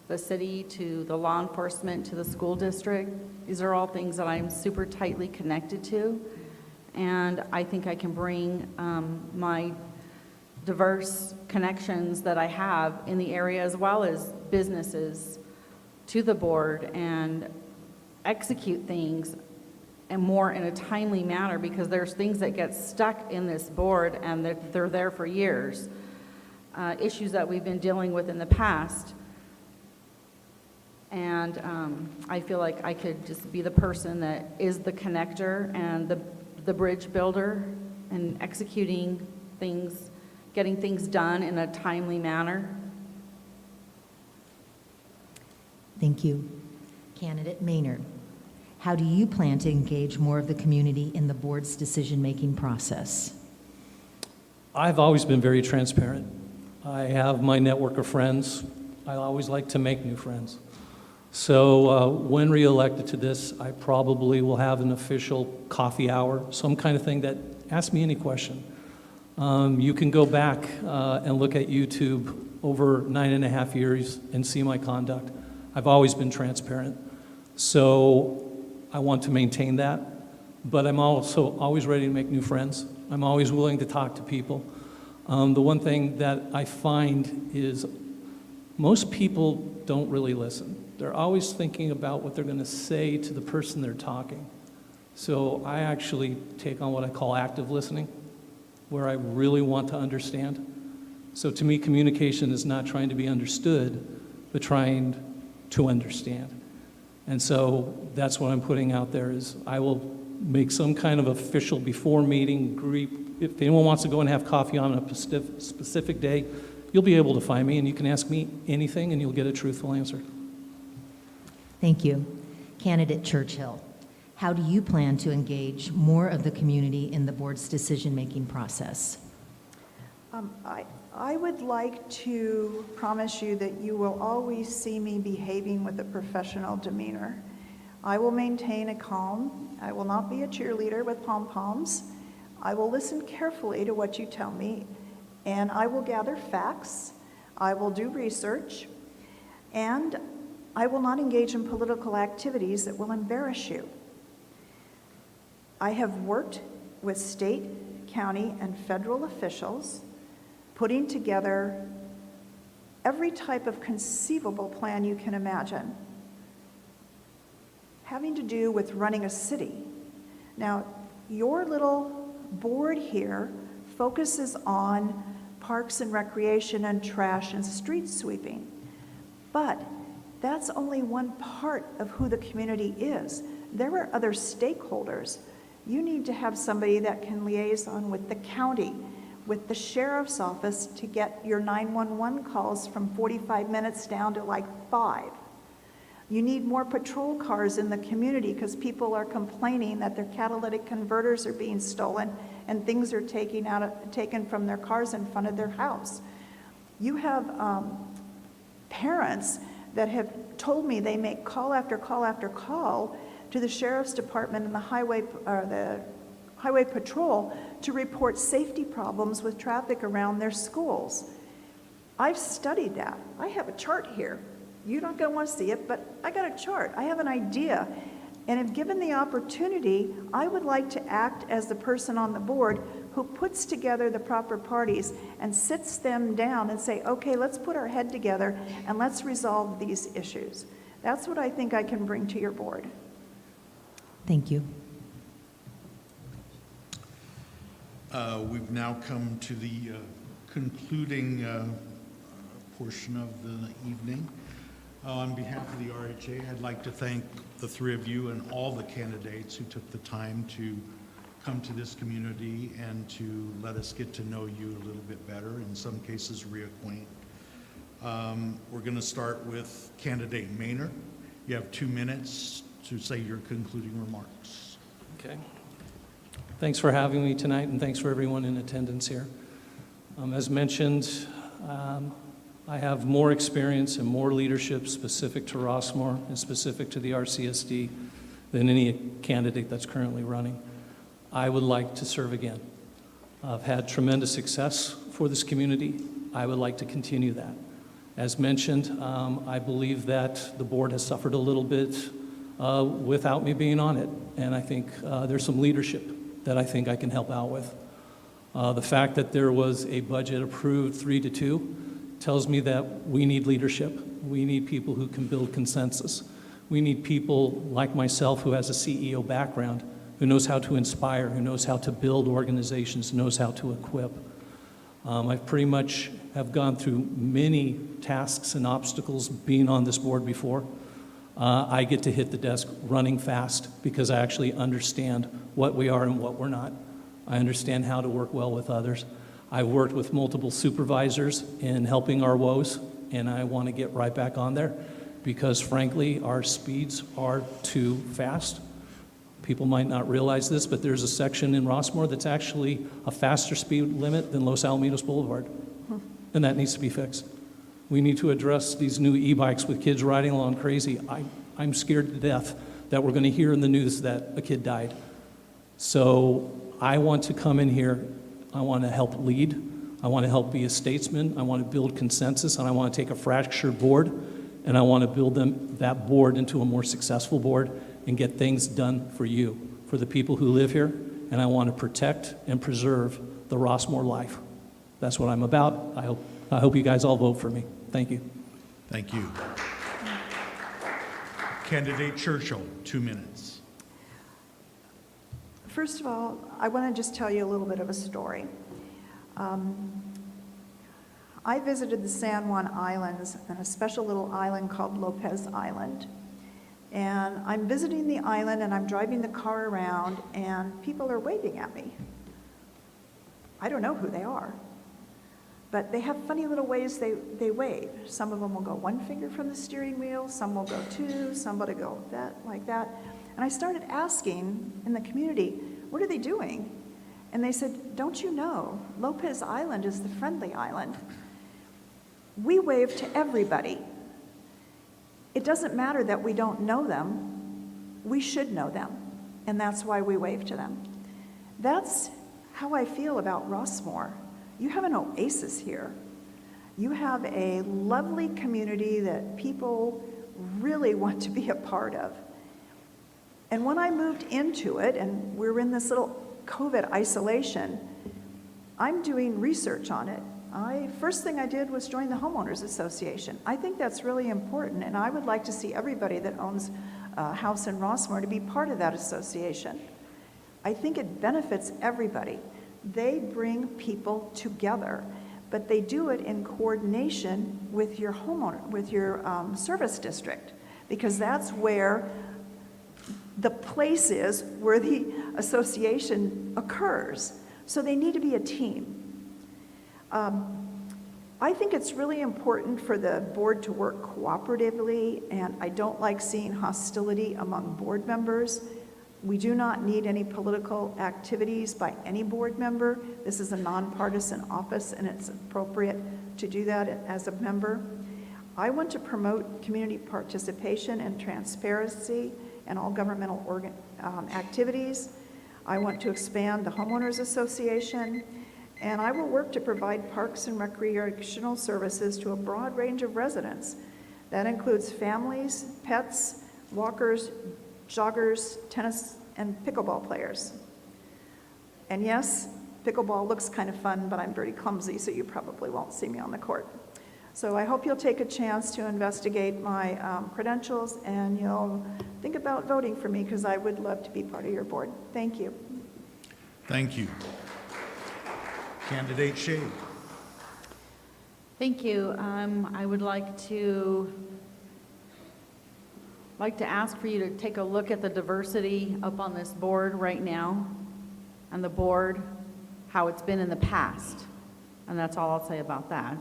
the city to the law enforcement to the school district. These are all things that I'm super tightly connected to, and I think I can bring my diverse connections that I have in the area, as well as businesses, to the board and execute things and more in a timely manner, because there's things that get stuck in this board and they're there for years. Issues that we've been dealing with in the past. And I feel like I could just be the person that is the connector and the bridge builder and executing things, getting things done in a timely manner. Thank you. Candidate Maynard, how do you plan to engage more of the community in the board's decision-making process? I've always been very transparent. I have my network of friends. I always like to make new friends. So when reelected to this, I probably will have an official coffee hour, some kind of thing that ask me any question. You can go back and look at YouTube over 9.5 years and see my conduct. I've always been transparent. So I want to maintain that, but I'm also always ready to make new friends. I'm always willing to talk to people. The one thing that I find is most people don't really listen. They're always thinking about what they're going to say to the person they're talking. So I actually take on what I call active listening, where I really want to understand. So to me, communication is not trying to be understood, but trying to understand. And so that's what I'm putting out there is I will make some kind of official before meeting group. If anyone wants to go and have coffee on a specific day, you'll be able to find me and you can ask me anything and you'll get a truthful answer. Thank you. Candidate Churchill, how do you plan to engage more of the community in the board's decision-making process? I would like to promise you that you will always see me behaving with a professional demeanor. I will maintain a calm. I will not be a cheerleader with pom-poms. I will listen carefully to what you tell me, and I will gather facts. I will do research, and I will not engage in political activities that will embarrass you. I have worked with state, county, and federal officials, putting together every type of conceivable plan you can imagine, having to do with running a city. Now, your little board here focuses on parks and recreation and trash and street sweeping, but that's only one part of who the community is. There are other stakeholders. You need to have somebody that can liaison with the county, with the sheriff's office to get your 911 calls from 45 minutes down to like 5. You need more patrol cars in the community because people are complaining that their catalytic converters are being stolen and things are taken from their cars in front of their house. You have parents that have told me they make call after call after call to the sheriff's department and the highway patrol to report safety problems with traffic around their schools. I've studied that. I have a chart here. You're not going to want to see it, but I got a chart. I have an idea. And if given the opportunity, I would like to act as the person on the board who puts together the proper parties and sits them down and say, okay, let's put our head together and let's resolve these issues. That's what I think I can bring to your board. Thank you. We've now come to the concluding portion of the evening. On behalf of the RHA, I'd like to thank the three of you and all the candidates who took the time to come to this community and to let us get to know you a little bit better, in some cases reacquaint. We're going to start with candidate Maynard. You have 2 minutes to say your concluding remarks. Okay. Thanks for having me tonight, and thanks for everyone in attendance here. As mentioned, I have more experience and more leadership specific to Rossmoor and specific to the RCSD than any candidate that's currently running. I would like to serve again. I've had tremendous success for this community. I would like to continue that. As mentioned, I believe that the board has suffered a little bit without me being on it, and I think there's some leadership that I think I can help out with. The fact that there was a budget approved 3-2 tells me that we need leadership. We need people who can build consensus. We need people like myself who has a CEO background, who knows how to inspire, who knows how to build organizations, knows how to equip. I pretty much have gone through many tasks and obstacles being on this board before. I get to hit the desk running fast because I actually understand what we are and what we're not. I understand how to work well with others. I've worked with multiple supervisors in helping our woes, and I want to get right back on there because, frankly, our speeds are too fast. People might not realize this, but there's a section in Rossmoor that's actually a faster speed limit than Los Alamitos Boulevard, and that needs to be fixed. We need to address these new e-bikes with kids riding along crazy. I'm scared to death that we're going to hear in the news that a kid died. So I want to come in here. I want to help lead. I want to help be a statesman. I want to build consensus, and I want to take a fractured board, and I want to build that board into a more successful board and get things done for you, for the people who live here, and I want to protect and preserve the Rossmoor life. That's what I'm about. I hope you guys all vote for me. Thank you. Thank you. Candidate Churchill, 2 minutes. First of all, I want to just tell you a little bit of a story. I visited the San Juan Islands and a special little island called Lopez Island. And I'm visiting the island and I'm driving the car around and people are waving at me. I don't know who they are, but they have funny little ways they wave. Some of them will go one finger from the steering wheel, some will go two, some will go like that. And I started asking in the community, what are they doing? And they said, don't you know, Lopez Island is the friendly island. We wave to everybody. It doesn't matter that we don't know them. We should know them. And that's why we wave to them. That's how I feel about Rossmoor. You have an oasis here. You have a lovely community that people really want to be a part of. And when I moved into it, and we're in this little COVID isolation, I'm doing research on it. First thing I did was join the Homeowners Association. I think that's really important, and I would like to see everybody that owns a house in Rossmoor to be part of that association. I think it benefits everybody. They bring people together, but they do it in coordination with your homeowner, with your service district, because that's where the place is where the association occurs. So they need to be a team. I think it's really important for the board to work cooperatively, and I don't like seeing hostility among board members. We do not need any political activities by any board member. This is a nonpartisan office, and it's appropriate to do that as a member. I want to promote community participation and transparency in all governmental activities. I want to expand the Homeowners Association, and I will work to provide parks and recreational services to a broad range of residents. That includes families, pets, walkers, joggers, tennis, and pickleball players. And yes, pickleball looks kind of fun, but I'm very clumsy, so you probably won't see me on the court. So I hope you'll take a chance to investigate my credentials, and you'll think about voting for me, because I would love to be part of your board. Thank you. Thank you. Candidate Shea. Thank you. I would like to ask for you to take a look at the diversity up on this board right now, and the board, how it's been in the past. And that's all I'll say about that.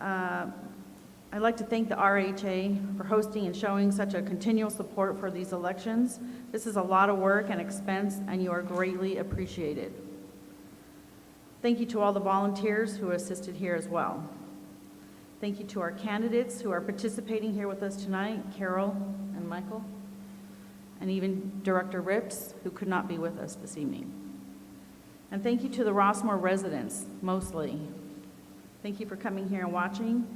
I'd like to thank the RHA for hosting and showing such a continual support for these elections. This is a lot of work and expense, and you are greatly appreciated. Thank you to all the volunteers who assisted here as well. Thank you to our candidates who are participating here with us tonight, Carol and Michael, and even Director Rips, who could not be with us this evening. And thank you to the Rossmoor residents, mostly. Thank you for coming here and watching,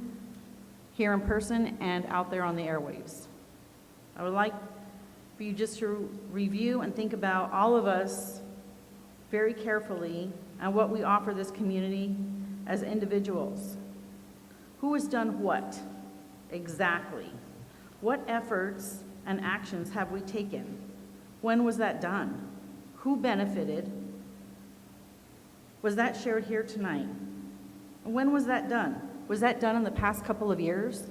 here in person and out there on the airwaves. I would like for you just to review and think about all of us very carefully and what we offer this community as individuals. Who has done what exactly? What efforts and actions have we taken? When was that done? Who benefited? Was that shared here tonight? When was that done? Was that done in the past couple of years?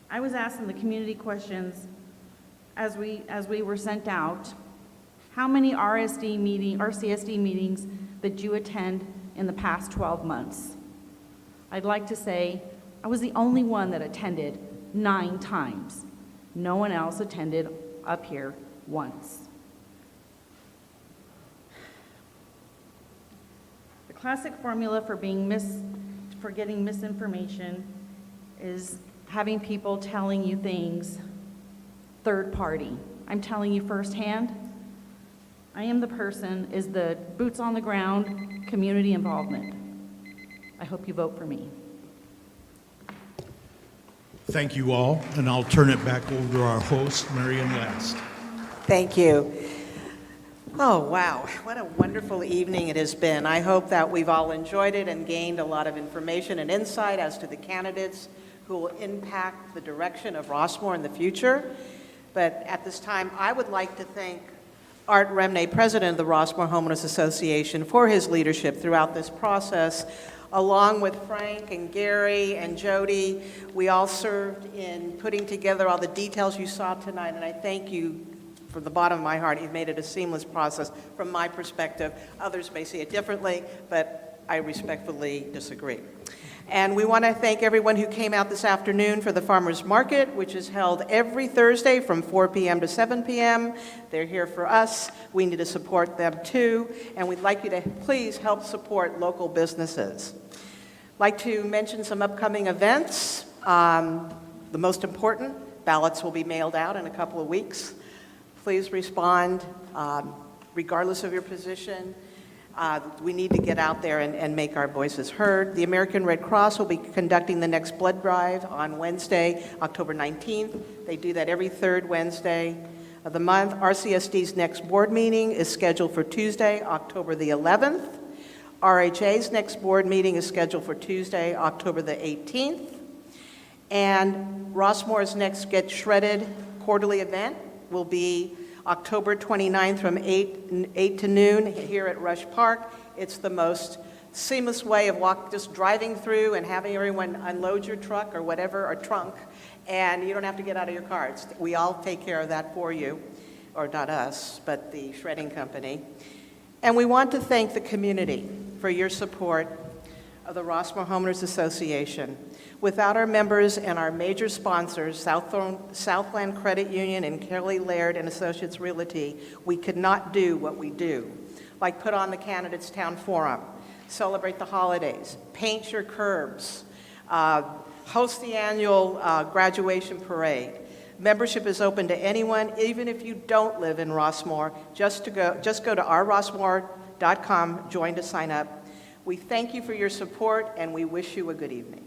I was asking the community questions as we were sent out. How many RCSD meetings did you attend in the past 12 months? I'd like to say I was the only one that attended 9 times. No one else attended up here once. The classic formula for getting misinformation is having people telling you things third party. I'm telling you firsthand. I am the person, is the boots on the ground, community involvement. I hope you vote for me. Thank you all, and I'll turn it back over to our host, Marion Last. Thank you. Oh, wow. What a wonderful evening it has been. I hope that we've all enjoyed it and gained a lot of information and insight as to the candidates who will impact the direction of Rossmoor in the future. But at this time, I would like to thank Art Remne, president of the Rossmoor Homeowners Association, for his leadership throughout this process. Along with Frank and Gary and Jody, we all served in putting together all the details you saw tonight, and I thank you from the bottom of my heart. You've made it a seamless process from my perspective. Others may see it differently, but I respectfully disagree. And we want to thank everyone who came out this afternoon for the Farmers Market, which is held every Thursday from 4 p.m. to 7 p.m. They're here for us. We need to support them too, and we'd like you to please help support local businesses. I'd like to mention some upcoming events. The most important, ballots will be mailed out in a couple of weeks. Please respond regardless of your position. We need to get out there and make our voices heard. The American Red Cross will be conducting the next blood drive on Wednesday, October 19th. They do that every third Wednesday of the month. RCSD's next board meeting is scheduled for Tuesday, October the 11th. RHA's next board meeting is scheduled for Tuesday, October the 18th. And Rossmoor's next Get Shredded quarterly event will be October 29th from 8 to noon here at Rush Park. It's the most seamless way of just driving through and having everyone unload your truck or whatever, or trunk, and you don't have to get out of your car. We all take care of that for you, or not us, but the shredding company. And we want to thank the community for your support of the Rossmoor Homeowners Association. Without our members and our major sponsors, Southland Credit Union and Kelly Laird and Associates Realty, we could not do what we do, like put on the Candidates Town Forum, celebrate the holidays, paint your curbs, host the annual graduation parade. Membership is open to anyone, even if you don't live in Rossmoor. Just go to rrossmoor.com, join to sign up. We thank you for your support, and we wish you a good evening.